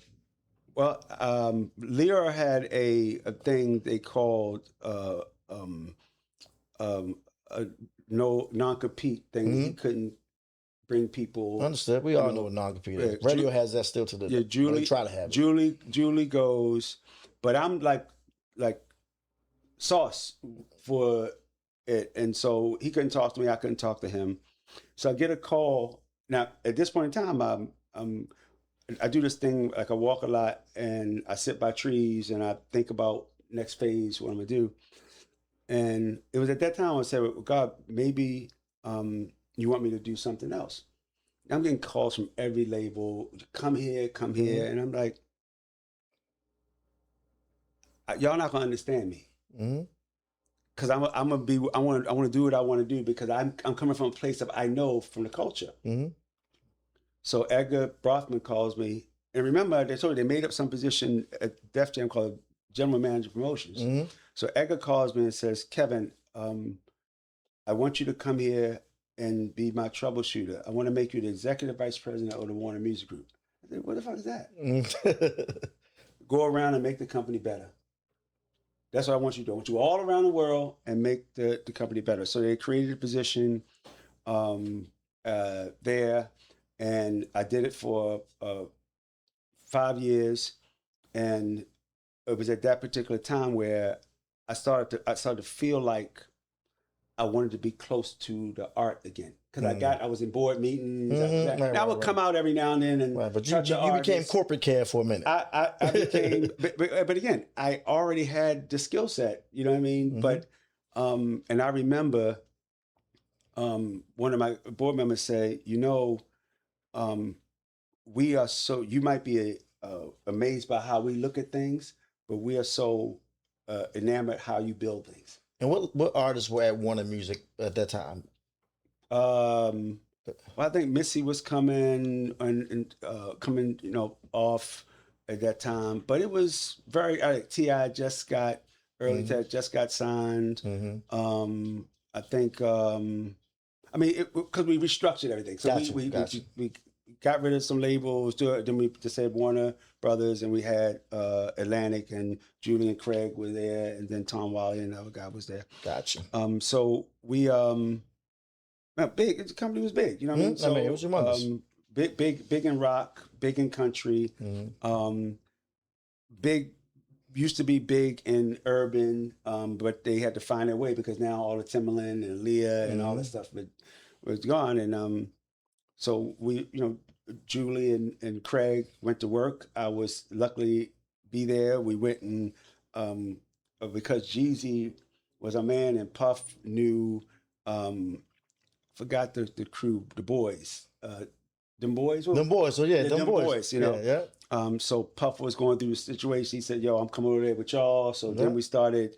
Well, Lear had a thing they called um, a no non-compete thing. He Hmm. couldn't bring people, Understood. We you all know know. what non-compete Yeah, is. Radio has that still to the, yeah, well, they try to have it. Julie goes, but I'm like sauce for it, and so he couldn't talk to me. I couldn't talk to him. So I get a call. Now at this point in time, I do this thing like I walk a lot and I sit by trees and I think about next phase, what I'm gonna do. And it was at that time I said, well, God, maybe you want me to do something else. I'm getting calls from every label, come Hmm. here, and I'm like, y'all not gonna understand me Hmm. because I'm gonna be I want to do what I want to do because I'm coming from a place that I know from the culture. Hmm. So Edgar Brothman calls me, and remember they told you they made up some position at Def Jam called General Manager Promotions. Hmm. So Edgar calls me and says, Kevin, I want you to come here and be my troubleshooter. I want to make you the executive vice president of the Warner Music Group. I said, what the fuck is that? Go around and make the company better. That's what I want you to do. I want you all around the world and make the company better. So they created a position um, there, and I did it for 5 years. And it was at that particular time where I started to feel like I wanted to be close to the art again because I was in board meetings. Right, And I right, would come out every now and then and right. But touch an you became artist. corporate care for a minute. I became, but again, I already had the skill set. You know what I mean? Hmm. But and I remember one of my board members say, um, we are so. You might be amazed by how we look at things, but we are so enamored how you build things. And what artists were at Warner Music at that time? Well, I think Missy was coming and coming, off at that time. But it was very Ti just got early. Hmm. Ted just got signed. Hmm. I think. I mean, because we restructured everything, so Gotcha, gotcha. we got rid of some labels. Then we just said Warner Brothers, and we had Atlantic, and Julie and Craig were there, and then Tom Wally and the other guy was there. Gotcha. So we big. The company was big. You know what I mean? I mean, it was humongous. Big in rock, big in country. Hmm. Big used to be big in urban, but they had to find their way because now all the Timberland and Leah and all that stuff was gone. And so we, Julie and Craig went to work. I was luckily be there. We went and because Jeezy was a man and Puff knew. Forgot the crew, the boys. Them boys? Them boys. So yeah, them them boys. boys, Yeah, yeah. So Puff was going through the situation. He said, yo, I'm coming over there with y'all. So Yeah. then we started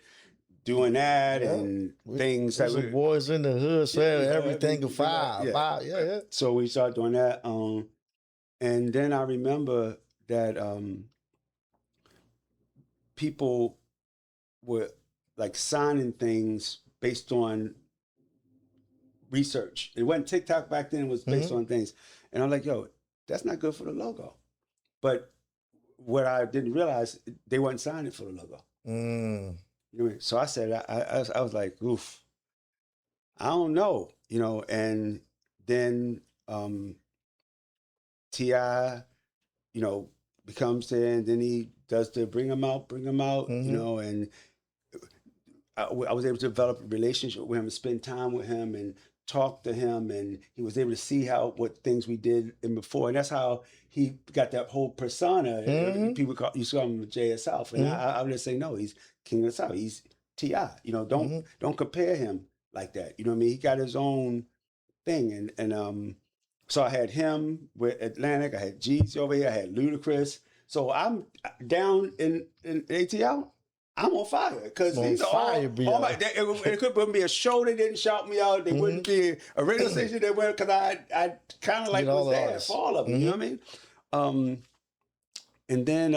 doing that Yeah. and things that Some boys in the hood, so everything yeah, of fire. yeah. Yeah. So we started doing that. And then I remember that people were like signing things based on research. It wasn't TikTok back then, it was based on things. And I'm like, yo, that's not good for the logo. But what I didn't realize, they wasn't signing for the logo. Mm. You know what I mean? So I said, I was like, oof, I don't know, and then T.I., becomes there, and then he does the bring him out, and I was able to develop a relationship with him and spend time with him and talk to him, and he was able to see what things we did in before, and that's how he got that whole persona. People you saw him Jay South, and I would just say no, he's King of the South. He's Ti. Don't compare him like that. You know what I mean? He got his own thing, and so I had him with Atlantic. I had Jeezy over here. I had Ludacris. So I'm down in ATL. I'm on fire because these are all my. It couldn't be a show they didn't shout me out. They wouldn't be a radio station they went because I kind of like was there for all of them. You know what I mean? And then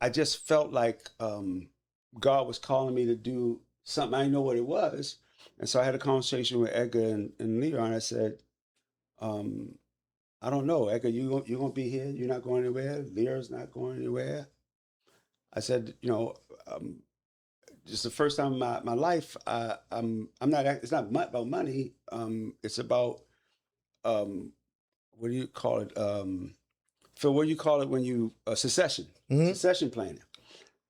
I just felt like God was calling me to do something. I didn't know what it was, and so I had a conversation with Edgar and Leon. I said, I don't know, Edgar, you gonna be here? You're not going anywhere. Lear's not going anywhere. I said, just the first time in my life, I'm not. It's not about money. It's about um, what do you call it? Phil, what do you call it when you secession? Mm-hmm. Secession planning.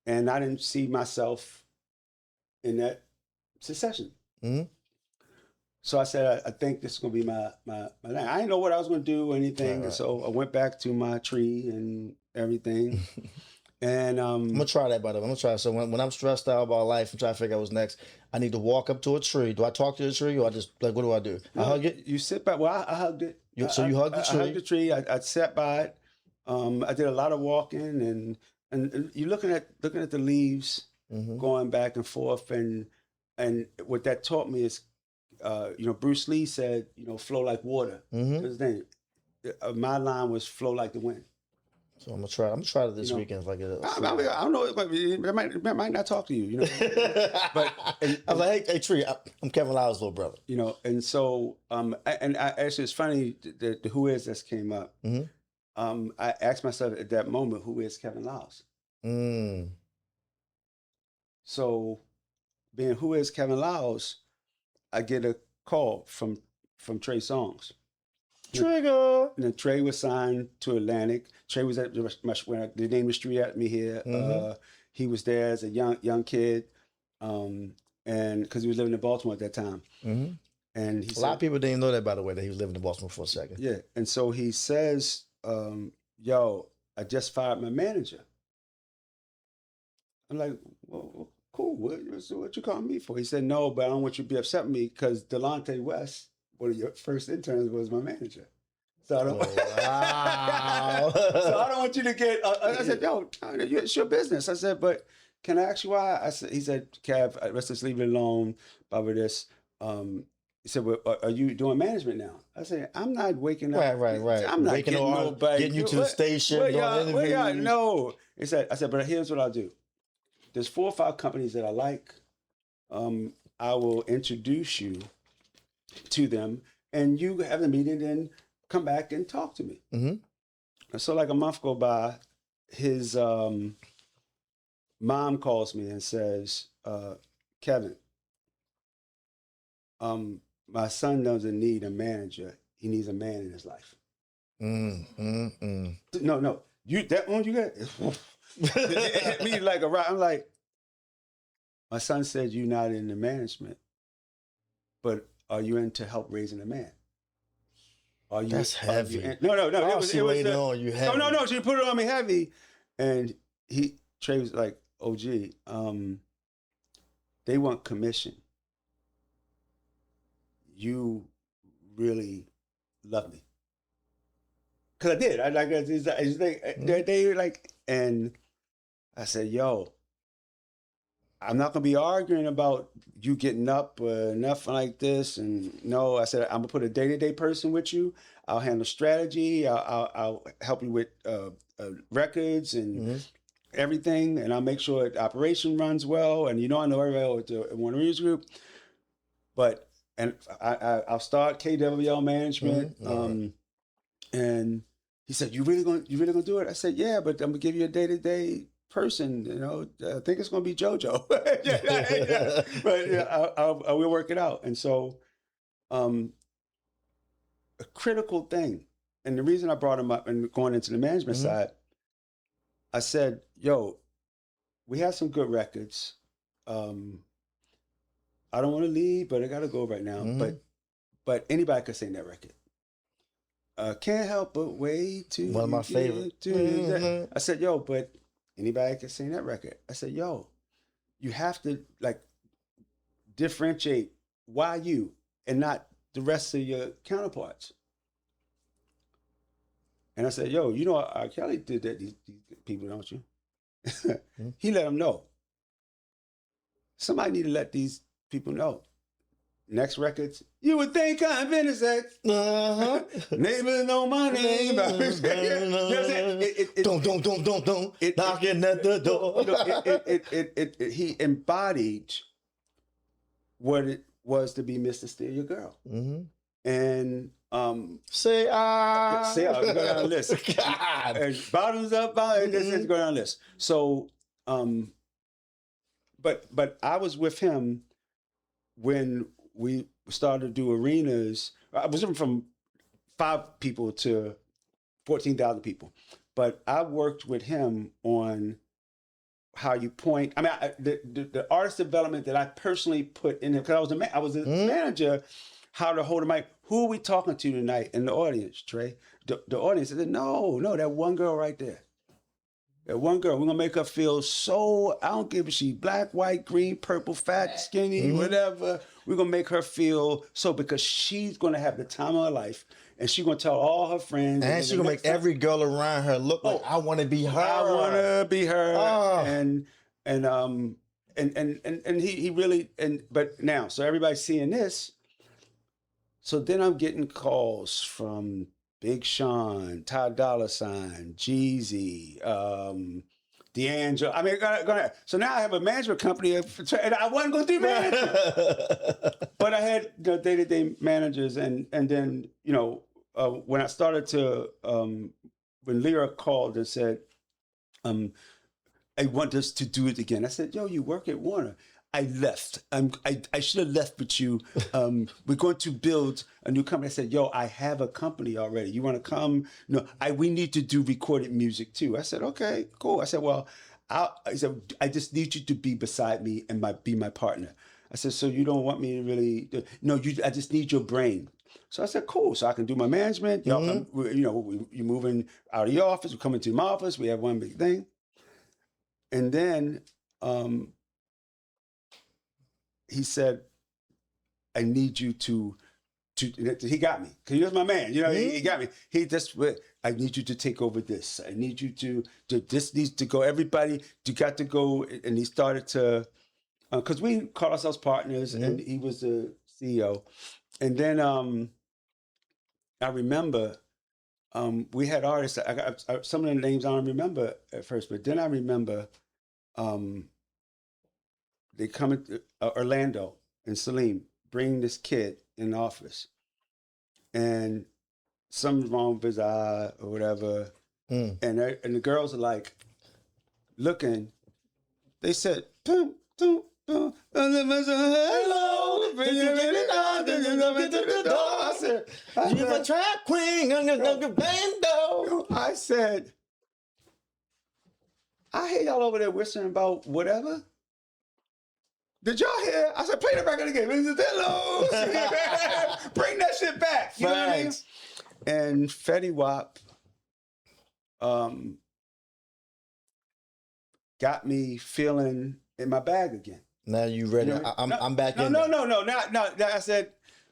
And I didn't see myself in that secession. Mm-hmm. So I said, I think this is gonna be my thing. I didn't know what I was gonna do or anything, and Right. so I went back to my tree and everything. And I'm gonna try that, by the way. I'm gonna try. So when I'm stressed out about life and trying to figure out what's next, I need to walk up to a tree. Do I talk to the tree, or I just like, what do I do? I no, hug it. you sit back. Well, I hugged it. So you hug the I hugged tree. the tree. I sat by it. I did a lot of walking, and you're looking at the leaves Mm-hmm. going back and forth, and what that taught me is, Bruce Lee said, flow like water. Mm-hmm. His name. My line was flow like the wind. So I'm gonna try. I'm gonna try it this weekend if I get it. I don't know. It might not talk to you, But I'm like, hey, tree. I'm Kevin Liles' little brother. And so actually, it's funny that the Who Is This came up. Mm-hmm. I asked myself at that moment, who is Kevin Liles? Mm. So, being who is Kevin Liles, I get a call from Trey Songz. Trigger. And then Trey was signed to Atlantic. Trey was at when they named the street at me here. Mm-hmm. He was there as a young kid, and because he was living in Baltimore at that time. Mm-hmm. And he a lot of people didn't know that, by the way, that he was living in Baltimore for a second. Yeah, and so he says, "Yo, I just fired my manager." I'm like, well, cool. What you calling me for? He said, no, but I don't want you to be upset with me because Delonte West, one of your first interns, was my manager. So I don't. Oh, wow. So I don't want you to get. I said, yo, it's your business. I said, but can I ask you why? He said, Kev, let's just leave it alone. About this. He said, well, are you doing management now? I said, I'm not waking up. Right. I'm not waking getting on, nobody. getting you to the station, doing interviews. No. I said, but here's what I'll do. There's 4 or 5 companies that I like. I will introduce you to them, and you have the meeting, and come back and talk to me. Mm-hmm. So like a month go by, his mom calls me and says, Kevin, my son doesn't need a manager. He needs a man in his life. No. That one you got? It hit me like a rock. I'm like, my son said you're not into management, but are you into help raising a man? Are you? That's heavy. No. It was on you heavy. No. She put it on me heavy, and Trey was like, "OG, they want commission. You really love me." Cause I did. I like. They like, and I said, "Yo, I'm not gonna be arguing about you getting up or nothing like this." And no, I said, I'm gonna put a day-to-day person with you. I'll handle strategy. I'll help you with records and everything, and I'll make sure the operation runs well. And I know everybody with the Warner Reeves Group, and I'll start KWL management. And he said, "You really gonna do it?" I said, "Yeah, but I'm gonna give you a day-to-day person. I think it's gonna be JoJo." But I will work it out. And so, a critical thing, and the reason I brought him up and going into the management side, I said, "Yo, we have some good records. I don't want to leave, but I got to go right now. But anybody could sing that record. Can't help but wait to one of my favorite. I said, yo, but anybody can sing that record. I said, yo, you have to like differentiate why you and not the rest of your counterparts. And I said, yo, R. Kelly did that. These people, don't you? He let them know. Somebody need to let these people know. Next records, you would think I'm innocent. Neighbors know my name. Don't. Knocking at the door. He embodied what it was to be Mr. Steal Your Girl. And Say Say I'll go down the list. God. And bottoms up, this go down the list. So, but I was with him when we started to do arenas. I was from 5 people to 14,000 people, but I worked with him on how you point. I mean, the artist development that I personally put in him, because I was a manager. How to hold a mic. Who are we talking to tonight in the audience, Trey? The audience said, no, that one girl right there. That one girl, we're gonna make her feel so, I don't give a shit, black, white, green, purple, fat, skinny, whatever. We're gonna make her feel so, because she's gonna have the time of her life, and she's gonna tell all her friends. And she's gonna make every girl around her look like, I wanna be her. I wanna be her. And he really, but now, so everybody's seeing this. So then I'm getting calls from Big Sean, Ty Dolla $ign, Jeezy, D'Angelo. I mean, go ahead. So now I have a management company, and I wasn't going to do management. But I had day-to-day managers, and then, when I started to, when Lyra called and said, I want us to do it again. I said, yo, you work at Warner. I left. I should have left with you. We're going to build a new company. I said, yo, I have a company already. You want to come? No, we need to do recorded music too. I said, okay, cool. I said, well, I just need you to be beside me and be my partner. I said, so you don't want me to really? No, I just need your brain. So I said, cool. So I can do my management. You're moving out of your office. We're coming to my office. We have one big thing. And then, he said, I need you to he got me. Because he was my man. He got me. I need you to take over this. I need you to this needs to go. Everybody, you got to go. And he started to, because we called ourselves partners, and he was the CEO. And then I remember we had artists. I got some of the names I don't remember at first, but then I remember they come into Orlando and Salim, bring this kid in the office. And something's wrong with his eye or whatever. And the girls are like looking. They said, hello. I said, you're a track queen on your bando. I said, I hear y'all over there whistling about whatever. Did y'all hear? I said, play the record again. Bring that shit back. You know what I mean? And Fetty Wap got me feeling in my bag again. Now you ready? I'm back in. No. Now I said,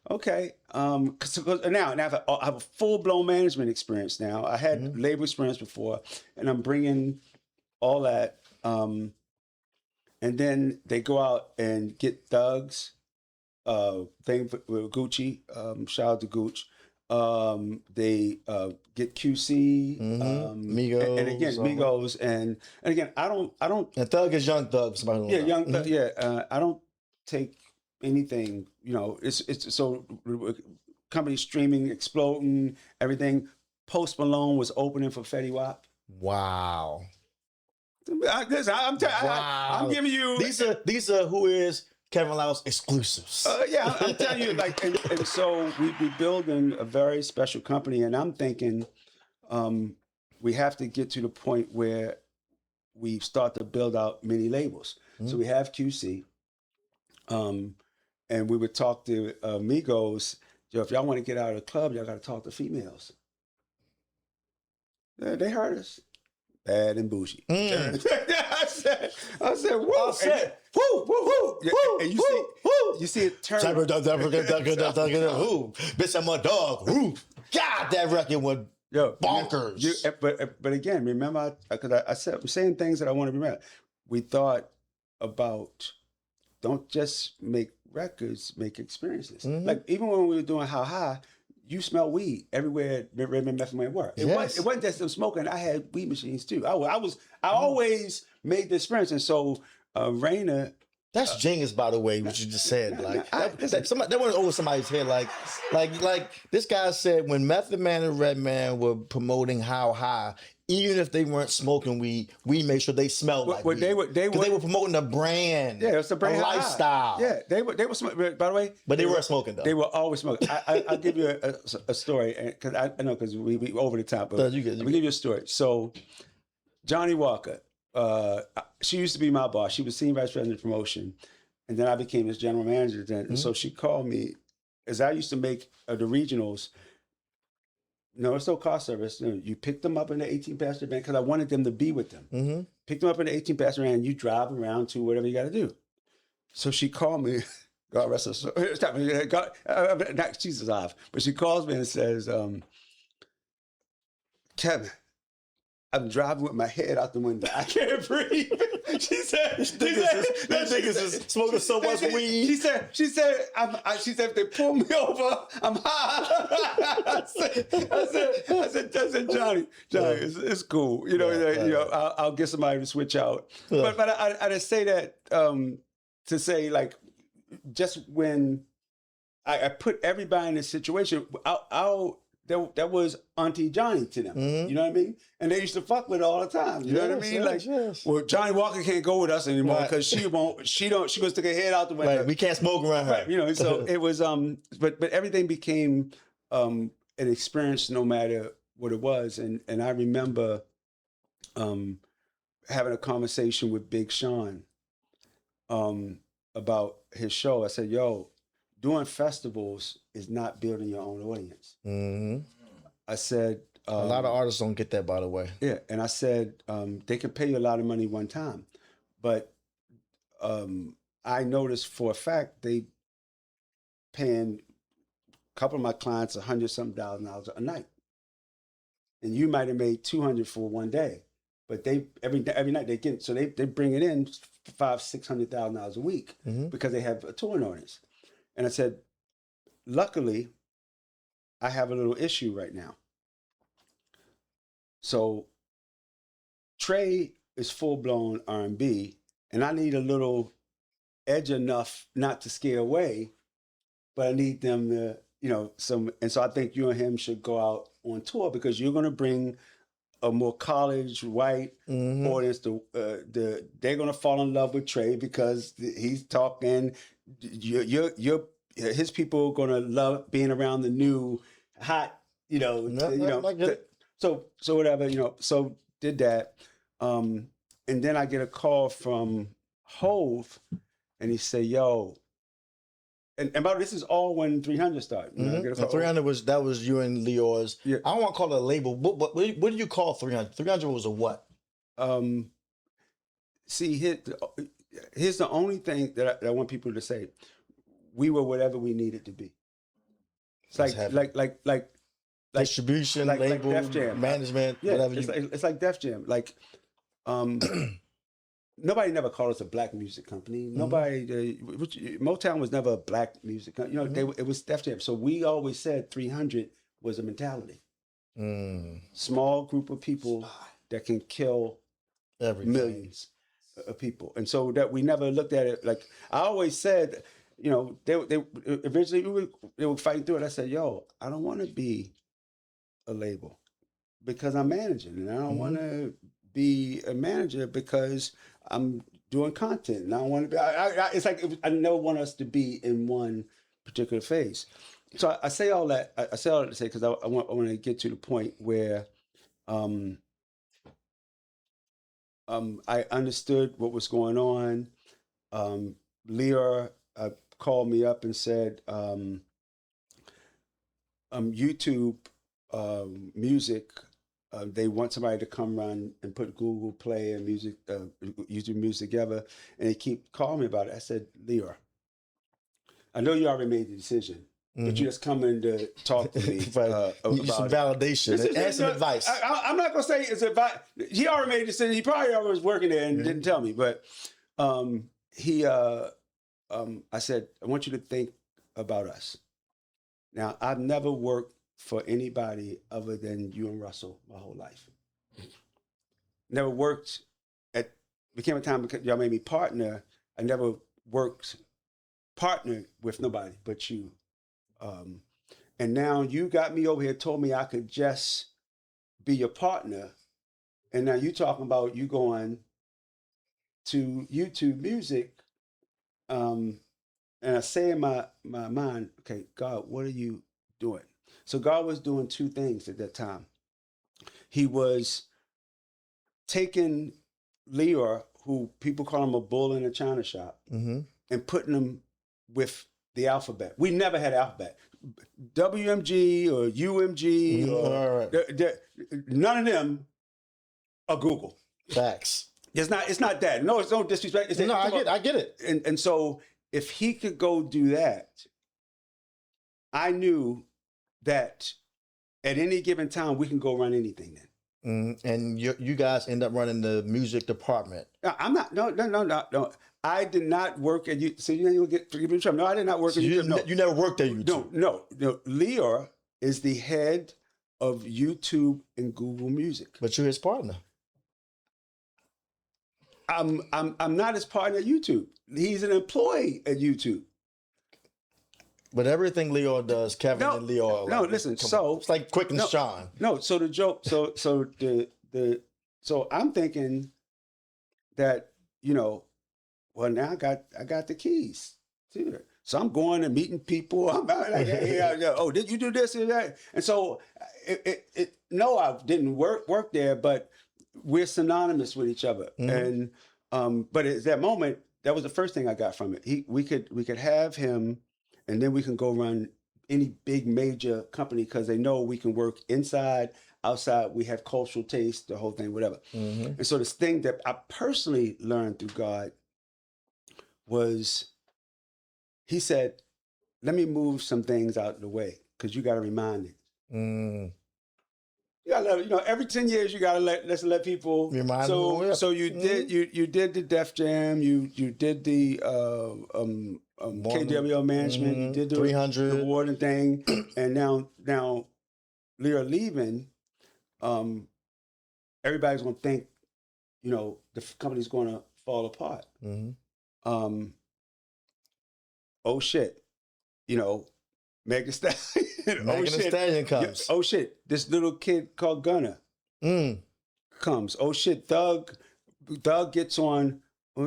okay. Because now I have a full-blown management experience now. I had labor experience before, and I'm bringing all that. And then they go out and get Thugs, thing with Gucci, shout out to Gooch. They get QC, Migos, and again Migos, and again I don't. And Thug is Young Thug. Young Thug. I don't take anything. It's so company streaming, exploding, everything. Post Malone was opening for Fetty Wap. Wow. I'm giving you these are who is Kevin Liles exclusives. I'm telling you, and so we building a very special company, and I'm thinking we have to get to the point where we start to build out mini labels. So we have QC, and we would talk to Migos. If y'all want to get out of the club, y'all got to talk to females. They heard us. Bad and bougie. I said, whoa. Woo. And you see it turn. Bitch, I'm a dog. God, that record was bonkers. But again, remember, because I'm saying things that I want to remember. We thought about, don't just make records, make experiences. Like even when we were doing How High, you smell weed everywhere. Redmond Meth Man work. It wasn't just them smoking. I had weed machines too. I always made the experience, and so Raina That's genius, by the way, what you just said. Like that went over somebody's head. Like this guy said when Method Man and Redman were promoting How High, even if they weren't smoking weed, we made sure they smelled like weed. They were promoting a brand, it's a brand, a lifestyle. Yeah, they were smoking. By the way, but they weren't smoking though. They were always smoking. I'll give you a story because I know because we over the top. But you give you a story. So Johnny Walker, she used to be my boss. She was senior vice president of promotion, and then I became his general manager. Then, and so she called me as I used to make the regionals. No, it's no car service. You pick them up in the 18-passenger van because I wanted them to be with them. Pick them up in the 18-passenger van, and you drive around to whatever you got to do. So she called me. God rest her soul. She's alive, but she calls me and says, "Kevin, I'm driving with my head out the window. I can't breathe." She said, "This niggas is smoking so much weed." She said, "If they pull me over, I'm high." I said, Johnny, it's cool. I'll get somebody to switch out. But I just say that to say like, just when I put everybody in this situation, that was Auntie Johnny to them. You know what I mean? And they used to fuck with it all the time. You know what I mean? Well, Johnny Walker can't go with us anymore because she gonna stick her head out the window. Right. We can't smoke around her. Right. So it was but everything became an experience no matter what it was. And I remember having a conversation with Big Sean about his show. I said, yo, doing festivals is not building your own audience. I said... a lot of artists don't get that, by the way. Yeah, and I said, they can pay you a lot of money one time. But I noticed for a fact they paying a couple of my clients $100,000 a night. And you might have made $200 for one day. But they every night they get... So they bring it in $500,000-$600,000 a week because they have a touring audience. And I said, luckily, I have a little issue right now. So Trey is full-blown R&B, and I need a little edge enough not to scare away, but I need them to, and so I think you and him should go out on tour because you're going to bring a more college white audience. They're going to fall in love with Trey because he's talking. His people are going to love being around the new hot, So whatever, so did that. And then I get a call from Hove and he said, yo, and by the way, this is all when 300 started. 300 was you and Leor's. Yeah. I don't want to call it a label. What do you call 300? 300 was a what? See, here's the only thing that I want people to say. We were whatever we needed to be. It's like distribution, label, Def Jam. management, whatever. It's like Def Jam. Like, nobody never called us a black music company. Nobody, Motown was never a black music company. It was Def Jam. So we always said 300 was a mentality. Small group of people that can kill millions of people. And so that we never looked at it like, I always said, they eventually they were fighting through it. I said, yo, I don't want to be a label because I'm managing, and I don't want to be a manager because I'm doing content, and I don't want to be. It's like I never want us to be in one particular phase. So I say all that. I say all that to say because I want to get to the point where I understood what was going on. Lear called me up and said, YouTube music, they want somebody to come run and put Google Play and music, YouTube music together, and they keep calling me about it. I said, Lear, I know you already made the decision, but you're just coming to talk to me about some validation and some advice. I'm not going to say it's advice. He already made the decision. He probably already was working there and didn't tell me, but I said, I want you to think about us. Now, I've never worked for anybody other than you and Russell my whole life. Never worked became a time because y'all made me partner. I never worked, partnered with nobody but you. And now you got me over here, told me I could just be your partner. And now you talking about you going to YouTube Music. And I say in my mind, okay, God, what are you doing? So God was doing two things at that time. He was taking Leor, who people call him a bull in a china shop, Mm-hmm. and putting him with the alphabet. We never had alphabet. WMG or UMG Mm-hmm. or All right. none of them are Google. Facts. It's not that. No, it's no disrespect. No, I get it. And so if he could go do that, I knew that at any given time we can go run anything then. And you guys end up running the music department. No, I'm not. No. I did not work at you. So you get forgive me in trouble. No, I did not work So at YouTube. No, you never worked at YouTube. no. Leor is the head of YouTube and Google Music. But you're his partner. I'm not his partner at YouTube. He's an employee at YouTube. But everything Leo does, Kevin No, and Leo. no, listen, so- it's like Quick and no, Sean. No, so the joke, so I'm thinking that, well, now I got the keys to it. So I'm going and meeting people. I'm like, yeah. Oh, did you do this and that? And so no, I didn't work there, but we're synonymous with each other. Mhm. And but at that moment, that was the first thing I got from it. We could have him, and then we can go run any big major company because they know we can work inside, outside. We have cultural taste, the whole thing, whatever. Mm-hmm. And so this thing that I personally learned through God was, he said, let me move some things out of the way because you got to remind it. Mm. You gotta every 10 years you gotta let people Remind so them. so you did you did the Def Jam, you did the KWL management, you did the 300 award thing, and now Lear leaving, everybody's gonna think the company's gonna fall apart. Mm-hmm. Oh shit, Megan Thee Stallion. Megan Thee Stallion comes. Oh shit, this little kid called Gunna comes. Oh shit, Thug gets on. They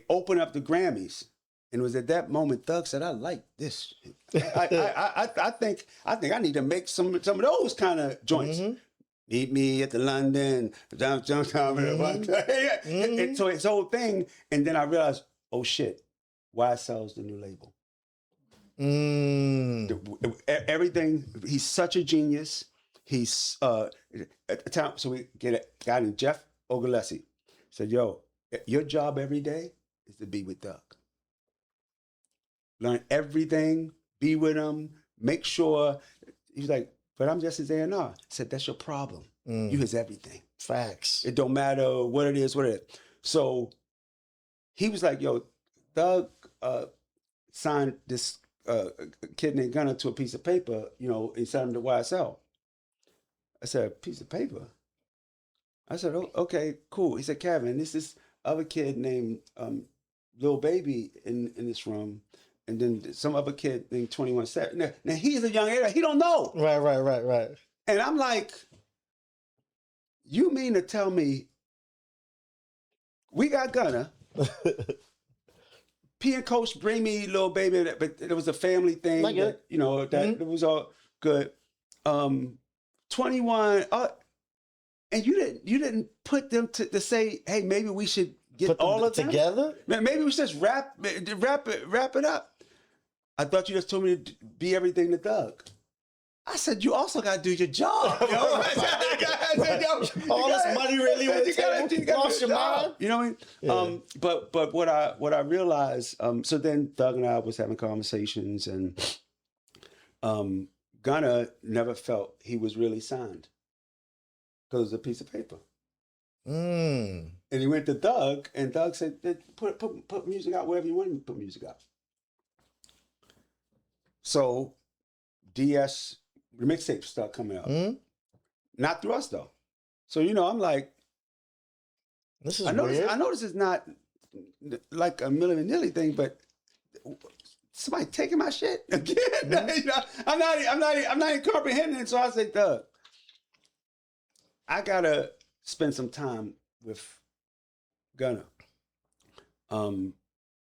open up the Grammys, and it was at that moment Thug said, "I like this. I think I need to make some of those kind of joints. Mm-hmm. Meet me at the London, downtown." And so his whole thing, and then I realized, oh shit, YSL's the new label. Everything. He's such a genius. He's at the time. So we get a guy named Jeff Ogilessi. Said, "Yo, your job every day is to be with Doug. Learn everything. Be with him. Make sure." He's like, "But I'm just his A&R." I said, "That's your problem. You his everything. Facts. It don't matter what it is, So he was like, "Yo, Doug signed this kid named Gunner to a piece of paper, and sent him to YSL." I said, "A piece of paper?" I said, "Oh, okay, cool." He said, "Kevin, this is other kid named Lil Baby in this room, and then some other kid named 21 Savage. Now he's a young age, he don't know." Right. And I'm like, you mean to tell me we got Gunner? P and Coach bring me Lil Baby, but it was a family thing. Like it. It was all good. 21, and you didn't put them to say, hey, maybe we should get Put them all of them together. Maybe we should just wrap it up. I thought you just told me to be everything to Doug. I said, you also got to do your job. All this money really you lost your mind. You know what I mean? Yeah. But what I realized, so then Doug and I was having conversations, and Gunna never felt he was really signed because it was a piece of paper. And he went to Doug, and Doug said, put music out wherever you want him to put music out. So DS, the mixtapes start coming out. Not through us though. So I'm like, this is I know weird. I know this is not like a Milli Vanilli thing, but somebody taking my shit again. You know, I'm not even comprehending it. So I say, Doug, I gotta spend some time with Gunna.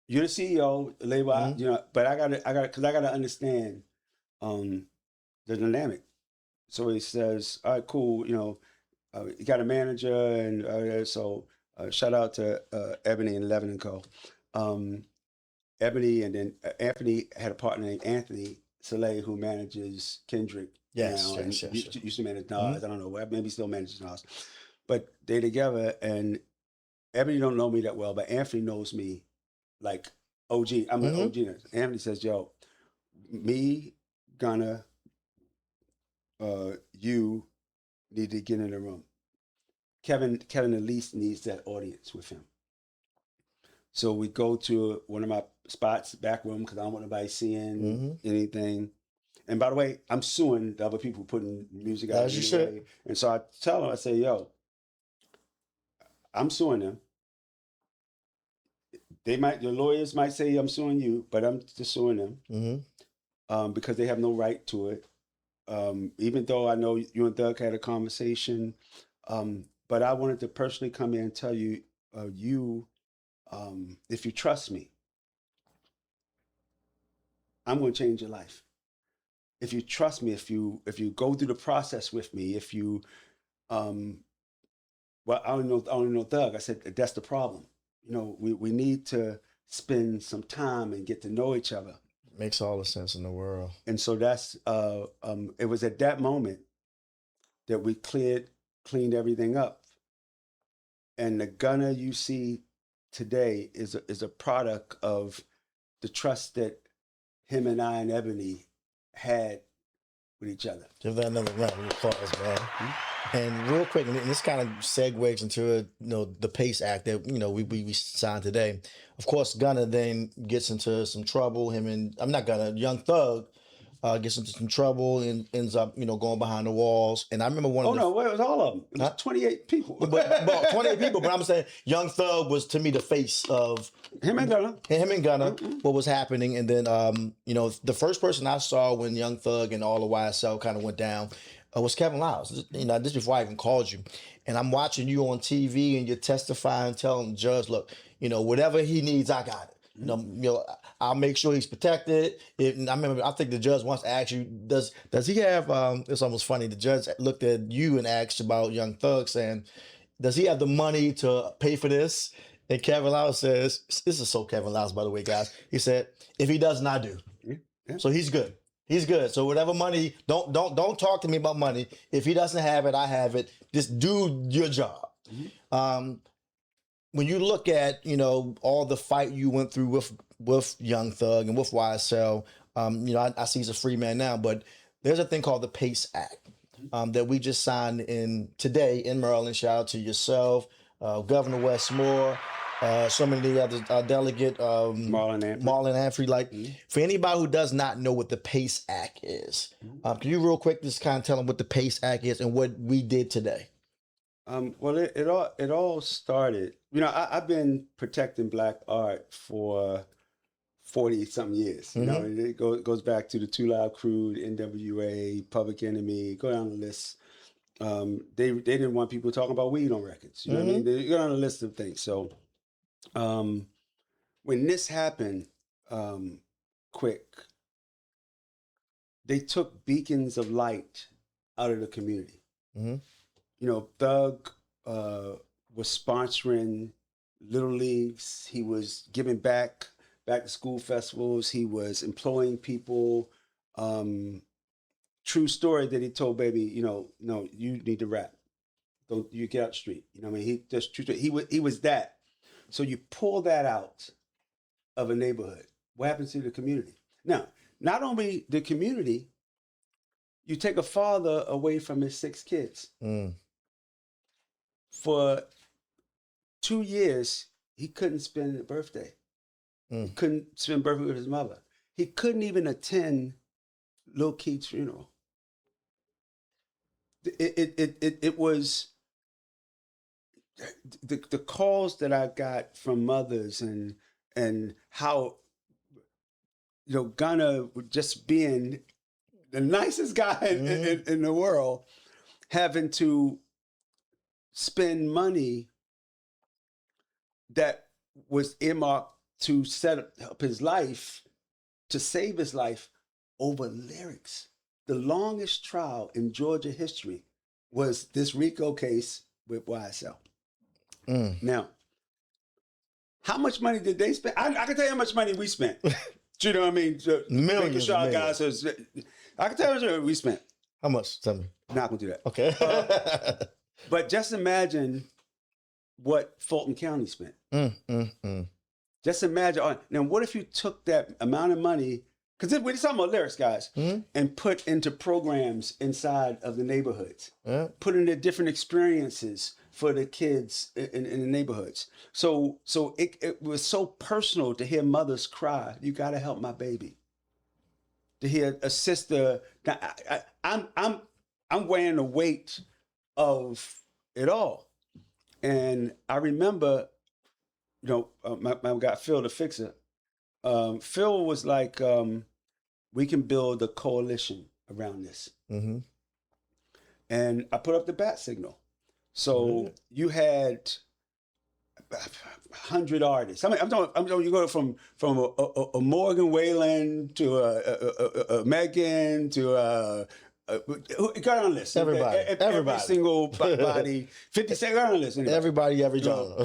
You're the CEO, label, you know, but because I gotta understand the dynamic. So he says, all right, cool, you know, you got a manager, and so shout out to Ebony and Levin and Co. Ebony, and then Anthony had a partner named Anthony Soleil who manages Kendrick Yes, now, and yes, yes, yes. used to manage Nas. I don't know, maybe still manages Nas, but they together. And Ebony don't know me that well, but Anthony knows me like OG. I'm an OG. Anthony says, "Yo, me, Gunna, you need to get in the room. Kevin at least needs that audience with him." So we go to one of my spots, back room, because I don't want nobody seeing anything. And by the way, I'm suing the other people putting music out As you should. And so I tell them, I say, yo, I'm suing them. The lawyers might say I'm suing you, but I'm just suing them because they have no right to it. Even though I know you and Doug had a conversation, but I wanted to personally come in and tell you, if you trust me, I'm going to change your life. If you trust me, if you go through the process with me, if you, well, I don't know Doug. I said that's the problem. You know, we need to spend some time and get to know each other. Makes all the sense in the world. And so that's it was at that moment that we cleaned everything up. And the Gunna you see today is a product of the trust that him and I and Ebony had with each other. Give that another round of applause, man. And real quick, and this kind of segues into the PACE Act that we signed today. Of course, Gunna then gets into some trouble. I'm not Gunna, Young Thug gets into some trouble and ends up going behind the walls. And I remember one of the. Oh no, it was all of them. It was 28 people. Well, 28 people. But I'm saying Young Thug was to me the face of him and Gunna. What was happening. And then the first person I saw when Young Thug and all the YSL kind of went down was Kevin Liles. This before I even called you. And I'm watching you on TV and you're testifying, telling the judge, look, whatever he needs, I got it. I'll make sure he's protected. I think the judge once asked you, does he have, it's almost funny, the judge looked at you and asked about Young Thug saying, does he have the money to pay for this? And Kevin Liles says, this is so Kevin Liles, by the way, guys. He said, if he doesn't, I do. Yeah. So he's good. He's good. So whatever money, don't talk to me about money. If he doesn't have it, I have it. Just do your job. When you look at all the fight you went through with Young Thug and with YSL, I see he's a free man now, but there's a thing called the PACE Act that we just signed today in Maryland. Shout out to yourself, Governor Wes Moore, so many other delegate, Marlon Humphrey. For anybody who does not know what the PACE Act is, can you real quick just kind of tell them what the PACE Act is and what we did today? Well, it all started. I've been protecting Black art for 40-something years. It goes back to the Two Live Crew, the NWA, Public Enemy. Go down the list. They didn't want people talking about weed on records. You know what I mean? They go down the list of things. So, when this happened, quick, they took beacons of light out of the community. Thug was sponsoring little leagues. He was giving back to school festivals. He was employing people. True story that he told Baby, no, you need to rap. Don't you get out the street. He was that. So you pull that out of a neighborhood. What happens to the community? Now, not only the community, you take a father away from his 6 kids. For 2 years, he couldn't spend a birthday. He couldn't spend a birthday with his mother. He couldn't even attend Lil Keith's funeral. It was the calls that I got from mothers and how, you know, Gunna just being the nicest guy in the world, having to spend money that was earmarked to set up his life, to save his life, over lyrics. The longest trial in Georgia history was this RICO case with YSL. Now, how much money did they spend? I can tell you how much money we spent. You know what I mean? Millions. Making sure our guys, I can tell you how much we spent. How much? Tell me. Not gonna do that. Okay. But just imagine what Fulton County spent. Just imagine. Now, what if you took that amount of money, because we're talking about lyrics, guys, and put into programs inside of the neighborhoods, put into different experiences for the kids in the neighborhoods. So it was so personal to hear mothers cry, "You got to help my baby." To hear a sister, now, I'm weighing the weight of it all. And I remember, you know, my guy Phil, the fixer, Phil was like, we can build a coalition around this. And I put up the bat signal. So you had 100 artists. I'm talking, you go from a Morgan Wallen to a Megan to got on this. Everybody. Every single body. 50 Cent got on this. Anybody. Everybody, every genre.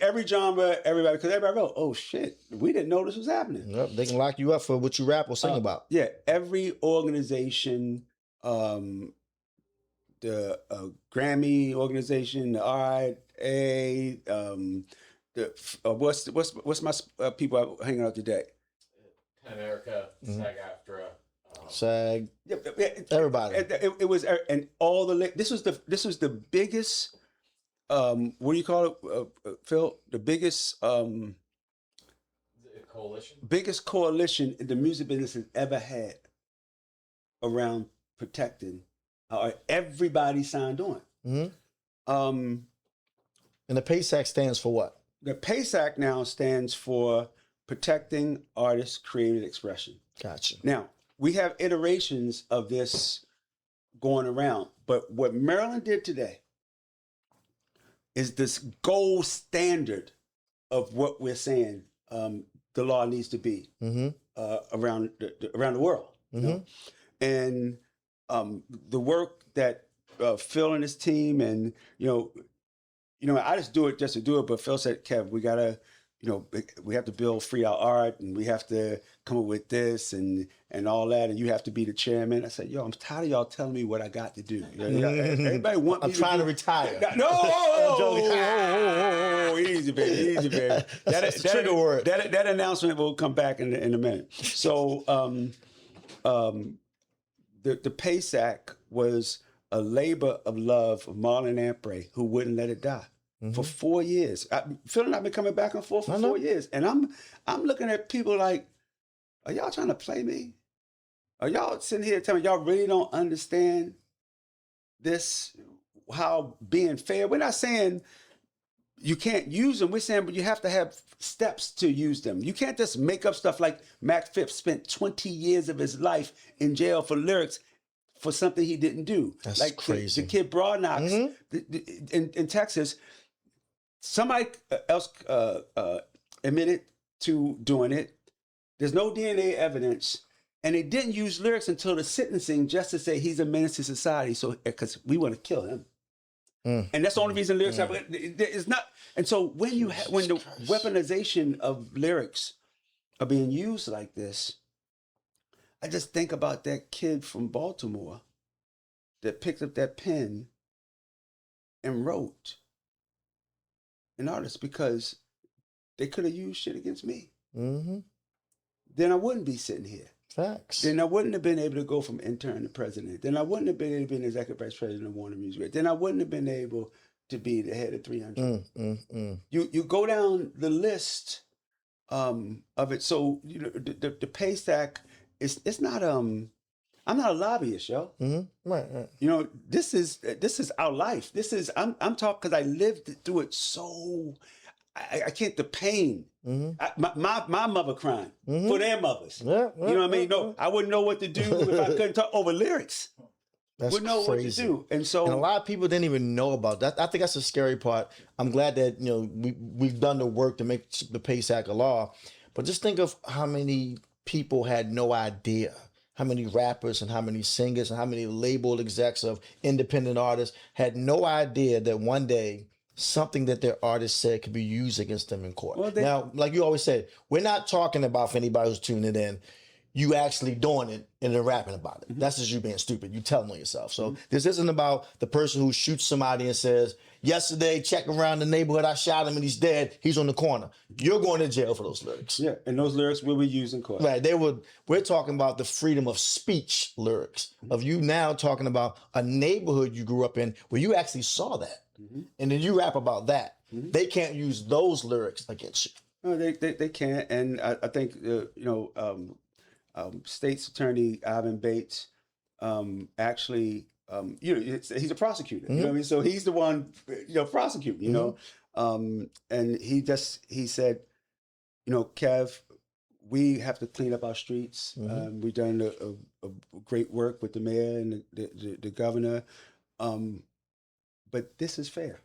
Every genre, everybody. Because everybody goes, "Oh shit, we didn't know this was happening." Yep, they can lock you up for what you rap or sing about. Yeah, every organization, the Grammy organization, the RIA, what's my people hanging out today? America, SAG-AFTRA, SAG, everybody. It was, and all the this was the biggest. What do you call it, Phil? The biggest coalition. Biggest coalition the music business has ever had around protecting. Everybody signed on. And the PASAC stands for what? The PASAC now stands for Protecting Artists' Creative Expression. Gotcha. Now, we have iterations of this going around, but what Maryland did today is this gold standard of what we're saying the law needs to be around the world. You know? And the work that Phil and his team and, you know, I just do it just to do it. But Phil said, "Kev, we gotta, you know, we have to build free our art, and we have to come up with this and all that, and you have to be the chairman." I said, "Yo, I'm tired of y'all telling me what I got to do. Everybody want me I'm trying to retire." No, easy, baby, easy, baby. That's a trigger word. That announcement will come back in a minute. So, the PASAC was a labor of love of Marlon Ampray, who wouldn't let it die for 4 years. Phil and I've been coming back and forth for 4 years, and I'm looking at people like, are y'all trying to play me? Are y'all sitting here telling me y'all really don't understand this? How being fair? We're not saying you can't use them. We're saying, but you have to have steps to use them. You can't just make up stuff like Mac Phipps spent 20 years of his life in jail for lyrics for something he didn't do. That's like crazy. The kid Broadknox in Texas, somebody else admitted to doing it. There's no DNA evidence. And they didn't use lyrics until the sentencing just to say he's a menace to society. So, because we want to kill him. And that's the only reason lyrics happen. It's not. And so when when the weaponization of lyrics are being used like this, I just think about that kid from Baltimore that picked up that pen and wrote an artist because they could have used shit against me. Then I wouldn't be sitting here. Facts. Then I wouldn't have been able to go from intern to president. Then I wouldn't have been able to be executive vice president of Warner Music. Then I wouldn't have been able to be the head of 300. You go down the list of it. So, you know, the pay stack it's not I'm not a lobbyist, yo. Right, right. You know, this is our life. This is I'm talking because I lived through it so I can't the pain. My mother crying for their mothers. Yeah, You know what I mean? No, I wouldn't know what to do if I couldn't talk over lyrics. That's Wouldn't know crazy. what to do. And And a so lot of people didn't even know about that. I think that's the scary part. I'm glad that we've done the work to make the PACE Act a law, but just think of how many people had no idea. How many rappers and how many singers and how many label execs of independent artists had no idea that one day something that their artist said could be used against them in court. Well, Now, like you always said, we're not talking about, for anybody who's tuning in, you actually doing it and then rapping about it. That's just you being stupid. You telling on yourself. So this isn't about the person who shoots somebody and says, yesterday, check around the neighborhood, I shot him and he's dead. He's on the corner. You're going to jail for those lyrics. yeah, and those lyrics will be used in court. Right. We're talking about the freedom of speech lyrics, of you now talking about a neighborhood you grew up in where you actually saw that. And then you rap about that. They can't use those lyrics against you. No, they can't. And I think State's Attorney Ivan Bates actually he's a prosecutor. You know what I mean? So he's the one prosecuting. You know, and he said, Kev, we have to clean up our streets. We've done a great work with the mayor and the governor, but this is fair.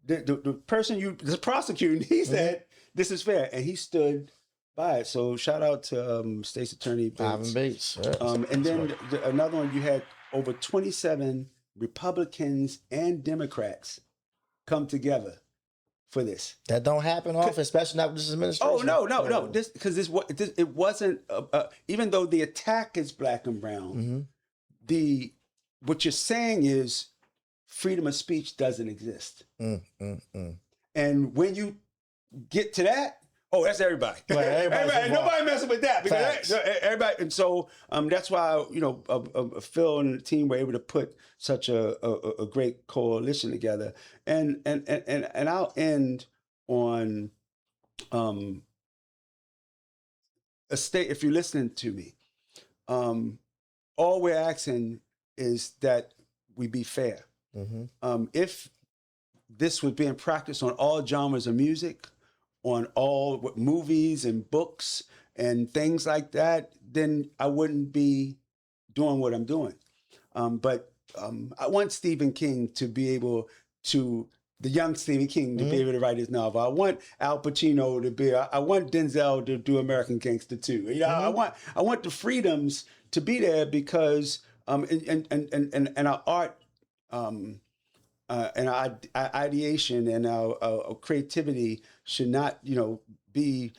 The person the prosecuting, he said this is fair, and he stood by it. So shout out to State's Attorney Bates. Ivan Bates. Yeah. And then another one, you had over 27 Republicans and Democrats come together for this. That don't happen often, especially not with this administration. Oh no! It wasn't. Even though the attack is black and brown, what you're saying is freedom of speech doesn't exist. And when you get to that, that's everybody. Right, everybody, nobody messing with that because everybody. And so that's why Phil and the team were able to put such a great coalition together. And I'll end on a state. If you're listening to me, all we're asking is that we be fair. If this was being practiced on all genres of music, on all movies and books and things like that, then I wouldn't be doing what I'm doing. But I want Stephen King to be able to, the young Stephen King to be able to write his novel. I want Al Pacino to be, I want Denzel to do American Gangster 2. I want the freedoms to be there because, and our art, and our ideation and our creativity should not, be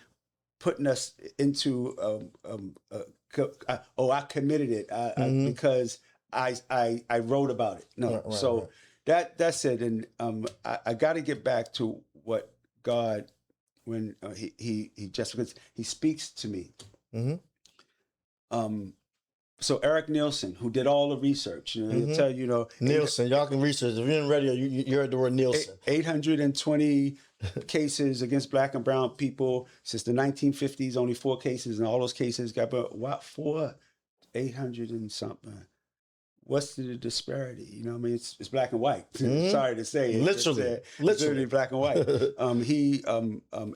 putting us into I committed it because I wrote about it. No, that's it. And I got to get back to what God, when he speaks to me. So Eric Nielsen, who did all the research, he'll tell you, Nielsen, y'all can research. If you're in radio, you heard the word Nielsen. 820 cases against black and brown people since the 1950s. Only 4 cases, and all those cases got 800 and something. What's the disparity? It's black and white. Sorry to say it. Literally black and white.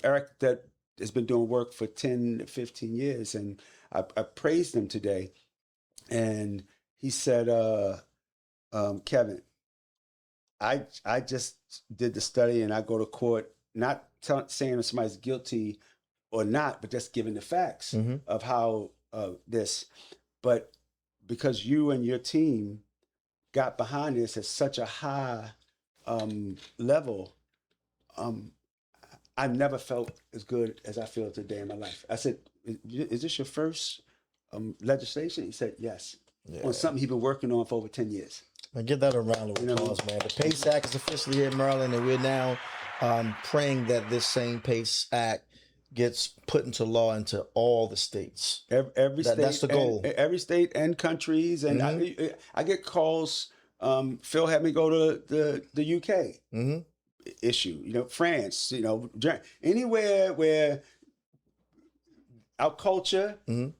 Eric that has been doing work for 10 to 15 years, and I praised him today. And he said, Kevin, I just did the study and I go to court, not saying if somebody's guilty or not, but just giving the facts of how this. But because you and your team got behind this at such a high level, I never felt as good as I feel today in my life. I said, is this your first legislation? He said, yes. Yeah. On something he's been working on for over 10 years. Now give that a round of applause, man. The PACE Act is officially here in Maryland, and we're now praying that this same PACE Act gets put into law into all the states. Every state. That's the goal. Every state and countries. And I get calls. Phil had me go to the UK issue, France, anywhere where our culture, Mhm.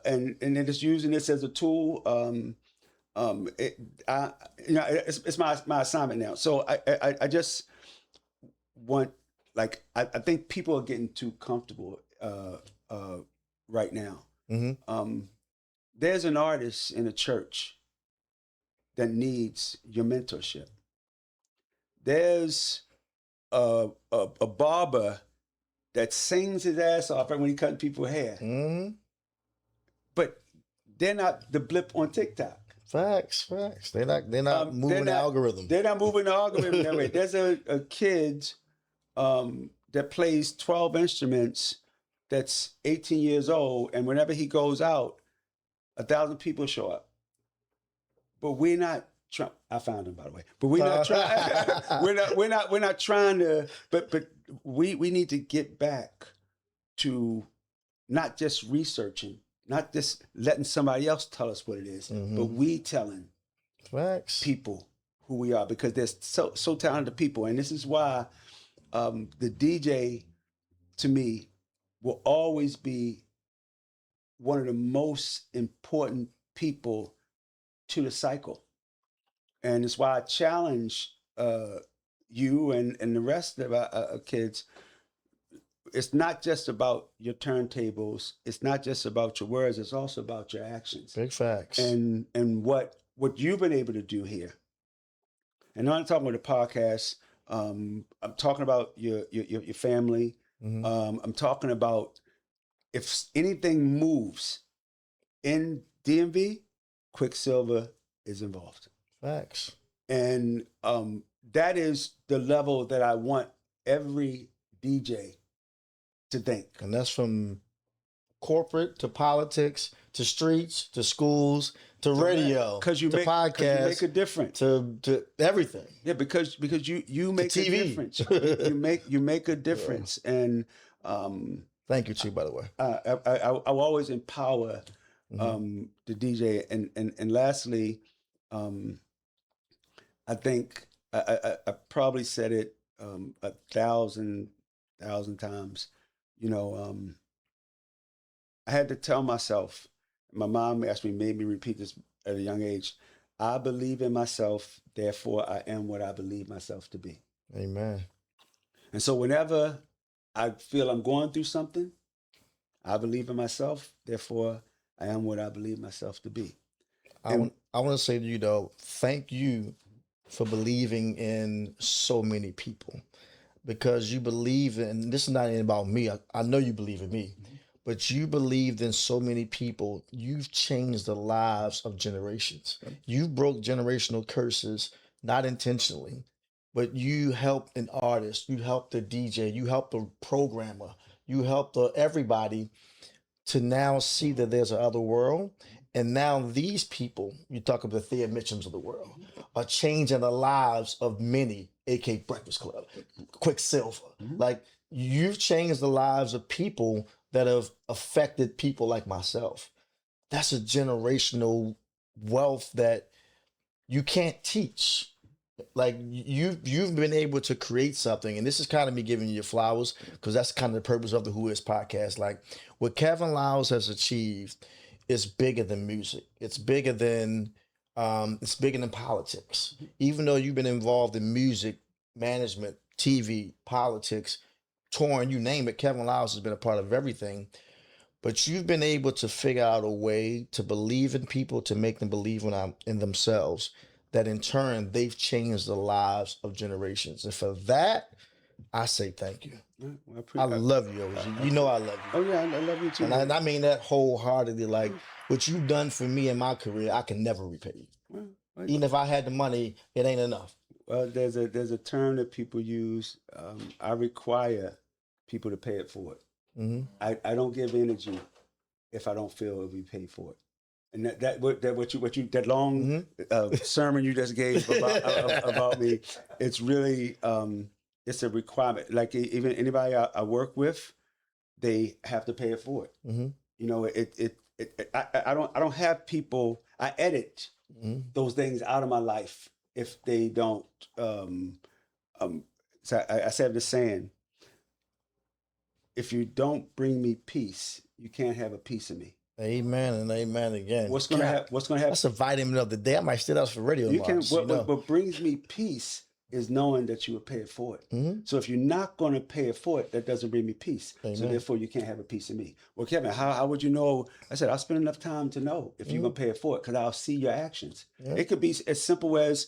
and then just using this as a tool. It, I, it's my assignment now. So I just want, like, I think people are getting too comfortable right now. Mhm. There's an artist in a church that needs your mentorship. There's a barber that sings his ass off when he cutting people's hair, Mhm. but they're not the blip on TikTok. Facts. They're not moving the algorithm. They're not moving the algorithm that way. There's a kid that plays 12 instruments that's 18 years old, and whenever he goes out, 1,000 people show up. But we're not trying. I found him, by the way. But we're not trying. we're not trying to. But we need to get back to not just researching, not just letting somebody else tell us what it is, but we telling Facts. people who we are, because there's so talented people, and this is why the DJ, to me, will always be one of the most important people to the cycle. And it's why I challenge you and the rest of our kids. It's not just about your turntables. It's not just about your words. It's also about your actions. Big facts. And what you've been able to do here. And I'm not talking about the podcast. I'm talking about your family. I'm talking about, if anything moves in DMV, Quicksilva is involved. Facts. And that is the level that I want every DJ to think. And that's from corporate to politics to streets to schools to radio because you to make podcasts, make a difference to everything. Yeah, because you make a TV. difference. you make a difference, and Thank you too, by the way. I will always empower the DJ, and lastly, I think I probably said it 1,000 times. I had to tell myself. My mom asked me, made me repeat this at a young age. I believe in myself, therefore I am what I believe myself to be. Amen. And so whenever I feel I'm going through something, I believe in myself, therefore I am what I believe myself to be. I want to say to you though, thank you for believing in so many people, because you believe in, this is not even about me. I know you believe in me, but you believed in so many people. You've changed the lives of generations. You broke generational curses, not intentionally, but you helped an artist, you helped the DJ, you helped the programmer, you helped everybody to now see that there's another world. And now these people, you talk about the Thea Mitchums of the world, are changing the lives of many, aka Breakfast Club, Quicksilva. Like, you've changed the lives of people that have affected people like myself. That's a generational wealth that you can't teach. Like, you've been able to create something, and this is kind of me giving you your flowers, because that's kind of the purpose of the Who Is podcast. Like, what Kevin Liles has achieved is bigger than music. It's bigger than politics. Even though you've been involved in music, management, TV, politics, touring, you name it, Kevin Liles has been a part of everything. But you've been able to figure out a way to believe in people, to make them believe in themselves, that in turn they've changed the lives of generations. And for that, I say thank you. Well, I love you, OG. You know I love you. Oh yeah, I love you too. And I mean that wholeheartedly. Like, what you've done for me in my career, I can never repay you. Well, Even if I had the money, it ain't enough. Well, there's a term that people use. I require people to pay it forward. I don't give energy if I don't feel it'll be paid for it. And that long sermon you just gave about me, it's really it's a requirement. Like, even anybody I work with, they have to pay it forward. You know, I don't have people. I edit those things out of my life if they don't. So I said the saying: if you don't bring me peace, you can't have a piece of me. Amen and amen again. What's gonna God, happen? What's gonna happen? that's a vitamin of the day. I might steal that for radio You tomorrow. can. Just so you know. What brings me peace is knowing that you will pay it forward. Mhm. So if you're not going to pay it forward, that doesn't bring me peace. So Amen. therefore, you can't have a piece of me. Well, Kevin, how would you know? I said, I'll spend enough time to know if you're going to pay it forward because I'll see your actions. Yeah. It could be as simple as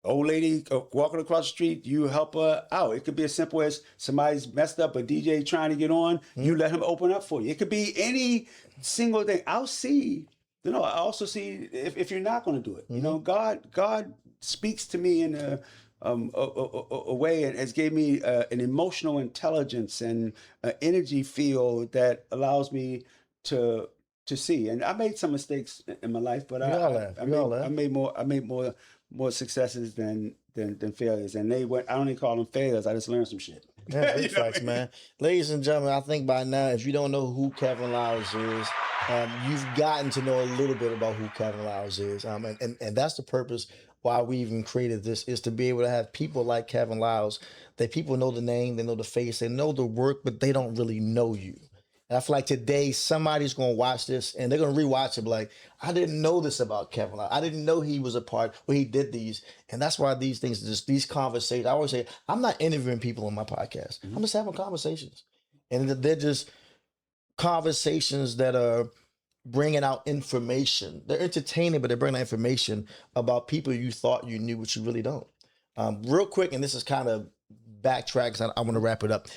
old lady walking across the street, you help her out. It could be as simple as somebody's messed up, a DJ trying to get on, you let him open up for you. It could be any single thing. I'll see. You know, I also see if you're not going to do it. You know, God speaks to me in a way and has gave me an emotional intelligence and an energy field that allows me to see. And I made some mistakes in my life, but I made more successes than failures. And I don't even call them failures. I just learned some shit. Yeah, big facts, man. Ladies and gentlemen, I think by now, if you don't know who Kevin Liles is, you've gotten to know a little bit about who Kevin Liles is. And that's the purpose why we even created this, is to be able to have people like Kevin Liles, that people know the name, they know the face, they know the work, but they don't really know you. And I feel like today somebody's going to watch this and they're going to rewatch it like, I didn't know this about Kevin Liles. I didn't know he was a part where he did these. And that's why these things, just these conversations, I always say, I'm not interviewing people on my podcast. I'm just having conversations. And they're just conversations that are bringing out information. They're entertaining, but they're bringing out information about people you thought you knew, but you really don't. Real quick, and this is kind of backtrack because I want to wrap it up.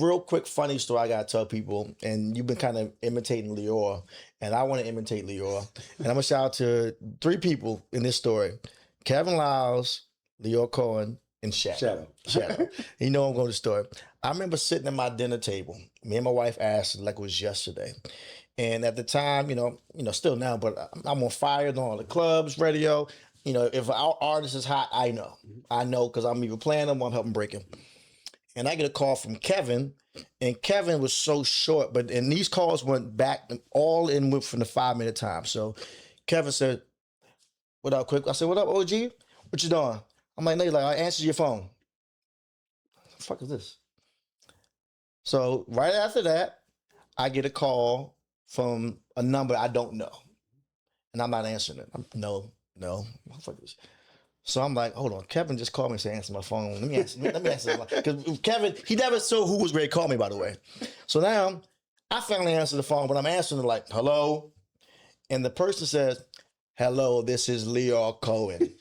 Real quick, funny story I got to tell people, and you've been kind of imitating Lior, and I want to imitate Lior. And I'm going to shout out to 3 people in this story: Kevin Liles, Lior Cohen, and Shadow. You know I'm going to the story. I remember sitting at my dinner table. Me and my wife asked like it was yesterday. And at the time, you know, still now, but I'm on fire on all the clubs, radio. You know, if our artist is hot, I know because I'm either playing them or I'm helping break him. And I get a call from Kevin, and Kevin was so short, and these calls went back all in from the 5-minute time. So Kevin said, "What up, Quick?" I said, "What up, OG? What you doing?" I'm like, "No," he's like, "I answered your phone." What the fuck is this? So right after that, I get a call from a number I don't know, and I'm not answering it. No. What the fuck is this? So I'm like, hold on. Kevin just called me and said, answer my phone. Let me answer. Because Kevin, he never saw who was ready to call me, by the way. So now I finally answer the phone, but I'm answering it like, hello. And the person says, hello, this is Lior Cohen.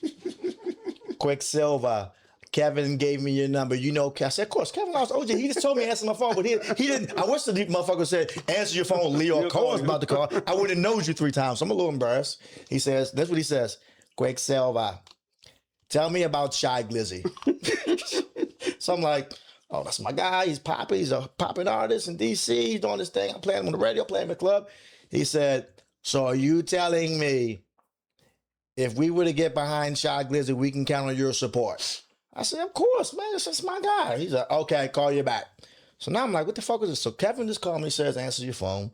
Quicksilva. Kevin gave me your number. You know, I said, of course, Kevin Liles, OJ, he just told me to answer my phone, but he didn't. I wish the motherfucker said, answer your phone, Lior Cohen's about to call. I would have known you 3 times. So I'm a little embarrassed. He says, that's what he says. Quicksilva, tell me about Shy Glizzy. So I'm like, oh, that's my guy. He's popping. He's a popping artist in DC. He's doing this thing. I'm playing him on the radio, playing him in the club. He said, so are you telling me if we were to get behind Shy Glizzy, we can count on your support? I said, of course, man. That's my guy. He's like, okay, call you back. So now I'm like, what the fuck is this? So Kevin just called me, says, answer your phone.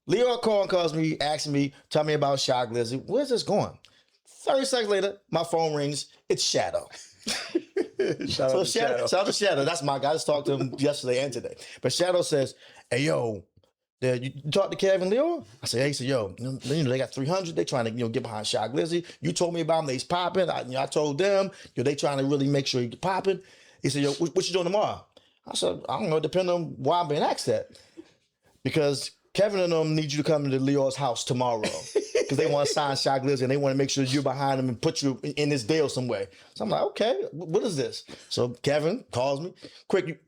Lior Cohen calls me, asks me, tell me about Shy Glizzy. Where's this going? 30 seconds later, my phone rings. It's Shadow. Shout out to Shadow. That's my guy. I just talked to him yesterday and today. But Shadow says, hey, yo, you talked to Kevin Lior? I said, hey, he said, yo, they got 300. They trying to get behind Shy Glizzy. You told me about him. They's popping. I told them, they trying to really make sure you get popping. He said, yo, what you doing tomorrow? I said, I don't know, depending on why I'm being asked that. Because Kevin and them need you to come to Lior's house tomorrow because they want to sign Shy Glizzy and they want to make sure you're behind them and put you in this deal somewhere. So I'm like, okay, what is this? So Kevin calls me, Quick,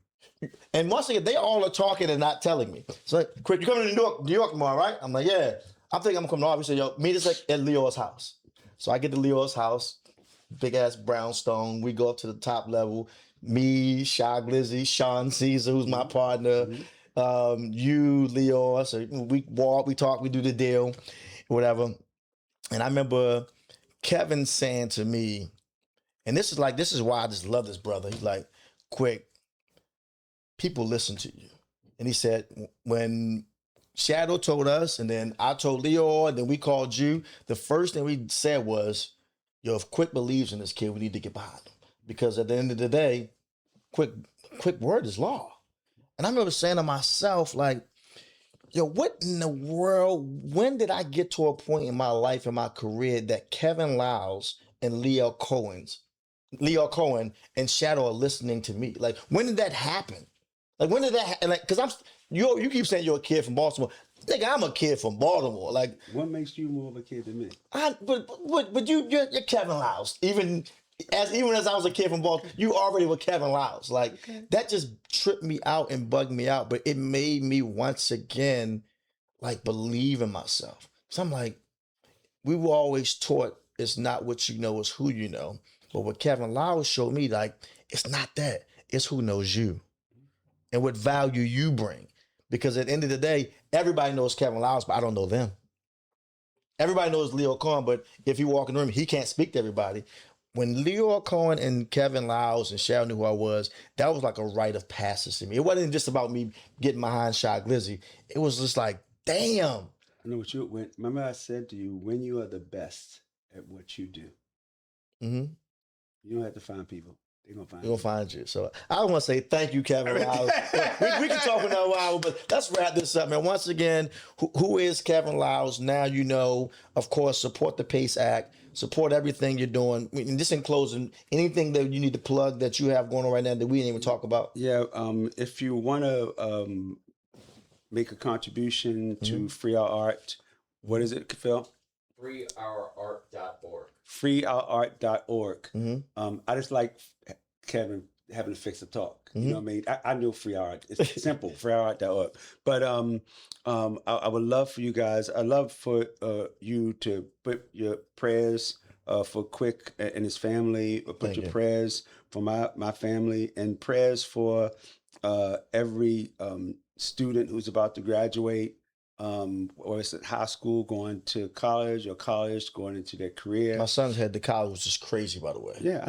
and once again, they all are talking and not telling me. So like, Quick, you coming to New York tomorrow, right? I'm like, yeah. I'm thinking I'm coming to He said, yo, meet us at Lior's house. So I get to Lior's house, big ass brownstone. We go up to the top level. Me, Shy Glizzy, Sean Caesar, who's my partner. You, Lior. So we walk, we talk, we do the deal, whatever. And I remember Kevin saying to me, and this is why I just love this brother. He's like, Quick, people listen to you. And he said, when Shadow told us, and then I told Lior, and then we called you, the first thing we said was, yo, if Quick believes in this kid, we need to get behind him. Because at the end of the day, Quick word is law. And I remember saying to myself, like, Yo, what in the world? When did I get to a point in my life, in my career, that Kevin Liles and Leo Cohen and Shadow are listening to me? Like, when did that happen? Like, when did that happen? Like, because you keep saying you're a kid from Baltimore. Nigga, I'm a kid from Baltimore. Like, What makes you more of a kid than me? but you're Kevin Liles. Even as I was a kid from Baltimore, you already were Kevin Liles. Like, that just tripped me out and bugged me out. But it made me once again like believe in myself. So I'm like, we were always taught it's not what you know, it's who you know. But what Kevin Liles showed me, like, it's not that. It's who knows you and what value you bring. Because at the end of the day, everybody knows Kevin Liles, but I don't know them. Everybody knows Leo Cohen, but if you walk in the room, he can't speak to everybody. When Leo Cohen and Kevin Liles and Cheryl knew who I was, that was like a rite of passage to me. It wasn't just about me getting behind Shy Glizzy. It was just like, damn. I know what remember I said to you, when you are the best at what you do, Mm-hmm. you don't have to find people. They're going to find We're gonna find you. So I want to say thank you, Kevin Liles. we can talk another while, but let's wrap this up, man. Once again, who is Kevin Liles? Now you know. Of course, support the PACE Act. Support everything you're doing. And just in closing, anything that you need to plug that you have going on right now that we didn't even talk about? Yeah, if you want to make a contribution to Free Our Art, what is it, Phil? freeourart.org. freeourart.org. Mm-hmm. I just like Kevin having to fix the talk. You know what I mean? I know Free Art. It's simple, freeourart.org. But I would love for you guys, I'd love for you to put your prayers for Quick and his family, or put Thank your you. prayers for my family, and prayers for every student who's about to graduate, or it's at high school going to college, or college going into their career. My son's head to college was just crazy, by the way. Yeah,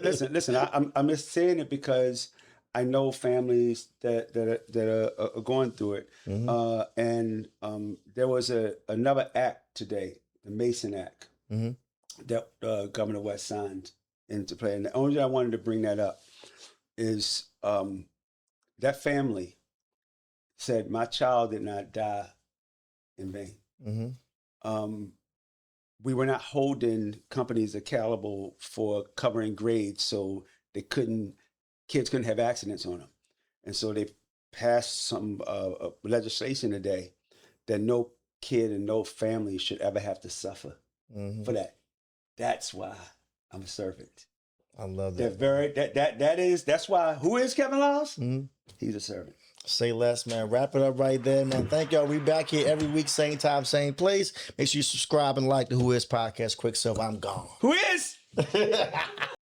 listen. I'm just saying it because I know families that are going through it. Mm-hmm. And there was another act today, the Mason Act, Mm-hmm. that Governor West signed into play. And the only reason I wanted to bring that up is that family said, my child did not die in vain. Mm-hmm. We were not holding companies accountable for covering grades, so kids couldn't have accidents on them. And so they passed some legislation today that no kid and no family should ever have to suffer for that. That's why I'm a servant. I love That that. that's why. Who is Kevin Liles? Mm-hmm. He's a servant. Say less, man. Wrap it up right there, man. Thank y'all. We back here every week, same time, same place. Make sure you subscribe and like the Who Is Podcast. Quicksilva, I'm gone. Who is?